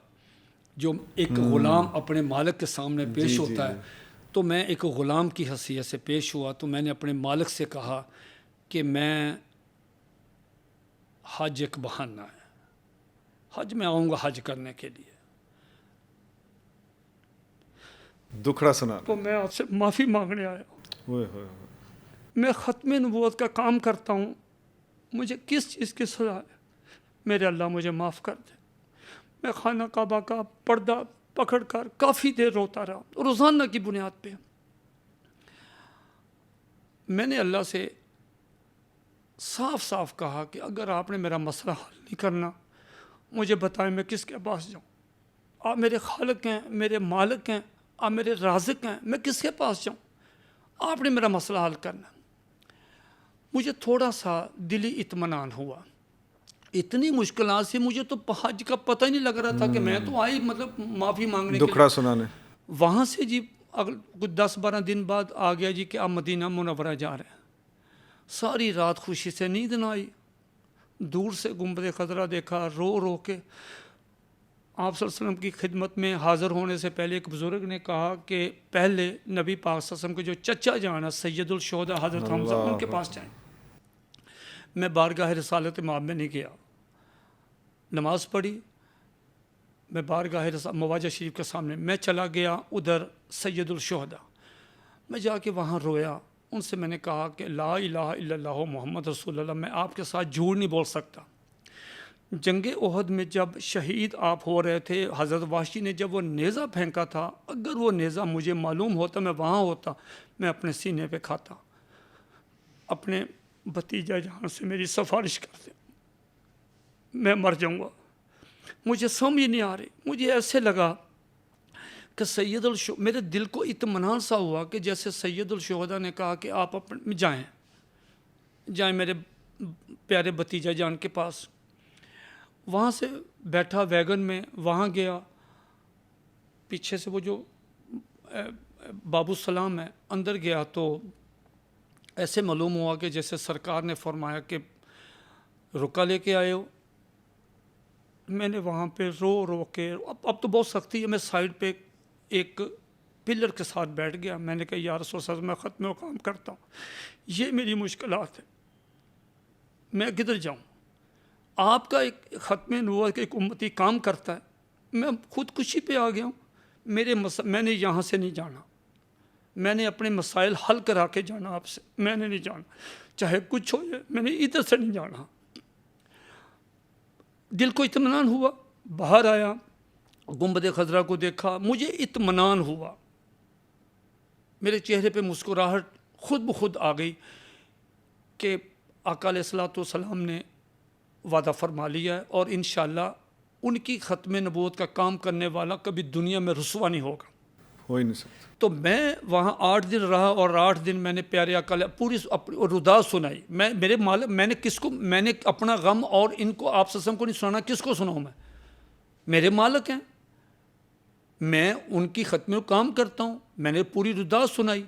جو ایک غلام اپنے مالک کے سامنے پیش ہوتا ہے، تو میں ایک غلام کی حیثیت سے پیش ہوا. تو میں نے اپنے مالک سے کہا کہ میں حج ایک بہانہ ہے، حج میں آؤں گا حج کرنے کے لیے. دکھڑا سنا تو میں آپ سے معافی مانگنے آیا. میں ختم نبوت کا کام کرتا ہوں، مجھے کس چیز کی سزا ہے؟ میرے اللہ مجھے معاف کر دے. میں خانہ کعبہ کا پردہ پکڑ کر کافی دیر روتا رہا، روزانہ کی بنیاد پہ. میں نے اللہ سے صاف صاف کہا کہ اگر آپ نے میرا مسئلہ حل نہیں کرنا مجھے بتائیں میں کس کے پاس جاؤں. آپ میرے خالق ہیں، میرے مالک ہیں، آپ میرے رازق ہیں، میں کس کے پاس جاؤں؟ آپ نے میرا مسئلہ حل کرنا. مجھے تھوڑا سا دلی اطمینان ہوا. اتنی مشکلات سے مجھے تو حج کا پتہ ہی نہیں لگ رہا تھا کہ میں تو آئی مطلب معافی مانگنے کے دکھڑا سنانے. وہاں سے جی کچھ 10-12 دن بعد آ گیا جی کہ آپ مدینہ منورہ جا رہے ہیں. ساری رات خوشی سے نیند نہ آئی. دور سے گنبد خضرا دیکھا، رو رو کے. آپ صلی اللہ علیہ وسلم کی خدمت میں حاضر ہونے سے پہلے ایک بزرگ نے کہا کہ پہلے نبی پاک صلی اللہ علیہ وسلم کے جو چچا جان ہے سید الشہداء حضرت حمزہ، ان کے پاس جائیں. میں بارگاہ رسالت مآب میں نہیں گیا. نماز پڑھی، میں بارگاہ مواجہ شریف کے سامنے میں چلا گیا ادھر سید الشہداء. میں جا کے وہاں رویا. ان سے میں نے کہا کہ لا الہ الا اللہ محمد رسول اللہ، میں آپ کے ساتھ جھوٹ نہیں بول سکتا. جنگ احد میں جب شہید آپ ہو رہے تھے، حضرت وحشی نے جب وہ نیزہ پھینکا تھا، اگر وہ نیزہ مجھے معلوم ہوتا، میں وہاں ہوتا، میں اپنے سینے پہ کھاتا. اپنے بھتیجا جان سے میری سفارش کرتے، میں مر جاؤں گا. مجھے سمجھ نہیں آ رہی. مجھے ایسے لگا کہ میرے دل کو اطمینان سا ہوا کہ جیسے سید الشہداء نے کہا کہ آپ اپنے جائیں میرے پیارے بھتیجا جان کے پاس. وہاں سے بیٹھا ویگن میں، وہاں گیا، پیچھے سے وہ جو باب السلام ہے اندر گیا تو ایسے معلوم ہوا کہ جیسے سرکار نے فرمایا کہ رکا لے کے آئے ہو. میں نے وہاں پہ رو کے اب تو بہت سختی ہے، میں سائڈ پہ ایک پلر کے ساتھ بیٹھ گیا. میں نے کہا یا رسول اللہ میں ختم کام کرتا ہوں، یہ میری مشکلات ہے، میں کدھر جاؤں. آپ کا ایک ختم نبوت کا ایک امتی کام کرتا ہے، میں خودکشی پہ آ گیا ہوں. میں نے یہاں سے نہیں جانا، میں نے اپنے مسائل حل کرا کے جانا آپ سے، میں نے نہیں جانا چاہے کچھ ہو جائے، میں نے ادھر سے نہیں جانا. دل کو اطمینان ہوا. باہر آیا، گنبد خضرا کو دیکھا، مجھے اطمینان ہوا. میرے چہرے پہ مسکراہٹ خود بخود آ گئی کہ آقا علیہ الصلوۃ والسلام نے وعدہ فرما لیا ہے اور انشاءاللہ ان کی ختم نبوت کا کام کرنے والا کبھی دنیا میں رسوا نہیں ہوگا. ہو ہی نہیں سکتا. تو میں وہاں 8 دن رہا اور 8 دن میں نے پیارے آقا پوری ردا سنائی. میں نے اپنا غم اور ان کو آپ سسم کو نہیں سنانا، کس کو سناؤں؟ میں میرے مالک ہیں، میں ان کی ختم کام کرتا ہوں. میں نے پوری ردا سنائی.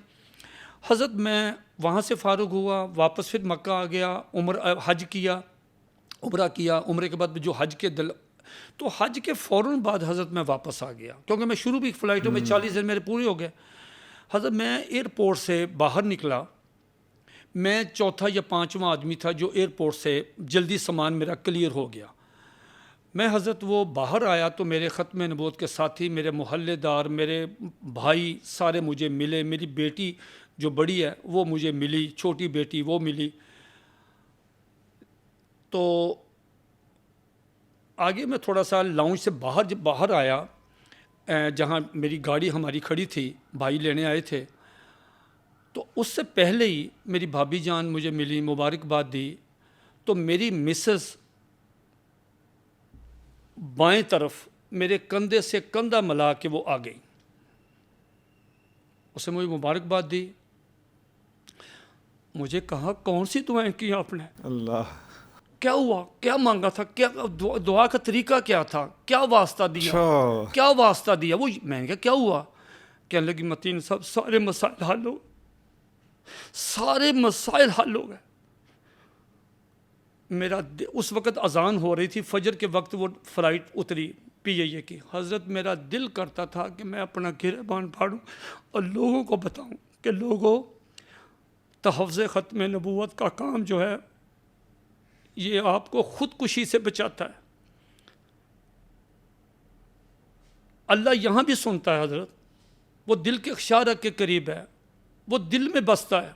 حضرت میں وہاں سے فارغ ہوا، واپس پھر مکہ آ گیا، حج کیا، عمرہ کیا. عمرے کے بعد جو حج کے تو حج کے فوراً بعد حضرت میں واپس آ گیا، کیونکہ میں شروع بھی فلائٹوں میں 40 دن میرے پورے ہو گئے. حضرت میں ایئرپورٹ سے باہر نکلا، میں چوتھا یا 5واں آدمی تھا جو ایئرپورٹ سے جلدی سامان میرا کلیئر ہو گیا. میں حضرت وہ باہر آیا تو میرے ختم نبوت کے ساتھی، میرے محلے دار، میرے بھائی سارے مجھے ملے. میری بیٹی جو بڑی ہے وہ مجھے ملی، چھوٹی بیٹی وہ ملی. تو آگے میں تھوڑا سا لاؤنج سے جب باہر آیا، جہاں میری گاڑی ہماری کھڑی تھی، بھائی لینے آئے تھے، تو اس سے پہلے ہی میری بھابھی جان مجھے ملی، مبارکباد دی. تو میری مسز بائیں طرف میرے کندھے سے کندھا ملا کے وہ آ گئی، اسے مجھے مبارکباد دی. مجھے کہا کون سی دعائیں کی آپ نے؟ اللہ، کیا ہوا؟ کیا مانگا تھا؟ کیا دعا کا طریقہ کیا تھا؟ کیا واسطہ دیا؟ کیا واسطہ دیا؟ وہ میں نے کہا کیا ہوا؟ کہنے لگی متین صاحب سارے مسائل حل ہو، سارے مسائل حل ہو گئے. میرا اس وقت اذان ہو رہی تھی، فجر کے وقت وہ فلائٹ اتری PIA کی. حضرت میرا دل کرتا تھا کہ میں اپنا گریبان پھاڑوں اور لوگوں کو بتاؤں کہ لوگوں، تحفظ ختم نبوت کا کام جو ہے یہ آپ کو خودکشی سے بچاتا ہے. اللہ یہاں بھی سنتا ہے حضرت، وہ دل کے اشارہ کے قریب ہے، وہ دل میں بستا ہے،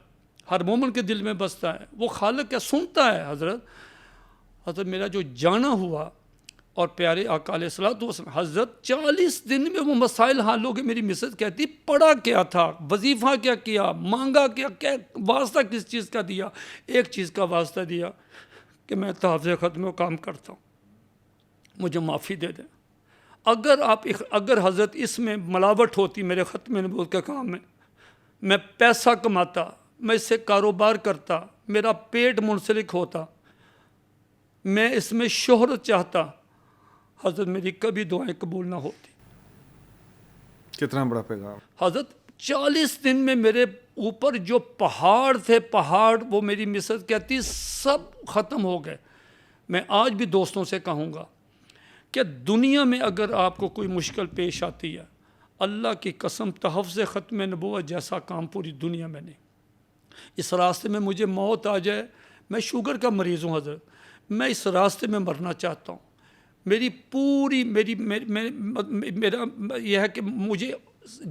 ہر مومن کے دل میں بستا ہے، وہ خالق ہے، سنتا ہے. حضرت میرا جو جانا ہوا اور پیارے آقا علیہ الصلوۃ والسلام، حضرت 40 دن میں وہ مسائل حل ہو گئے. میری مسز کہتی پڑھا کیا تھا، وظیفہ کیا کیا، مانگا کیا، واسطہ کس چیز کا دیا؟ ایک چیز کا واسطہ دیا کہ میں تحفظ ختم کام کرتا ہوں، مجھے معافی دے دیں. اگر حضرت اس میں ملاوٹ ہوتی میرے ختم نبوت کے کام میں پیسہ کماتا، میں اس سے کاروبار کرتا، میرا پیٹ منسلک ہوتا، میں اس میں شہرت چاہتا، حضرت میری کبھی دعائیں قبول نہ ہوتی. کتنا بڑا پیغام. حضرت 40 دن میں میرے اوپر جو پہاڑ تھے، وہ میری مسز کہتی سب ختم ہو گئے. میں آج بھی دوستوں سے کہوں گا کہ دنیا میں اگر آپ کو کوئی مشکل پیش آتی ہے، اللہ کی قسم تحفظ ختم نبوت جیسا کام پوری دنیا میں نہیں. اس راستے میں مجھے موت آ جائے، میں شوگر کا مریض ہوں حضرت، میں اس راستے میں مرنا چاہتا ہوں. میرا یہ ہے کہ مجھے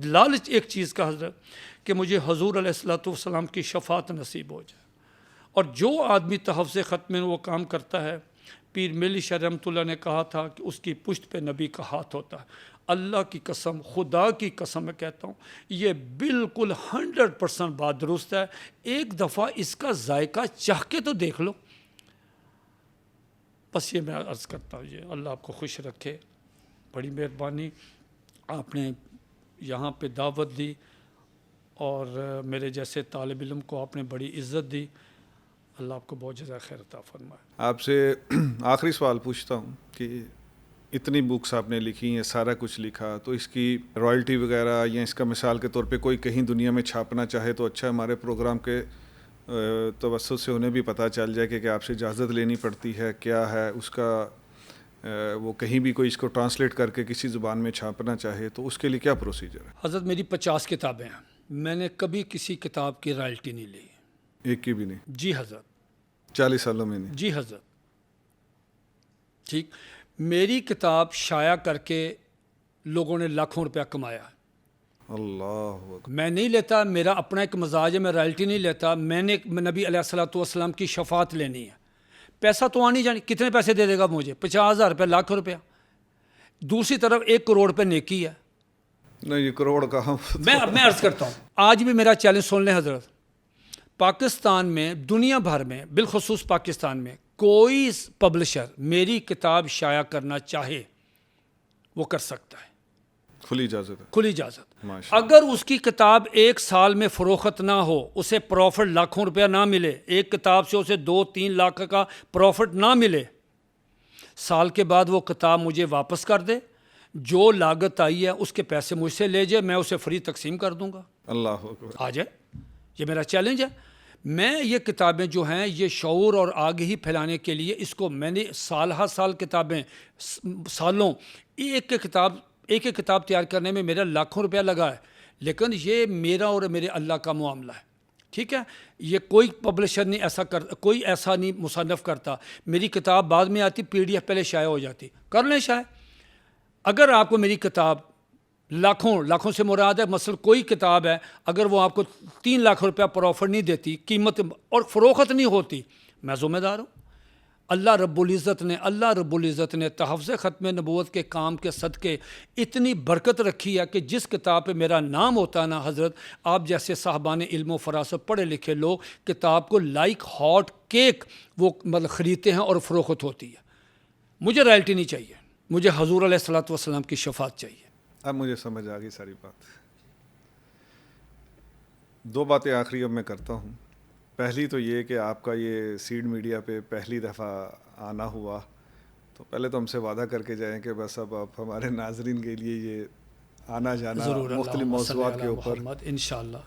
لالچ ایک چیز کا حضرت کہ مجھے حضور علیہ الصلوۃ والسلام کی شفاعت نصیب ہو جائے. اور جو آدمی تحفظ ختم وہ کام کرتا ہے پیر ملی شاہ رحمۃ اللہ نے کہا تھا کہ اس کی پشت پہ نبی کا ہاتھ ہوتا ہے. اللہ کی قسم، خدا کی قسم میں کہتا ہوں، یہ بالکل 100% بات درست ہے. ایک دفعہ اس کا ذائقہ چکھ کے تو دیکھ لو. بس یہ میں عرض کرتا ہوں، یہ اللہ آپ کو خوش رکھے. بڑی مہربانی، آپ نے یہاں پہ دعوت دی اور میرے جیسے طالب علم کو آپ نے بڑی عزت دی. اللہ آپ کو بہت جزائے خیر عطا فرمائے. آپ سے آخری سوال پوچھتا ہوں کہ اتنی بکس آپ نے لکھی ہیں، سارا کچھ لکھا، تو اس کی رائلٹی وغیرہ یا اس کا مثال کے طور پہ کوئی کہیں دنیا میں چھاپنا چاہے تو اچھا ہمارے پروگرام کے توسط سے انہیں بھی پتہ چل جائے کہ آپ سے اجازت لینی پڑتی ہے، کیا ہے اس کا، وہ کہیں بھی کوئی اس کو ٹرانسلیٹ کر کے کسی زبان میں چھاپنا چاہے تو اس کے لیے کیا پروسیجر ہے؟ حضرت میری 50 کتابیں ہیں، میں نے کبھی کسی کتاب کی رائلٹی نہیں لی. ایک کی بھی نہیں؟ جی حضرت. 40 سالوں میں نہیں؟ جی حضرت. ٹھیک. میری کتاب شائع کر کے لوگوں نے لاکھوں روپیہ کمایا. اللہ اکبر. میں نہیں لیتا، میرا اپنا ایک مزاج ہے، میں رائلٹی نہیں لیتا. میں نے نبی علیہ الصلوۃ والسلام کی شفاعت لینی ہے. پیسہ تو آنی جانی، کتنے پیسے دے دے گا مجھے؟ 50,000 روپے، لاکھ روپیہ. دوسری طرف 1 کروڑ پہ نیکی ہے. نہیں، یہ کروڑ کہاں. میں عرض کرتا ہوں، آج بھی میرا چیلنج سن لیں حضرت. پاکستان میں، دنیا بھر میں، بالخصوص پاکستان میں کوئی پبلشر میری کتاب شائع کرنا چاہے وہ کر سکتا ہے. کھلی اجازت ہے؟ کھلی اجازت. ماشاءاللہ. اگر اس کی کتاب 1 سال میں فروخت نہ ہو، اسے پروفٹ لاکھوں روپیہ نہ ملے، ایک کتاب سے اسے 2-3 لاکھ کا پروفٹ نہ ملے، سال کے بعد وہ کتاب مجھے واپس کر دے. جو لاگت آئی ہے اس کے پیسے مجھ سے لے جائے، میں اسے فری تقسیم کر دوں گا. اللہ اکبر. آ جائے. یہ میرا چیلنج ہے. میں یہ کتابیں جو ہیں یہ شعور اور آگہی پھیلانے کے لیے، اس کو میں نے سال ہر سال کتابیں، سالوں ایک ایک کتاب تیار کرنے میں میرا لاکھوں روپیہ لگا ہے. لیکن یہ میرا اور میرے اللہ کا معاملہ ہے. ٹھیک ہے. یہ کوئی پبلشر نہیں ایسا کوئی ایسا نہیں مصنف کرتا. میری کتاب بعد میں آتی، PDF پہلے شائع ہو جاتی. کر لیں شائع. اگر آپ کو میری کتاب لاکھوں سے مراد ہے، مثلا کوئی کتاب ہے، اگر وہ آپ کو 3 لاکھ روپیہ پروفٹ نہیں دیتی، قیمت اور فروخت نہیں ہوتی، میں ذمہ دار ہوں. اللہ رب العزت نے تحفظ ختم نبوت کے کام کے صدقے اتنی برکت رکھی ہے کہ جس کتاب پہ میرا نام ہوتا ہے نا حضرت، آپ جیسے صاحبان علم و فراست پڑھے لکھے لوگ کتاب کو لائک ہاٹ کیک وہ مطلب خریدتے ہیں اور فروخت ہوتی ہے. مجھے رائلٹی نہیں چاہیے، مجھے حضور علیہ الصلوۃ والسلام کی شفاعت چاہیے. اب مجھے سمجھ آ گئی ساری بات. 2 باتیں آخری اب میں کرتا ہوں. پہلی تو یہ کہ آپ کا یہ سیڈ میڈیا پہ پہلی دفعہ آنا ہوا، تو پہلے تو ہم سے وعدہ کر کے جائیں کہ بس اب آپ ہمارے ناظرین کے لیے یہ آنا جانا مختلف موضوعات کے اوپر انشاءاللہ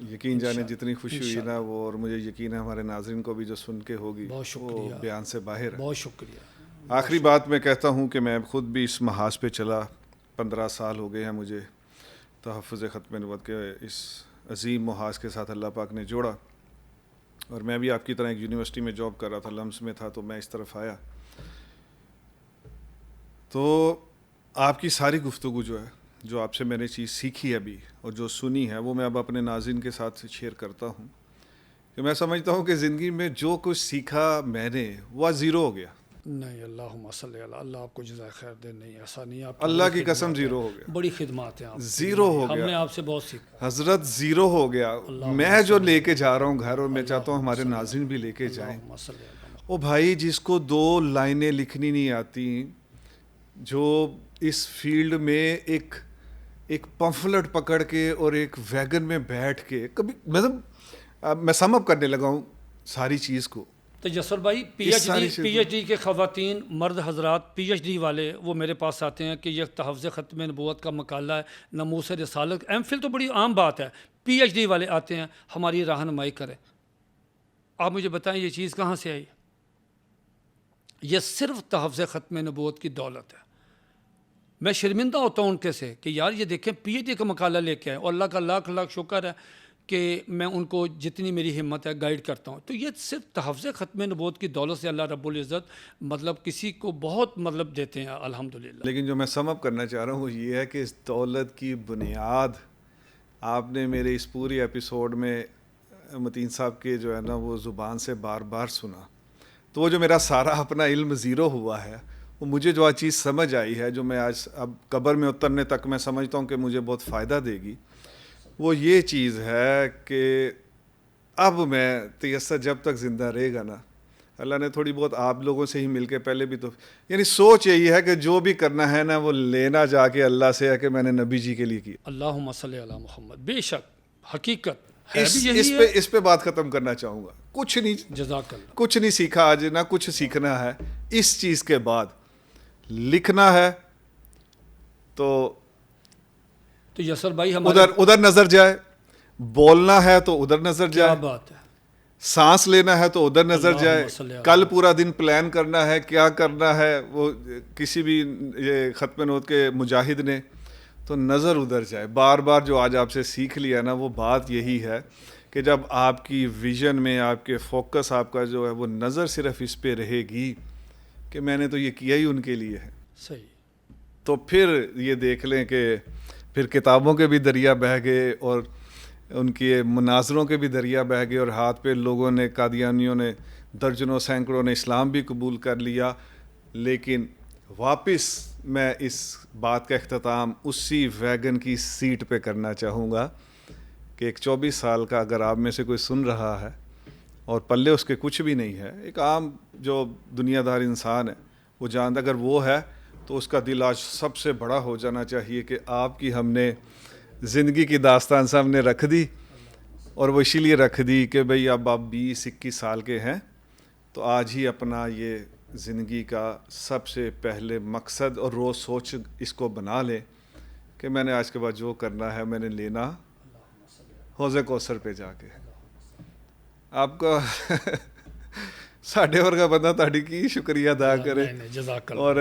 یقین جانے جتنی خوشی ہوئی نا وہ، اور مجھے یقین ہے ہمارے ناظرین کو بھی جو سن کے ہوگی، وہ بیان سے باہر ہے. بہت شکریہ. آخری بات میں کہتا ہوں کہ میں خود بھی اس محاذ پہ چلا، 15 سال ہو گئے ہیں مجھے تحفظ ختم نبوت کے اس عظیم محاذ کے ساتھ اللہ پاک نے جوڑا. اور میں بھی آپ کی طرح ایک یونیورسٹی میں جاب کر رہا تھا، لمس میں تھا، تو میں اس طرف آیا. تو آپ کی ساری گفتگو جو ہے، جو آپ سے میں نے چیز سیکھی ابھی اور جو سنی ہے، وہ میں اب اپنے ناظرین کے ساتھ شیئر کرتا ہوں کہ میں سمجھتا ہوں کہ زندگی میں جو کچھ سیکھا میں نے وہ زیرو ہو گیا. نہیں، اللہم صلی اللہ، اللہ آپ کو جزائے خیر دے. نہیں ایسا نہیں، آپ اللہ کی قسم زیرو ہو گیا. بڑی خدمات ہیں آپ، زیرو ہو گیا. ہم نے آپ سے بہت سیکھا حضرت، زیرو ہو گیا. میں جو لے کے جا رہا ہوں گھر، اور میں چاہتا ہوں ہمارے ناظرین بھی لے کے جائیں. او بھائی، جس کو 2 لائنیں لکھنی نہیں آتی، جو اس فیلڈ میں ایک پمفلٹ پکڑ کے اور ایک ویگن میں بیٹھ کے کبھی، مطلب میں سم اپ کرنے لگا ہوں ساری چیز کو. تجسر بھائی، پی ایچ ڈی کے خواتین، مرد حضرات PhD والے وہ میرے پاس آتے ہیں کہ یہ تحفظ ختم نبوت کا مقالہ ہے، ناموس رسالت. MPhil تو بڑی عام بات ہے. PhD والے آتے ہیں، ہماری رہنمائی کریں. آپ مجھے بتائیں یہ چیز کہاں سے آئی؟ یہ صرف تحفظ ختم نبوت کی دولت ہے. میں شرمندہ ہوتا ہوں ان کے سے کہ یار یہ دیکھیں PhD کا مقالہ لے کے آئے، اور اللہ کا لاکھ لاکھ شکر ہے کہ میں ان کو جتنی میری ہمت ہے گائیڈ کرتا ہوں. تو یہ صرف تحفظ ختم نبوت کی دولت سے اللہ رب العزت مطلب کسی کو بہت مطلب دیتے ہیں الحمدللہ. لیکن جو میں سم اپ کرنا چاہ رہا ہوں وہ یہ ہے کہ اس دولت کی بنیاد آپ نے میرے اس پوری ایپیسوڈ میں متین صاحب کے جو ہے نا وہ زبان سے بار بار سنا. تو وہ جو میرا سارا اپنا علم زیرو ہوا ہے، وہ مجھے جو چیز سمجھ آئی ہے، جو میں آج اب قبر میں اترنے تک میں سمجھتا ہوں کہ مجھے بہت فائدہ دے گی، وہ یہ چیز ہے کہ اب میں تیسر جب تک زندہ رہے گا نا، اللہ نے تھوڑی بہت آپ لوگوں سے ہی مل کے پہلے بھی تو، یعنی سوچ یہی ہے کہ جو بھی کرنا ہے نا وہ لینا جا کے اللہ سے ہے کہ میں نے نبی جی کے لیے کیا. اللہم صلی علی محمد. بے شک حقیقت ہے بھی یہی ہے. اس پہ بات ختم کرنا چاہوں گا. کچھ نہیں، جزاک اللہ. کچھ نہیں سیکھا آج، نہ کچھ سیکھنا ہے. اس چیز کے بعد لکھنا ہے تو یسر بھائی ہمارے ادھر نظر جائے، بولنا ہے تو ادھر نظر کیا جائے، بات ہے. سانس لینا ہے تو ادھر نظر اللہم جائے، صلی اللہ. کل پورا دن پلان کرنا ہے کیا کرنا ہے، وہ کسی بھی یہ ختم نوت کے مجاہد نے تو نظر ادھر جائے. بار بار جو آج آپ سے سیکھ لیا نا، وہ بات یہی ہے کہ جب آپ کی ویژن میں آپ کے فوکس آپ کا جو ہے وہ نظر صرف اس پہ رہے گی کہ میں نے تو یہ کیا ہی ان کے لیے ہے، صحیح. تو پھر یہ دیکھ لیں کہ پھر کتابوں کے بھی دریا بہہ گئے اور ان کے مناظروں کے بھی دریا بہہ گئے، اور ہاتھ پہ لوگوں نے، قادیانیوں نے، درجنوں سینکڑوں نے اسلام بھی قبول کر لیا. لیکن واپس میں اس بات کا اختتام اسی ویگن کی سیٹ پہ کرنا چاہوں گا کہ ایک 24 سال کا اگر آپ میں سے کوئی سن رہا ہے اور پلے اس کے کچھ بھی نہیں ہے، ایک عام جو دنیا دار انسان ہے، وہ جانتا اگر وہ ہے تو اس کا دل آج سب سے بڑا ہو جانا چاہیے کہ آپ کی ہم نے زندگی کی داستان سامنے رکھ دی، اور وہ اسی لیے رکھ دی کہ بھئی اب آپ 20-21 سال کے ہیں تو آج ہی اپنا یہ زندگی کا سب سے پہلے مقصد اور روز سوچ اس کو بنا لیں کہ میں نے آج کے بعد جو کرنا ہے میں نے لینا حوض کوثر پہ جا کے. آپ کا ساڈے ورگا بندہ تہاڈی کی شکریہ ادا کرے. جزاک اللہ. اور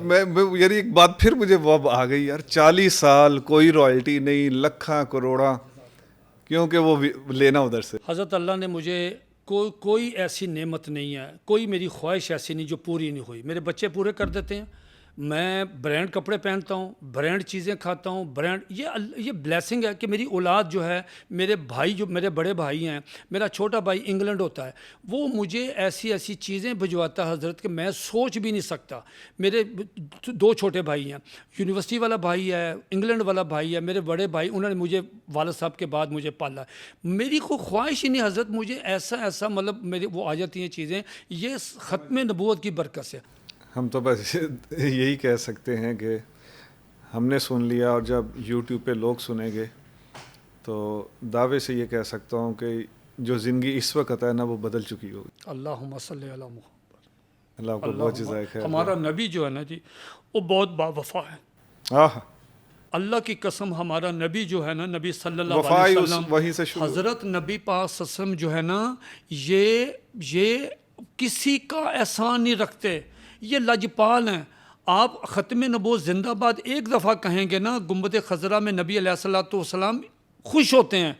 میں یعنی ایک بات پھر مجھے وہ آ گئی یار، 40 سال کوئی رائلٹی نہیں، لکھاں کروڑاں، کیونکہ وہ لینا ادھر سے. حضرت اللہ نے مجھے کوئی ایسی نعمت نہیں ہے، کوئی میری خواہش ایسی نہیں جو پوری نہیں ہوئی. میرے بچے پورے کر دیتے ہیں، میں برانڈ کپڑے پہنتا ہوں، برانڈ چیزیں کھاتا ہوں، برانڈ یہ بلیسنگ ہے کہ میری اولاد جو ہے، میرے بھائی جو میرے بڑے بھائی ہیں، میرا چھوٹا بھائی انگلینڈ ہوتا ہے، وہ مجھے ایسی چیزیں بھجواتا ہے حضرت کہ میں سوچ بھی نہیں سکتا. میرے 2 چھوٹے بھائی ہیں، یونیورسٹی والا بھائی ہے، انگلینڈ والا بھائی ہے، میرے بڑے بھائی، انہوں نے مجھے والد صاحب کے بعد مجھے پالا. میری کوئی خواہش ہی نہیں حضرت، مجھے ایسا مطلب میرے وہ آ جاتی ہیں چیزیں. یہ ختم نبوت کی برکت سے. ہم تو بس یہی کہہ سکتے ہیں کہ ہم نے سن لیا، اور جب یوٹیوب پہ لوگ سنیں گے تو دعوے سے یہ کہہ سکتا ہوں کہ جو زندگی اس وقت ہے نا وہ بدل چکی ہوگی. اللہم صلی علی محمد. اللہ کو بہت جزائے خیر. ہمارا نبی جو ہے نا جی، وہ بہت با وفا ہے. اللہ کی قسم، ہمارا نبی جو ہے نا، نبی صلی اللہ علیہ وسلم، وہیں سے شروع. حضرت نبی پاک صلی اللہ علیہ وسلم جو ہے نا، یہ کسی کا احسان نہیں رکھتے، یہ لجپال ہیں. آپ ختم نبوت زندہ باد ایک دفعہ کہیں گے نا گنبد خضرا میں، نبی علیہ الصلوۃ والسلام خوش ہوتے ہیں.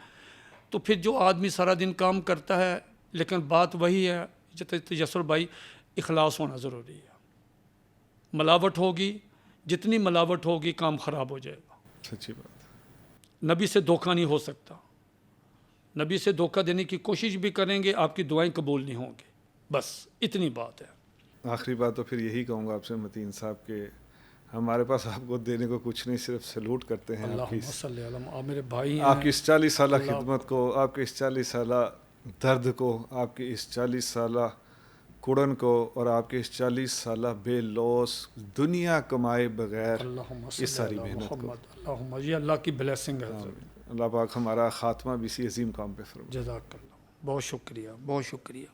تو پھر جو آدمی سارا دن کام کرتا ہے، لیکن بات وہی ہے یسر بھائی، اخلاص ہونا ضروری ہے. ملاوٹ ہوگی، جتنی ملاوٹ ہوگی کام خراب ہو جائے گا. سچی بات. نبی سے دھوکہ نہیں ہو سکتا. نبی سے دھوکہ دینے کی کوشش بھی کریں گے، آپ کی دعائیں قبول نہیں ہوں گی. بس اتنی بات ہے. آخری بات تو پھر یہی کہوں گا آپ سے متین صاحب کہ ہمارے پاس آپ کو دینے کو کچھ نہیں، صرف سلوٹ کرتے ہیں آپ میرے بھائی، آپ کی اس 40 سالہ خدمت کو، آپ کے اس 40 سالہ درد کو، آپ کی اس 40 سالہ کڑن کو، اور آپ کے اس 40 سالہ بے لوس دنیا کمائے بغیر اس ساری محنت کو. یہ اللہ کی بلیسنگ ہے. اللہ پاک ہمارا خاتمہ بھی اسی عظیم کام پہ فرمائے. جزاک اللہ. بہت شکریہ، بہت شکریہ.